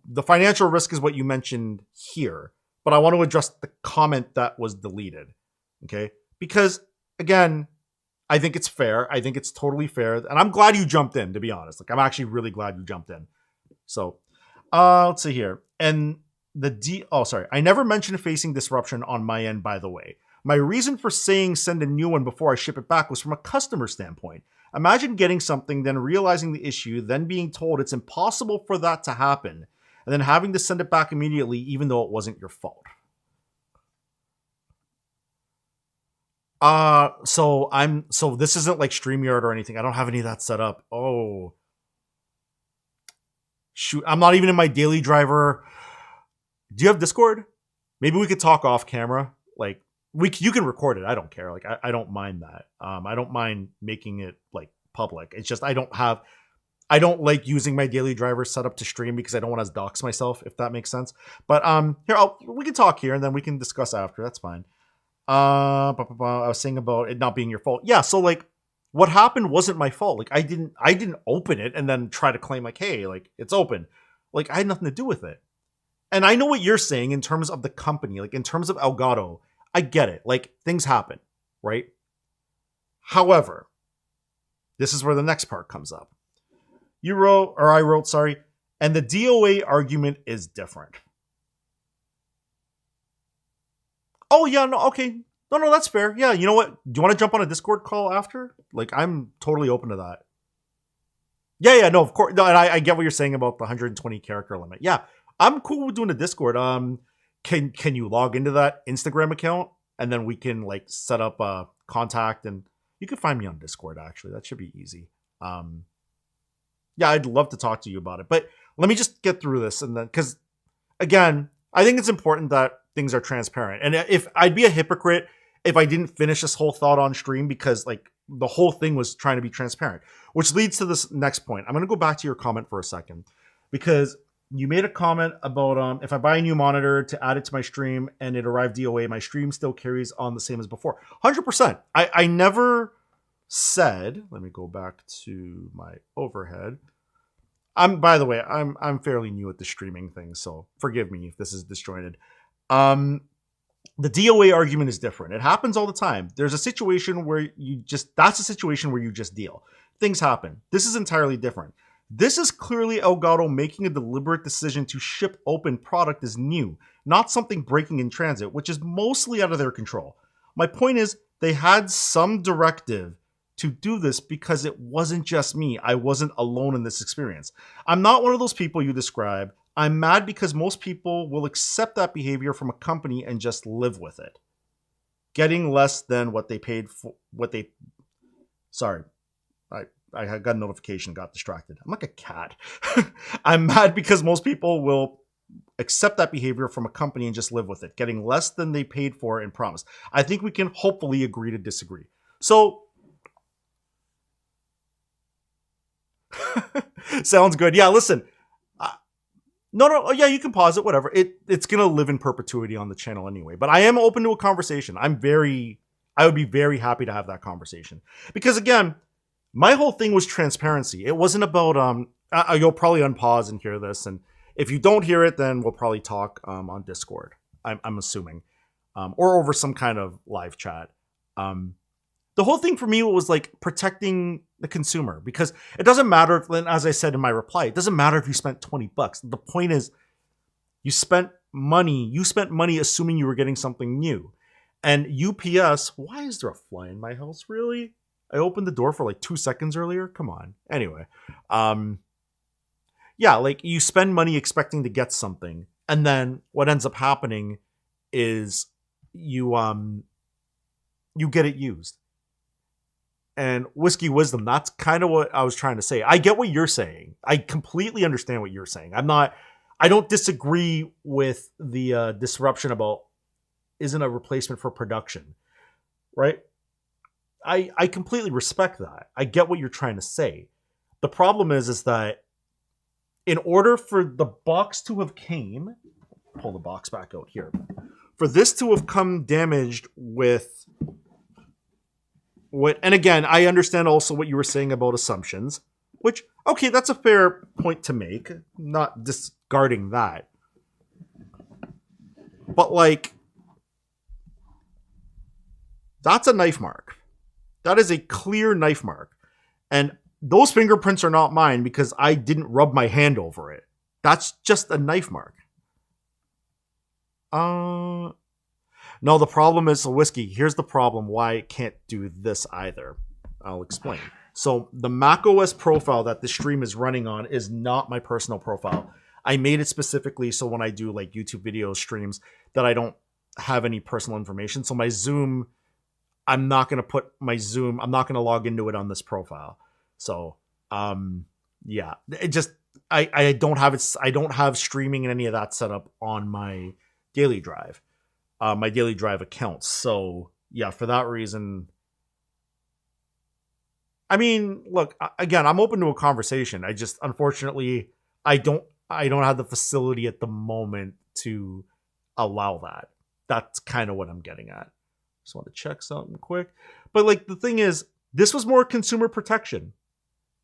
the financial risk is what you mentioned here, but I want to address the comment that was deleted. Okay? Because, again... I think it's fair. I think it's totally fair. And I'm glad you jumped in, to be honest. Like, I'm actually really glad you jumped in. So, let's see here. And I never mentioned facing disruption on my end, by the way. My reason for saying send a new one before I ship it back was from a customer standpoint. Imagine getting something, then realizing the issue, then being told it's impossible for that to happen, and then having to send it back immediately, even though it wasn't your fault. So this isn't like StreamYard or anything. I don't have any of that set up. Oh, shoot. I'm not even in my daily driver. Do you have Discord? Maybe we could talk off camera. Like you can record it. I don't care. Like I don't mind that. I don't mind making it like public. It's just I don't like using my daily driver set up to stream because I don't want to dox myself, if that makes sense. But here we can talk here and then we can discuss after. That's fine. I was saying about it not being your fault. Yeah, so like what happened wasn't my fault. Like I didn't open it and then try to claim like, hey, like it's open. Like I had nothing to do with it. And I know what you're saying in terms of the company, like in terms of Elgato. I get it. Like things happen, right? However, this is where the next part comes up. I wrote, sorry, and the DOA argument is different. Oh, yeah, no, okay. No, that's fair. Yeah, you know what? Do you want to jump on a Discord call after? Like, I'm totally open to that. Yeah, no, of course. No, and I get what you're saying about the 120 character limit. Yeah, I'm cool with doing a Discord. Can you log into that Instagram account? And then we can, like, set up a contact. And you can find me on Discord, actually. That should be easy. Yeah, I'd love to talk to you about it. But let me just get through this. And then, because, again, I think it's important that things are transparent. And if I'd be a hypocrite if I didn't finish this whole thought on stream because like the whole thing was trying to be transparent, which leads to this next point. I'm going to go back to your comment for a second because you made a comment about if I buy a new monitor to add it to my stream and it arrived DOA, my stream still carries on the same as before. 100%. I never said, let me go back to my overhead. By the way, I'm fairly new at the streaming thing, so forgive me if this is disjointed. Um, the DOA argument is different. It happens all the time. There's a situation where that's a situation where you just deal. Things happen. This is entirely different. This is clearly Elgato making a deliberate decision to ship open product as new, not something breaking in transit, which is mostly out of their control. My point is, they had some directive to do this because it wasn't just me. I wasn't alone in this experience. I'm not one of those people you describe. I'm mad because most people will accept that behavior from a company and just live with it. Getting less than what they paid for, sorry, I got a notification, got distracted. I'm like a cat. I'm mad because most people will accept that behavior from a company and just live with it, getting less than they paid for and promised. I think we can hopefully agree to disagree. So, sounds good. Yeah, listen. No, yeah, you can pause it, whatever. It's going to live in perpetuity on the channel anyway. But I am open to a conversation. I would be very happy to have that conversation. Because again, my whole thing was transparency. It wasn't about, you'll probably unpause and hear this. And if you don't hear it, then we'll probably talk on Discord, I'm assuming. Or over some kind of live chat. The whole thing for me was like protecting the consumer, because it doesn't matter if, as I said in my reply, it doesn't matter if you spent $20. The point is, you spent money assuming you were getting something new. And UPS, why is there a fly in my house? Really? I opened the door for like 2 seconds earlier. Come on. Anyway, yeah, like you spend money expecting to get something, and then what ends up happening is you get it used. And Whiskey Wisdom, that's kind of what I was trying to say. I get what you're saying. I completely understand what you're saying. I don't disagree with the disruption about isn't a replacement for production, right? I completely respect that. I get what you're trying to say. The problem is that in order for the box to have came, pull the box back out here, for this to have come damaged with what, and again, I understand also what you were saying about assumptions, which, okay, that's a fair point to make, not discarding that. But like, that's a knife mark. That is a clear knife mark. And those fingerprints are not mine because I didn't rub my hand over it. That's just a knife mark. No, the problem is the Whiskey. Here's the problem why it can't do this either. I'll explain. So the macOS profile that this stream is running on is not my personal profile. I made it specifically so when I do like YouTube video streams that I don't have any personal information. So my Zoom, I'm not going to log into it on this profile. So, yeah, it just, I don't have streaming and any of that set up on my Daily Drive, my Daily Drive accounts. So yeah, for that reason, I mean, look, again, I'm open to a conversation. I just, unfortunately, I don't have the facility at the moment to allow that. That's kind of what I'm getting at. Just want to check something quick. But like, the thing is, this was more consumer protection,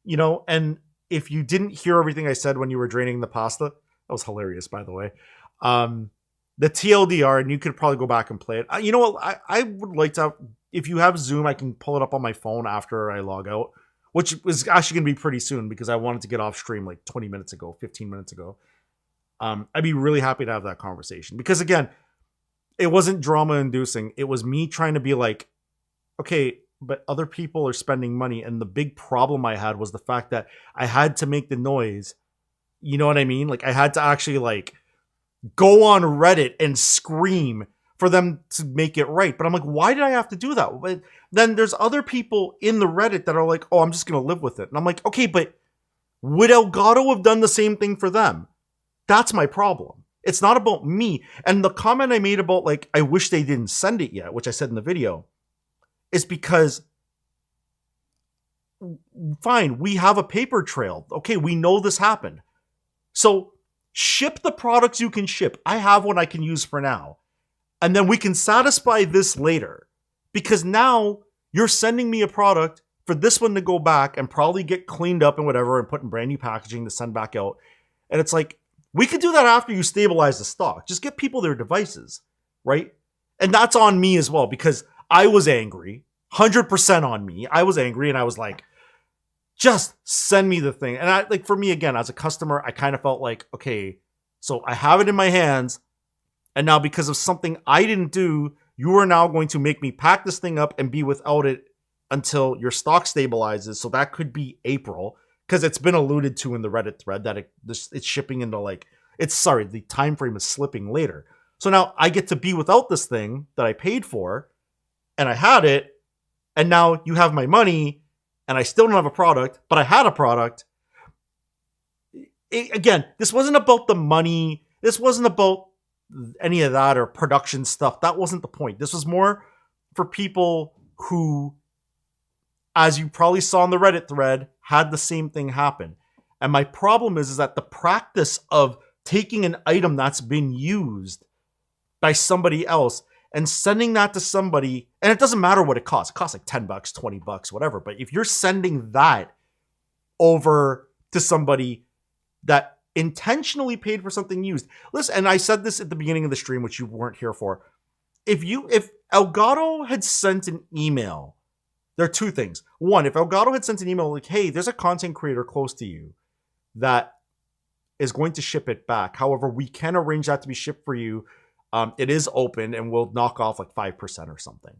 you know, and if you didn't hear everything I said when you were draining the pasta, that was hilarious, by the way. The TLDR, and you could probably go back and play it. You know what? I would like to have, if you have Zoom, I can pull it up on my phone after I log out, which is actually going to be pretty soon because I wanted to get off stream like 20 minutes ago, 15 minutes ago. I'd be really happy to have that conversation because, again, it wasn't drama inducing. It was me trying to be like, okay, but other people are spending money. And the big problem I had was the fact that I had to make the noise. You know what I mean? Like I had to actually like go on Reddit and scream for them to make it right. But I'm like, why did I have to do that? But then there's other people in the Reddit that are like, oh, I'm just going to live with it. And I'm like, okay, but would Elgato have done the same thing for them? That's my problem. It's not about me. And the comment I made about like, I wish they didn't send it yet, which I said in the video, is because fine, we have a paper trail. Okay, we know this happened. So ship the products you can ship. I have what I can use for now. And then we can satisfy this later. Because now you're sending me a product for this one to go back and probably get cleaned up and whatever and put in brand new packaging to send back out. And it's like, we could do that after you stabilize the stock. Just get people their devices, right? And that's on me as well, because I was angry, 100% on me. I was angry and I was like, just send me the thing. And I like, for me, again, as a customer, I kind of felt like, okay, so I have it in my hands. And now because of something I didn't do, you are now going to make me pack this thing up and be without it until your stock stabilizes. So that could be April, because it's been alluded to in the Reddit thread that it's shipping into like, the time frame is slipping later. So now I get to be without this thing that I paid for, and I had it, and now you have my money, and I still don't have a product, but I had a product. Again, this wasn't about the money. This wasn't about any of that or production stuff. That wasn't the point. This was more for people who, as you probably saw in the Reddit thread, had the same thing happen. And my problem is that the practice of taking an item that's been used by somebody else and sending that to somebody, and it doesn't matter what it costs. It costs like $10, $20, whatever. But if you're sending that over to somebody that intentionally paid for something used, listen, and I said this at the beginning of the stream, which you weren't here for. If Elgato had sent an email, there are two things. One, if Elgato had sent an email like, hey, there's a content creator close to you that is going to ship it back. However, we can arrange that to be shipped for you. It is open and we'll knock off like 5% or something,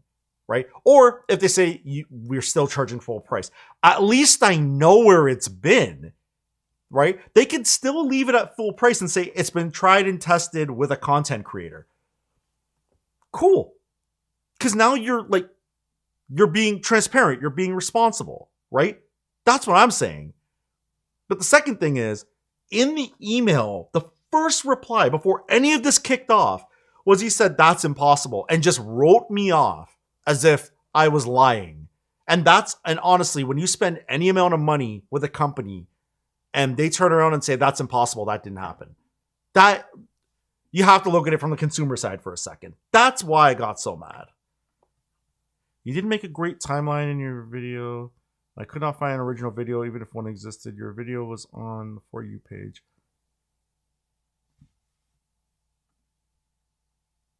right? Or if they say we're still charging full price, at least I know where it's been, right? They could still leave it at full price and say it's been tried and tested with a content creator. Cool. Because now you're being transparent. You're being responsible, right? That's what I'm saying. But the second thing is, in the email, the first reply before any of this kicked off was he said, that's impossible, and just wrote me off as if I was lying. And honestly, when you spend any amount of money with a company and they turn around and say, that's impossible, that didn't happen, that you have to look at it from the consumer side for a second. That's why I got so mad. You didn't make a great timeline in your video. I could not find an original video, even if one existed. Your video was on the For You page.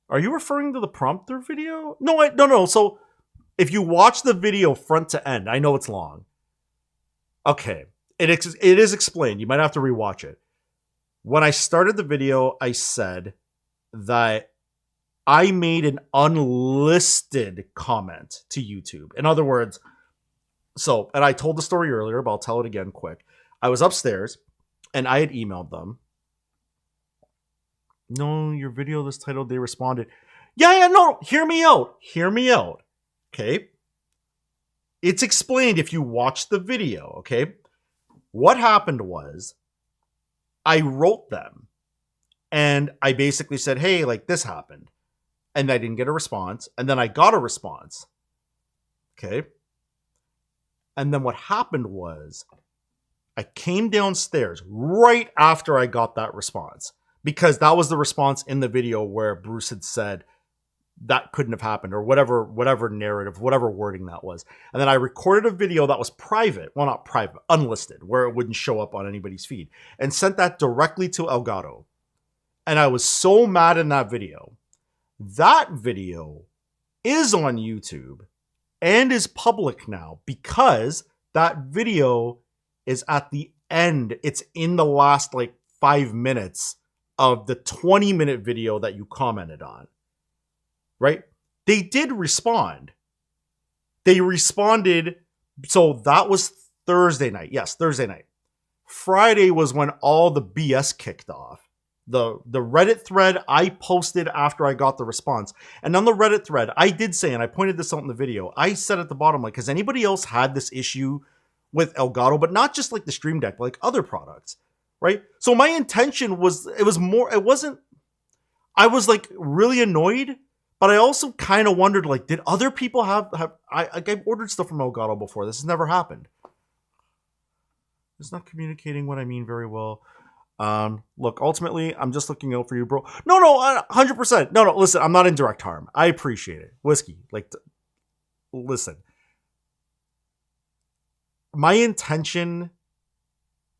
Are you referring to the prompter video? No. So if you watch the video front to end, I know it's long. Okay. It is explained. You might have to rewatch it. When I started the video, I said that I made an unlisted comment to YouTube. In other words, and I told the story earlier, but I'll tell it again quick. I was upstairs and I had emailed them. No, your video this titled, they responded. Yeah, no, hear me out. Okay. It's explained if you watch the video, okay? What happened was I wrote them and I basically said, hey, like this happened. And I didn't get a response. And then I got a response. Okay. And then what happened was I came downstairs right after I got that response, because that was the response in the video where Bruce had said that couldn't have happened, or whatever narrative, whatever wording that was. And then I recorded a video that was private. Well, not private, unlisted, where it wouldn't show up on anybody's feed, and sent that directly to Elgato. And I was so mad in that video. That video is on YouTube and is public now, because that video is at the end. It's in the last 5 minutes of the 20-minute video that you commented on, right? They did respond. They responded. So that was Thursday night. Yes, Thursday night. Friday was when all the BS kicked off. The Reddit thread I posted after I got the response. And on the Reddit thread, I did say, and I pointed this out in the video, I said at the bottom, has anybody else had this issue with Elgato? But not just the Stream Deck, but other products, right? So my intention was, I was really annoyed, but I also kind of wondered, did other people I've ordered stuff from Elgato before. This has never happened. It's not communicating what I mean very well. Look, ultimately, I'm just looking out for you, bro. No, 100%. No, listen, I'm not in direct harm. I appreciate it. Whiskey, listen. my intention,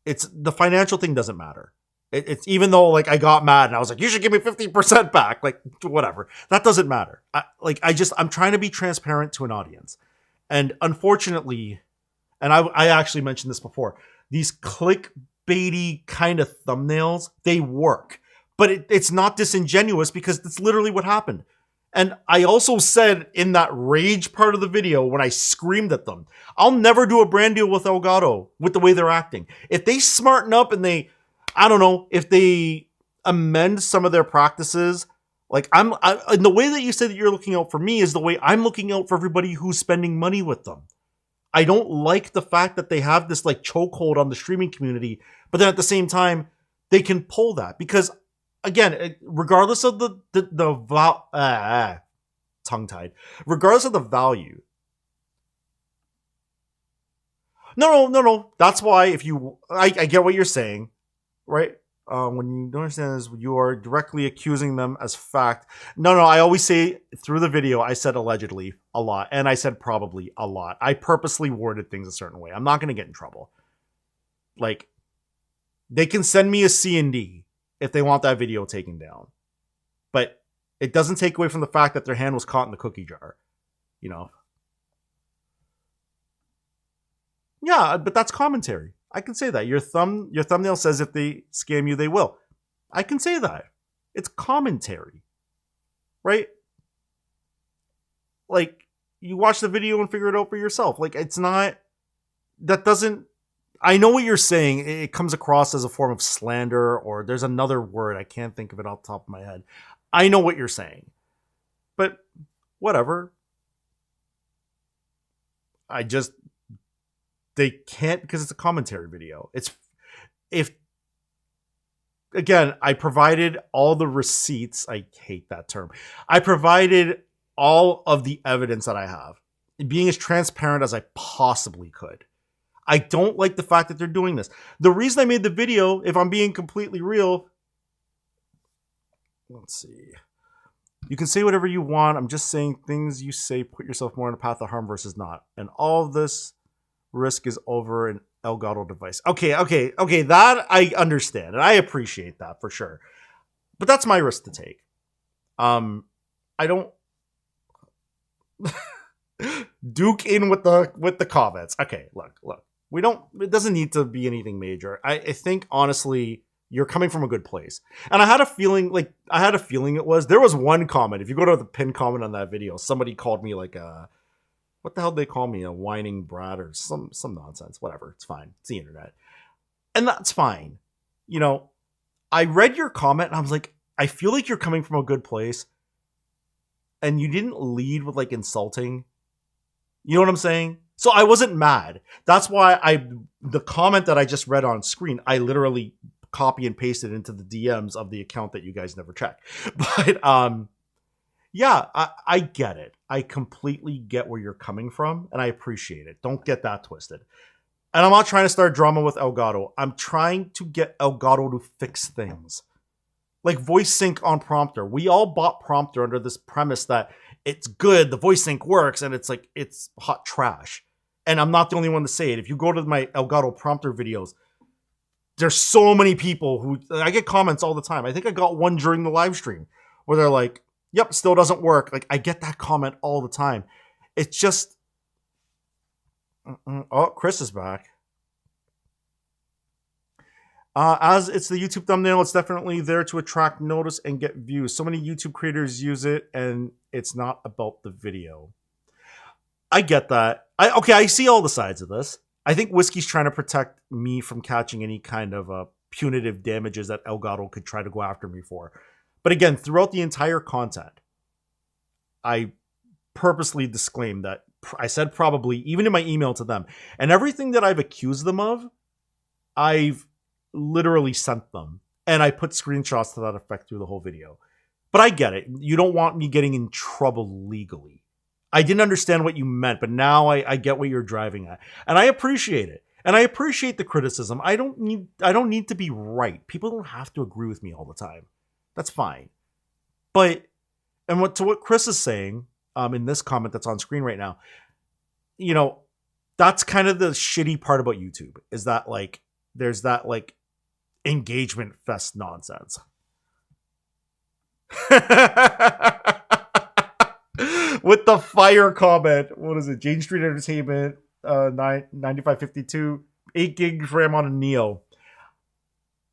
it's the financial thing doesn't matter. It's even though like I got mad and I was like, you should give me 50% back, like whatever. That doesn't matter. I'm trying to be transparent to an audience. And unfortunately, and I actually mentioned this before, these clickbaity kind of thumbnails, they work. But it's not disingenuous because that's literally what happened. And I also said in that rage part of the video when I screamed at them, I'll never do a brand deal with Elgato with the way they're acting. If they smarten up and I don't know, if they amend some of their practices, like and the way that you said that you're looking out for me is the way I'm looking out for everybody who's spending money with them. I don't like the fact that they have this like chokehold on the streaming community, but then at the same time, they can pull that because again, regardless of tongue-tied, regardless of the value. No. That's why if I get what you're saying, right? When you don't understand this, you are directly accusing them as fact. No, I always say through the video, I said allegedly a lot, and I said probably a lot. I purposely worded things a certain way. I'm not going to get in trouble. Like, they can send me a C&D if they want that video taken down. But it doesn't take away from the fact that their hand was caught in the cookie jar. You know? Yeah, but that's commentary. I can say that. Your thumbnail says if they scam you, they will. I can say that. It's commentary. Right? Like, you watch the video and figure it out for yourself. Like, it's not... That doesn't... I know what you're saying. It comes across as a form of slander, or there's another word. I can't think of it off the top of my head. I know what you're saying. But, whatever. They can't because it's a commentary video. Again, I provided all the receipts. I hate that term. I provided all of the evidence that I have, being as transparent as I possibly could. I don't like the fact that they're doing this. The reason I made the video, if I'm being completely real, let's see. You can say whatever you want. I'm just saying things you say put yourself more in a path of harm versus not. And all of this risk is over an Elgato device. Okay. That I understand. And I appreciate that for sure. But that's my risk to take. I don't Duke in with the comments. Okay, look. It doesn't need to be anything major. I think honestly, you're coming from a good place. And I had a feeling there was one comment. If you go to the pinned comment on that video, somebody called me like what the hell did they call me? A whining brat or some nonsense. Whatever. It's fine. It's the internet. And that's fine. You know, I read your comment and I was like, I feel like you're coming from a good place. And you didn't lead with like insulting. You know what I'm saying? So I wasn't mad. That's why the comment that I just read on screen, I literally copy and pasted into the DMs of the account that you guys never check. But yeah, I get it. I completely get where you're coming from, and I appreciate it. Don't get that twisted. And I'm not trying to start drama with Elgato. I'm trying to get Elgato to fix things. Like voice sync on Prompter. We all bought Prompter under this premise that it's good, the voice sync works, and it's like, it's hot trash. And I'm not the only one to say it. If you go to my Elgato Prompter videos, there's so many people who, I get comments all the time. I think I got one during the live stream where they're like, yep, still doesn't work. Like, I get that comment all the time. It's just, oh, Chris is back. As it's the YouTube thumbnail, it's definitely there to attract notice and get views. So many YouTube creators use it, and it's not about the video. I get that. I see all the sides of this. I think Whiskey's trying to protect me from catching any kind of punitive damages that Elgato could try to go after me for. But again, throughout the entire content, I purposely disclaimed that I said probably, even in my email to them. And everything that I've accused them of, I've literally sent them. And I put screenshots to that effect through the whole video. But I get it. You don't want me getting in trouble legally. I didn't understand what you meant, but now I get what you're driving at. And I appreciate it. And I appreciate the criticism. I don't need to be right. People don't have to agree with me all the time. That's fine. But, and to what Chris is saying, in this comment that's on screen right now, you know, That's kind of the shitty part about YouTube, is that like there's that like engagement fest nonsense. With the fire comment, what is it? Jane Street Entertainment, 9552, 8 gigs RAM on a Neo.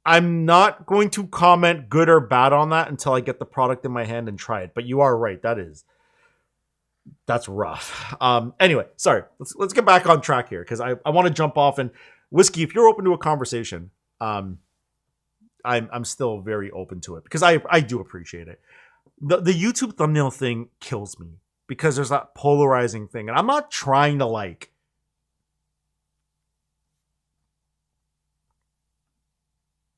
I'm not going to comment good or bad on that until I get the product in my hand and try it. But you are right. That's rough. Anyway, sorry. Let's get back on track here, because I want to jump off. And Whiskey, if you're open to a conversation, I'm still very open to it, because I do appreciate it. The YouTube thumbnail thing kills me, because there's that polarizing thing, and I'm not trying to like.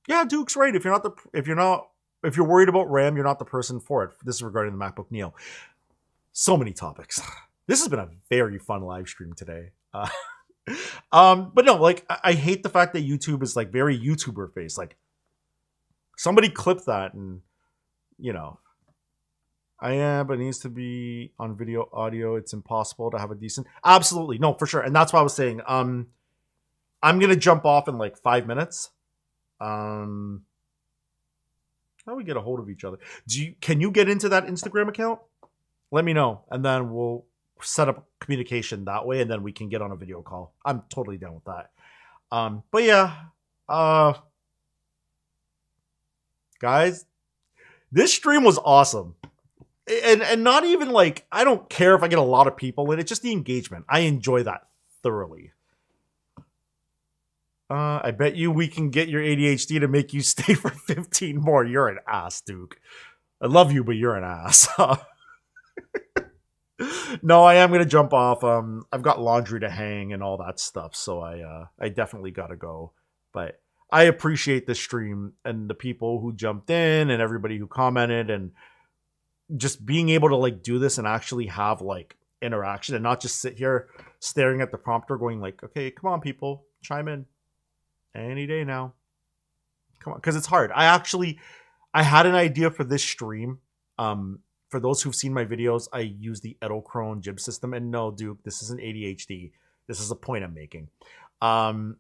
Yeah, Duke's right. If you're worried about RAM, you're not the person for it. This is regarding the MacBook Neo. So many topics. This has been a very fun live stream today. But no, like I hate the fact that YouTube is like very YouTuber face. Like, somebody clip that, and you know, but it needs to be on video, audio. It's impossible to have a decent. Absolutely, no, for sure. And that's why I was saying, I'm gonna jump off in like 5 minutes. How do we get a hold of each other? Can you get into that Instagram account? Let me know, and then we'll set up communication that way, and then we can get on a video call. I'm totally down with that. But yeah, guys, this stream was awesome. And not even like, I don't care if I get a lot of people in it, just the engagement. I enjoy that thoroughly. I bet you we can get your ADHD to make you stay for 15 more. You're an ass, Duke. I love you, but you're an ass. No, I am gonna jump off. I've got laundry to hang and all that stuff, so I definitely gotta go. But I appreciate the stream and the people who jumped in and everybody who commented, and just being able to like do this and actually have like interaction, and not just sit here staring at the prompter going like, okay, come on, people, chime in any day now. Come on, because it's hard. I had an idea for this stream. For those who've seen my videos, I use the Edelkrone Jib system. And no, Duke, this isn't ADHD. This is a point I'm making. The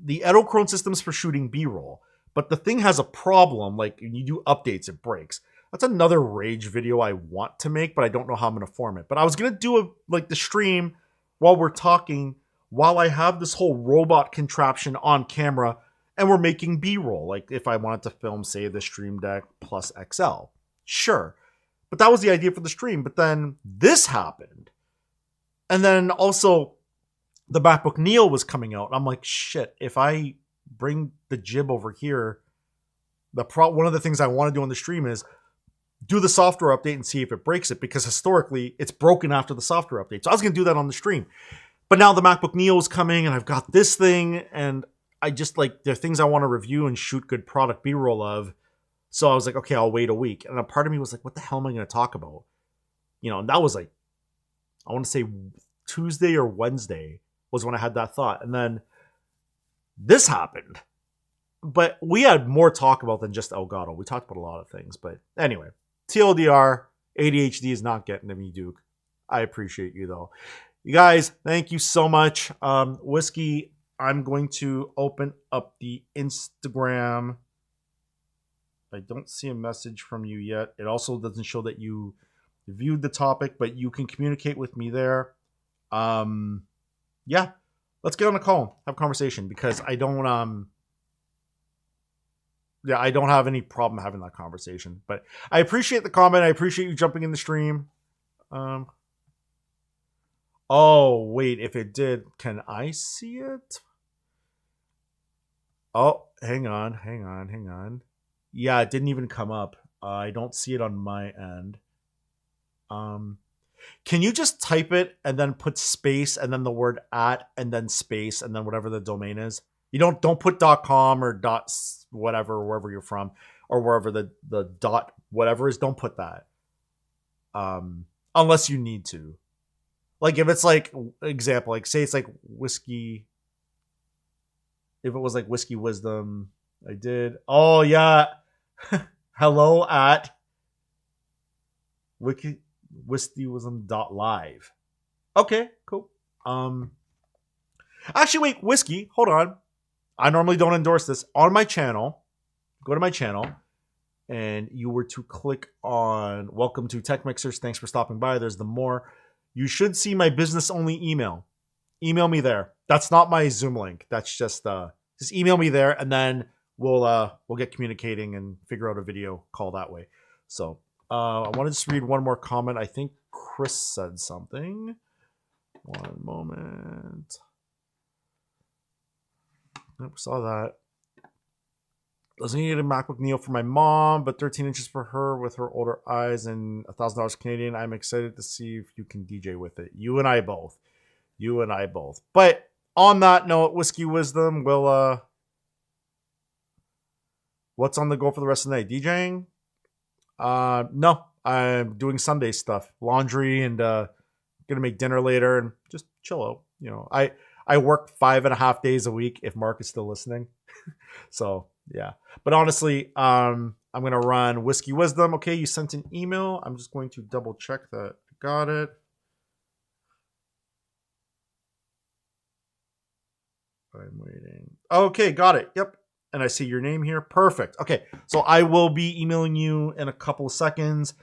Edelkrone system is for shooting B-roll. But the thing has a problem. Like, when you do updates, it breaks. That's another rage video I want to make, but I don't know how I'm going to form it. But I was going to do the stream while we're talking, while I have this whole robot contraption on camera, and we're making B-roll. Like, if I wanted to film, say, the Stream Deck Plus XL. Sure. But that was the idea for the stream. But then this happened. And then also the MacBook Neo was coming out. I'm like, shit, if I bring the Jib over here, one of the things I want to do on the stream is do the software update and see if it breaks it, because historically it's broken after the software update. So I was going to do that on the stream. But now the MacBook Neo is coming, and I've got this thing, and I just like, there are things I want to review and shoot good product B-roll of. So I was like, okay, I'll wait a week. And a part of me was like, what the hell am I going to talk about? You know, and that was like, I want to say Tuesday or Wednesday was when I had that thought. And then this happened. But we had more talk about than just Elgato. We talked about a lot of things. But anyway, TLDR, ADHD is not getting to me, Duke. I appreciate you, though. You guys, thank you so much. Whiskey, I'm going to open up the Instagram. I don't see a message from you yet. It also doesn't show that you viewed the topic, but you can communicate with me there. Yeah, let's get on a call, have a conversation, because I don't have any problem having that conversation. But I appreciate the comment. I appreciate you jumping in the stream. Oh, wait, if it did, can I see it? Oh, hang on. Yeah, it didn't even come up. I don't see it on my end. Can you just type it and then put space and then the word at and then space and then whatever the domain is? You don't put .com or whatever, wherever you're from, or wherever the dot whatever is. Don't put that. Unless you need to. Like, if it's like, example, like say it's like whiskey. If it was like Whiskey Wisdom, I did. Oh yeah. Hello at whiskeywisdom.live. Okay, cool. Actually, wait, whiskey. Hold on. I normally don't endorse this. On my channel, go to my channel, and you were to click on Welcome to Tech Mixers. Thanks for stopping by. There's the more. You should see my business only email. Email me there. That's not my Zoom link. That's just email me there, and then we'll get communicating and figure out a video call that way. So I want to just read one more comment. I think Chris said something. One moment. Nope, saw that. Doesn't need a MacBook Neo for my mom, but 13 inches for her with her older eyes and $1,000 Canadian. I'm excited to see if you can DJ with it. You and I both. You and I both. But on that note, Whiskey Wisdom will what's on the go for the rest of the night? DJing? No, I'm doing Sunday stuff. Laundry and gonna make dinner later and just chill out. You know, I work 5.5 days a week if Mark is still listening. So yeah. But honestly, I'm gonna run Whiskey Wisdom. Okay, you sent an email. I'm just going to double check that I got it. I'm waiting. Okay, got it. Yep. And I see your name here. Perfect. Okay, so I will be emailing you in a couple of seconds.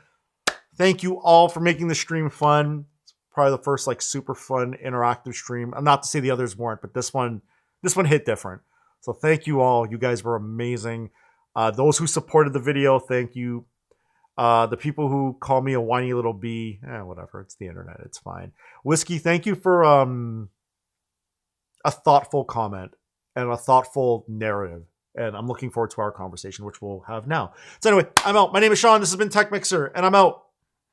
Thank you all for making the stream fun. It's probably the first like super fun interactive stream. I'm not to say the others weren't, but this one hit different. So thank you all. You guys were amazing. Those who supported the video, thank you. The people who call me a whiny little bee, whatever. It's the internet. It's fine. Whiskey, thank you for a thoughtful comment and a thoughtful narrative. And I'm looking forward to our conversation, which we'll have now. So anyway, I'm out. My name is Sean. This has been Tech Mixer, and I'm out.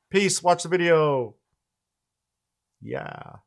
Peace. Watch the video. Yeah.